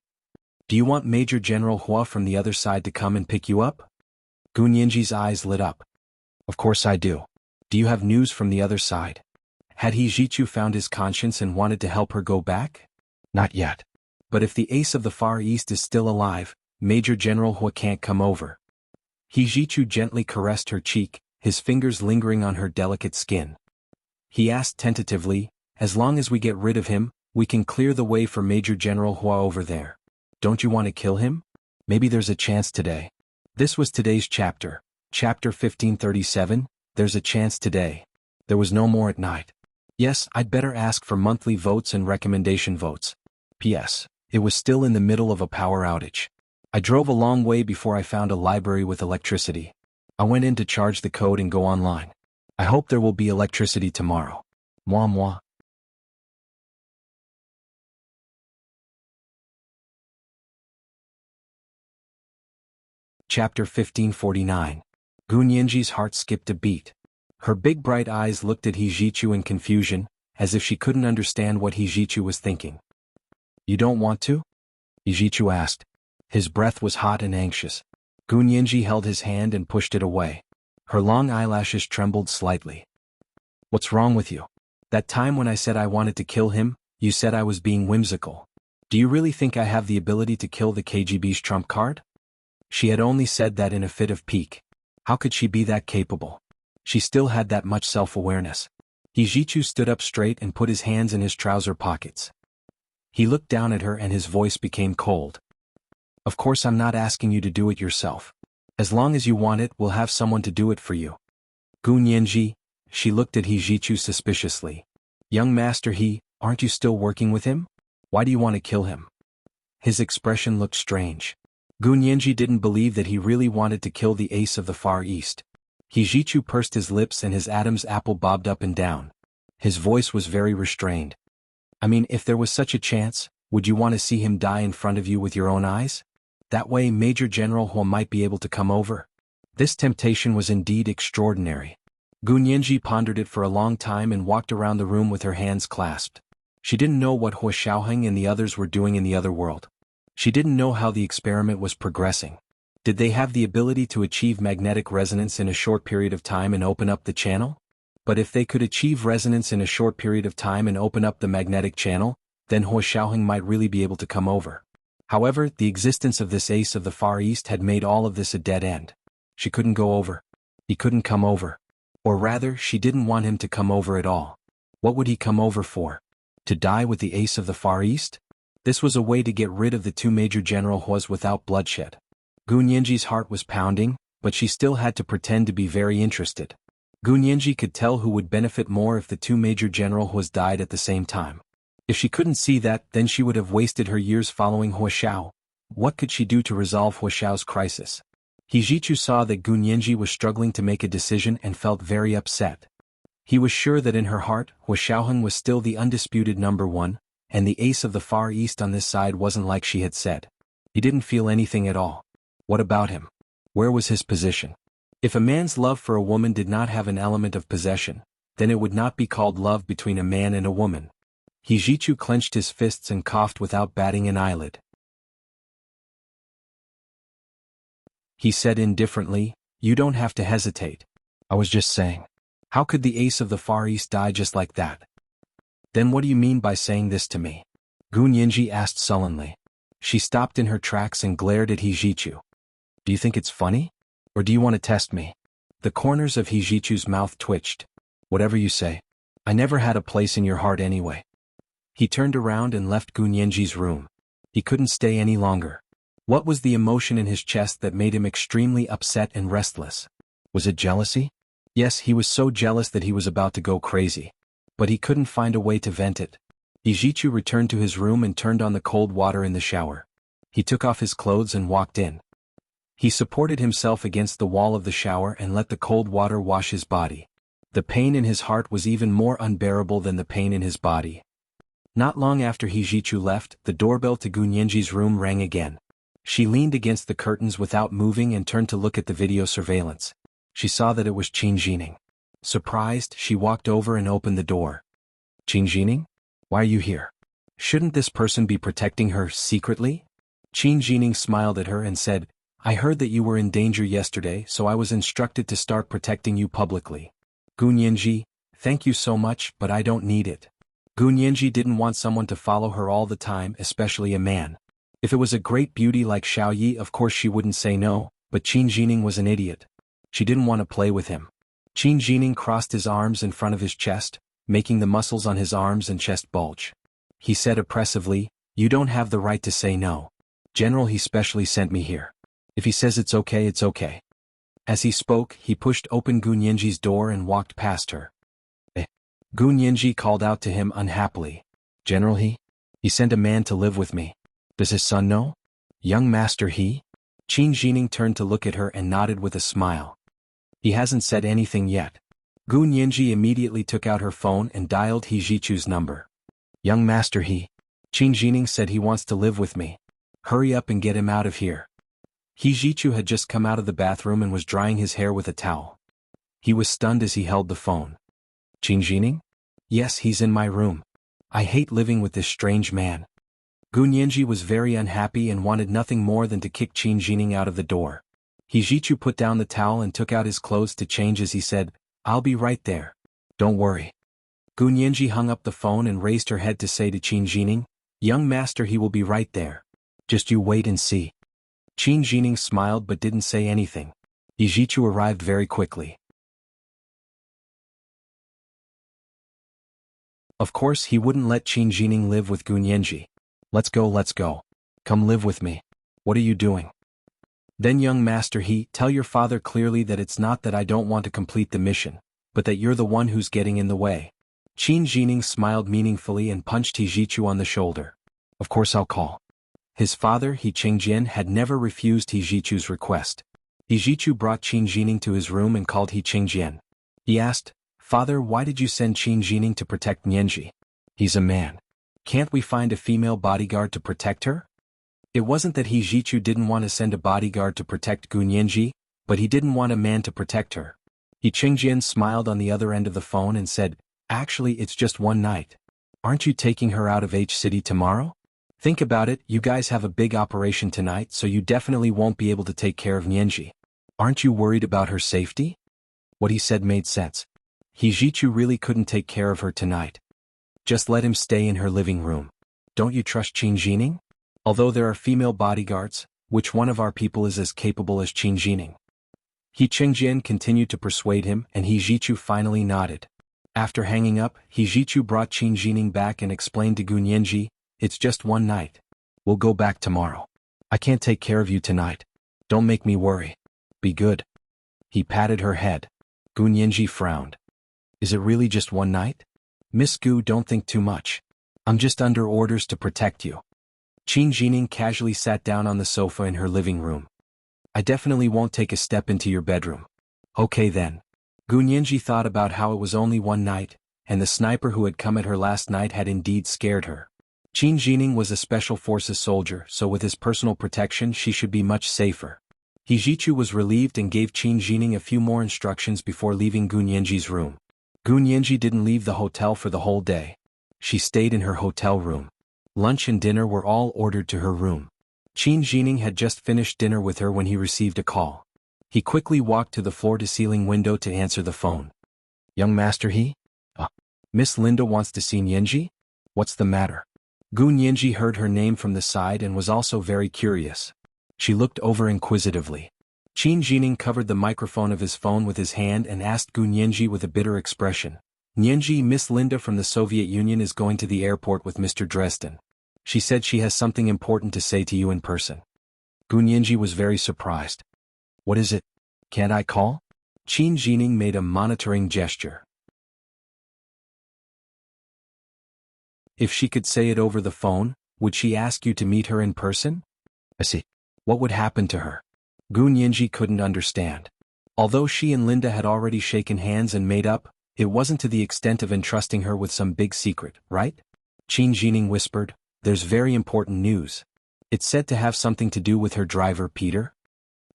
"Do you want Major General Hua from the other side to come and pick you up?" Gun Yenji's eyes lit up. "Of course I do. Do you have news from the other side?" Had Hijichu found his conscience and wanted to help her go back? Not yet. But if the ace of the Far East is still alive, Major General Hua can't come over. Hijichu gently caressed her cheek, his fingers lingering on her delicate skin. He asked tentatively, "As long as we get rid of him, we can clear the way for Major General Hua over there. Don't you want to kill him? Maybe there's a chance today." This was today's chapter. Chapter 1537, There's a Chance Today. There was no more at night. Yes, I'd better ask for monthly votes and recommendation votes. P.S. It was still in the middle of a power outage. I drove a long way before I found a library with electricity. I went in to charge the code and go online. I hope there will be electricity tomorrow. Moi moi. Chapter 1549. Gun Yenji's heart skipped a beat. Her big bright eyes looked at Hijichu in confusion, as if she couldn't understand what Hijichu was thinking. "You don't want to?" Hijichu asked. His breath was hot and anxious. Gun Yenji held his hand and pushed it away. Her long eyelashes trembled slightly. "What's wrong with you? That time when I said I wanted to kill him, you said I was being whimsical. Do you really think I have the ability to kill the KGB's trump card?" She had only said that in a fit of pique. How could she be that capable? She still had that much self-awareness. Hijichu stood up straight and put his hands in his trouser pockets. He looked down at her and his voice became cold. Of course I'm not asking you to do it yourself. As long as you want it, we'll have someone to do it for you. Gunyenji, she looked at Hijichu suspiciously. Young master aren't you still working with him? Why do you want to kill him? His expression looked strange. Gunyenji didn't believe that he really wanted to kill the ace of the Far East. Hijichu pursed his lips and his Adam's apple bobbed up and down. His voice was very restrained. I mean, if there was such a chance, would you want to see him die in front of you with your own eyes? That way Major General Huo might be able to come over. This temptation was indeed extraordinary. Gunyenji pondered it for a long time and walked around the room with her hands clasped. She didn't know what Huo Xiaoheng and the others were doing in the other world. She didn't know how the experiment was progressing. Did they have the ability to achieve magnetic resonance in a short period of time and open up the channel? But if they could achieve resonance in a short period of time and open up the magnetic channel, then Huo Xiaoheng might really be able to come over. However, the existence of this ace of the Far East had made all of this a dead end. She couldn't go over. He couldn't come over. Or rather, she didn't want him to come over at all. What would he come over for? To die with the ace of the Far East? This was a way to get rid of the two Major General Huos without bloodshed. Gunyenji's heart was pounding, but she still had to pretend to be very interested. Gunyenji could tell who would benefit more if the two Major General Huos died at the same time. If she couldn't see that, then she would have wasted her years following Huo Xiao. What could she do to resolve Huo Xiao's crisis? Hijichu saw that Gunyenji was struggling to make a decision and felt very upset. He was sure that in her heart, Huo Xiaoheng was still the undisputed number one, and the ace of the Far East on this side wasn't like she had said. He didn't feel anything at all. What about him? Where was his position? If a man's love for a woman did not have an element of possession, then it would not be called love between a man and a woman. Hijichu clenched his fists and coughed without batting an eyelid. He said indifferently, "You don't have to hesitate. I was just saying. How could the ace of the Far East die just like that?" "Then what do you mean by saying this to me?" Gunyenji asked sullenly. She stopped in her tracks and glared at Hijichu. "Do you think it's funny? Or do you want to test me?" The corners of Hijichu's mouth twitched. "Whatever you say. I never had a place in your heart anyway." He turned around and left Gunyenji's room. He couldn't stay any longer. What was the emotion in his chest that made him extremely upset and restless? Was it jealousy? Yes, he was so jealous that he was about to go crazy. But he couldn't find a way to vent it. Hijichu returned to his room and turned on the cold water in the shower. He took off his clothes and walked in. He supported himself against the wall of the shower and let the cold water wash his body. The pain in his heart was even more unbearable than the pain in his body. Not long after Hijichu left, the doorbell to Gunyenji's room rang again. She leaned against the curtains without moving and turned to look at the video surveillance. She saw that it was Qin Jining. Surprised, she walked over and opened the door. "Qin Jining? Why are you here? Shouldn't this person be protecting her secretly?" Qin Jining smiled at her and said, "I heard that you were in danger yesterday, so I was instructed to start protecting you publicly." "Gunyenji, thank you so much, but I don't need it." Gunyenji didn't want someone to follow her all the time, especially a man. If it was a great beauty like Xiao Yi, of course she wouldn't say no, but Qin Jining was an idiot. She didn't want to play with him. Qin Jining crossed his arms in front of his chest, making the muscles on his arms and chest bulge. He said oppressively, "You don't have the right to say no. General, he specially sent me here. If he says it's okay, it's okay." As he spoke, he pushed open Gunyenji's door and walked past her. Gunyenji called out to him unhappily. "General, he sent a man to live with me. Does his son know?" "Young master, he?" Qin Jining turned to look at her and nodded with a smile. "He hasn't said anything yet." Gunyenji immediately took out her phone and dialed Hijichu's number. "Young master, Qin Jining said he wants to live with me. Hurry up and get him out of here." Hijichu had just come out of the bathroom and was drying his hair with a towel. He was stunned as he held the phone. "Qin Jining? Yes, he's in my room. I hate living with this strange man." Gunyenji was very unhappy and wanted nothing more than to kick Qin Jining out of the door. Hijichu put down the towel and took out his clothes to change as he said, "I'll be right there. Don't worry." Gunyenji hung up the phone and raised her head to say to Qin Jining, "Young master, he will be right there. Just you wait and see." Qin Jining smiled but didn't say anything. Hijichu arrived very quickly. Of course he wouldn't let Qin Jining live with Gun Yanji. Let's go, let's go. Come live with me. What are you doing? Then young master tell your father clearly that it's not that I don't want to complete the mission, but that you're the one who's getting in the way. Qin Jining smiled meaningfully and punched He Jichu on the shoulder. Of course I'll call. His father, He Chengjian, had never refused He Jichu's request. He Jichu brought Qin Jining to his room and called He Chengjian. He asked, Father, why did you send Qin Jining to protect Nianji? He's a man. Can't we find a female bodyguard to protect her? It wasn't that He Jichu didn't want to send a bodyguard to protect Gun Yanji, but he didn't want a man to protect her. He Chengjian smiled on the other end of the phone and said, Actually it's just one night. Aren't you taking her out of H City tomorrow? Think about it, you guys have a big operation tonight, so you definitely won't be able to take care of Nianji. Aren't you worried about her safety? What he said made sense. He Jichu really couldn't take care of her tonight. Just let him stay in her living room. Don't you trust Qin Jining? Although there are female bodyguards, which one of our people is as capable as Qin Jining? He Chengjian continued to persuade him and He Jichu finally nodded. After hanging up, He Jichu brought Qin Jining back and explained to Gun Yanji, it's just one night. We'll go back tomorrow. I can't take care of you tonight. Don't make me worry. Be good. He patted her head. Gun Yanji frowned. Is it really just one night? Miss Gu, don't think too much. I'm just under orders to protect you. Qin Jining casually sat down on the sofa in her living room. I definitely won't take a step into your bedroom. Okay then. Gun Yanji thought about how it was only one night, and the sniper who had come at her last night had indeed scared her. Qin Jining was a special forces soldier, so with his personal protection she should be much safer. He Jichu was relieved and gave Qin Jining a few more instructions before leaving Gun Yanji's room. Gun Yanji didn't leave the hotel for the whole day. She stayed in her hotel room. Lunch and dinner were all ordered to her room. Qin Jining had just finished dinner with her when he received a call. He quickly walked to the floor-to-ceiling window to answer the phone. Young master Miss Linda wants to see Nianji? What's the matter? Gun Yanji heard her name from the side and was also very curious. She looked over inquisitively. Qin Jining covered the microphone of his phone with his hand and asked Gun Yanji with a bitter expression. Nianji, Miss Linda from the Soviet Union is going to the airport with Mr. Dresden. She said she has something important to say to you in person. Gun Yanji was very surprised. What is it? Can't I call? Qin Jining made a monitoring gesture. If she could say it over the phone, would she ask you to meet her in person? I see. What would happen to her? Gun Yanji couldn't understand. Although she and Linda had already shaken hands and made up, it wasn't to the extent of entrusting her with some big secret, right? Qin Jining whispered, There's very important news. It's said to have something to do with her driver Peter.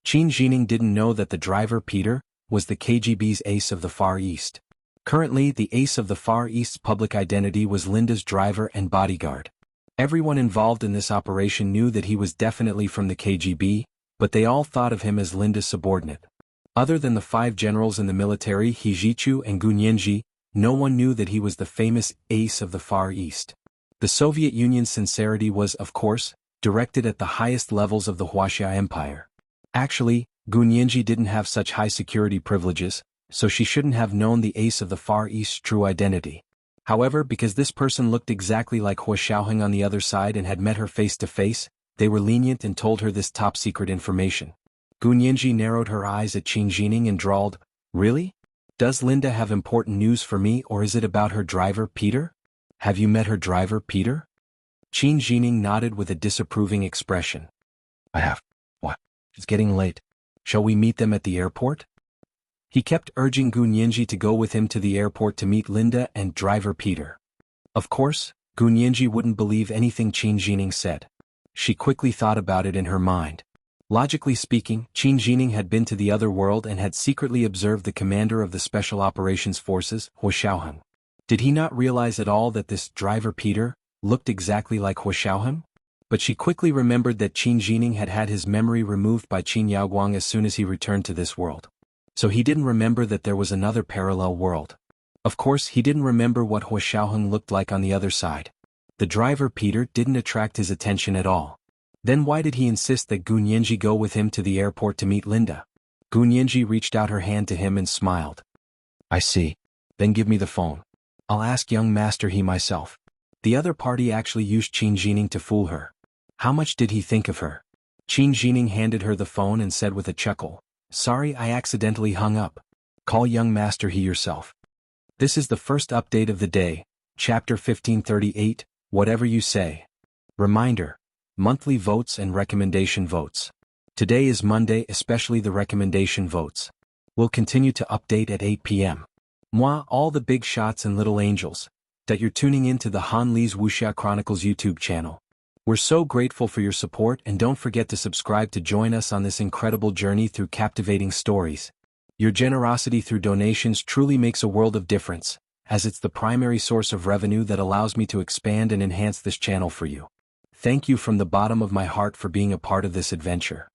Qin Jining didn't know that the driver Peter was the KGB's ace of the Far East. Currently, the ace of the Far East's public identity was Linda's driver and bodyguard. Everyone involved in this operation knew that he was definitely from the KGB, but they all thought of him as Linda's subordinate. Other than the 5 generals in the military, He Jichu and Gun Yanji, no one knew that he was the famous ace of the Far East. The Soviet Union's sincerity was, of course, directed at the highest levels of the Wuxia Empire. Actually, Gun Yanji didn't have such high security privileges, so she shouldn't have known the ace of the Far East's true identity. However, because this person looked exactly like Hua Xiaoheng on the other side and had met her face to face, they were lenient and told her this top-secret information. Gun Yanji narrowed her eyes at Qin Jining and drawled, Really? Does Linda have important news for me, or is it about her driver, Peter? Have you met her driver, Peter? Qin Jining nodded with a disapproving expression. I have. What? It's getting late. Shall we meet them at the airport? He kept urging Gun Yanji to go with him to the airport to meet Linda and driver Peter. Of course, Gun Yanji wouldn't believe anything Qin Jining said. She quickly thought about it in her mind. Logically speaking, Qin Jining had been to the other world and had secretly observed the commander of the Special Operations Forces, Hua Xiaoheng. Did he not realize at all that this driver Peter looked exactly like Hua Xiaoheng? But she quickly remembered that Qin Jining had had his memory removed by Qin Yaoguang as soon as he returned to this world. So he didn't remember that there was another parallel world. Of course, he didn't remember what Hua Xiaoheng looked like on the other side. The driver Peter didn't attract his attention at all. Then why did he insist that Gun Yanji go with him to the airport to meet Linda? Gun Yanji reached out her hand to him and smiled. I see. Then give me the phone. I'll ask young master he myself. The other party actually used Qin Jining to fool her. How much did he think of her? Qin Jining handed her the phone and said with a chuckle, "Sorry, I accidentally hung up. Call young master he yourself." This is the first update of the day, chapter 1538, whatever you say. Reminder: monthly votes and recommendation votes. Today is Monday, especially the recommendation votes. We'll continue to update at 8 p.m. Moi, all the big shots and little angels, that you're tuning in to the Han Li's Wuxia Chronicles YouTube channel. We're so grateful for your support, and don't forget to subscribe to join us on this incredible journey through captivating stories. Your generosity through donations truly makes a world of difference, as it's the primary source of revenue that allows me to expand and enhance this channel for you. Thank you from the bottom of my heart for being a part of this adventure.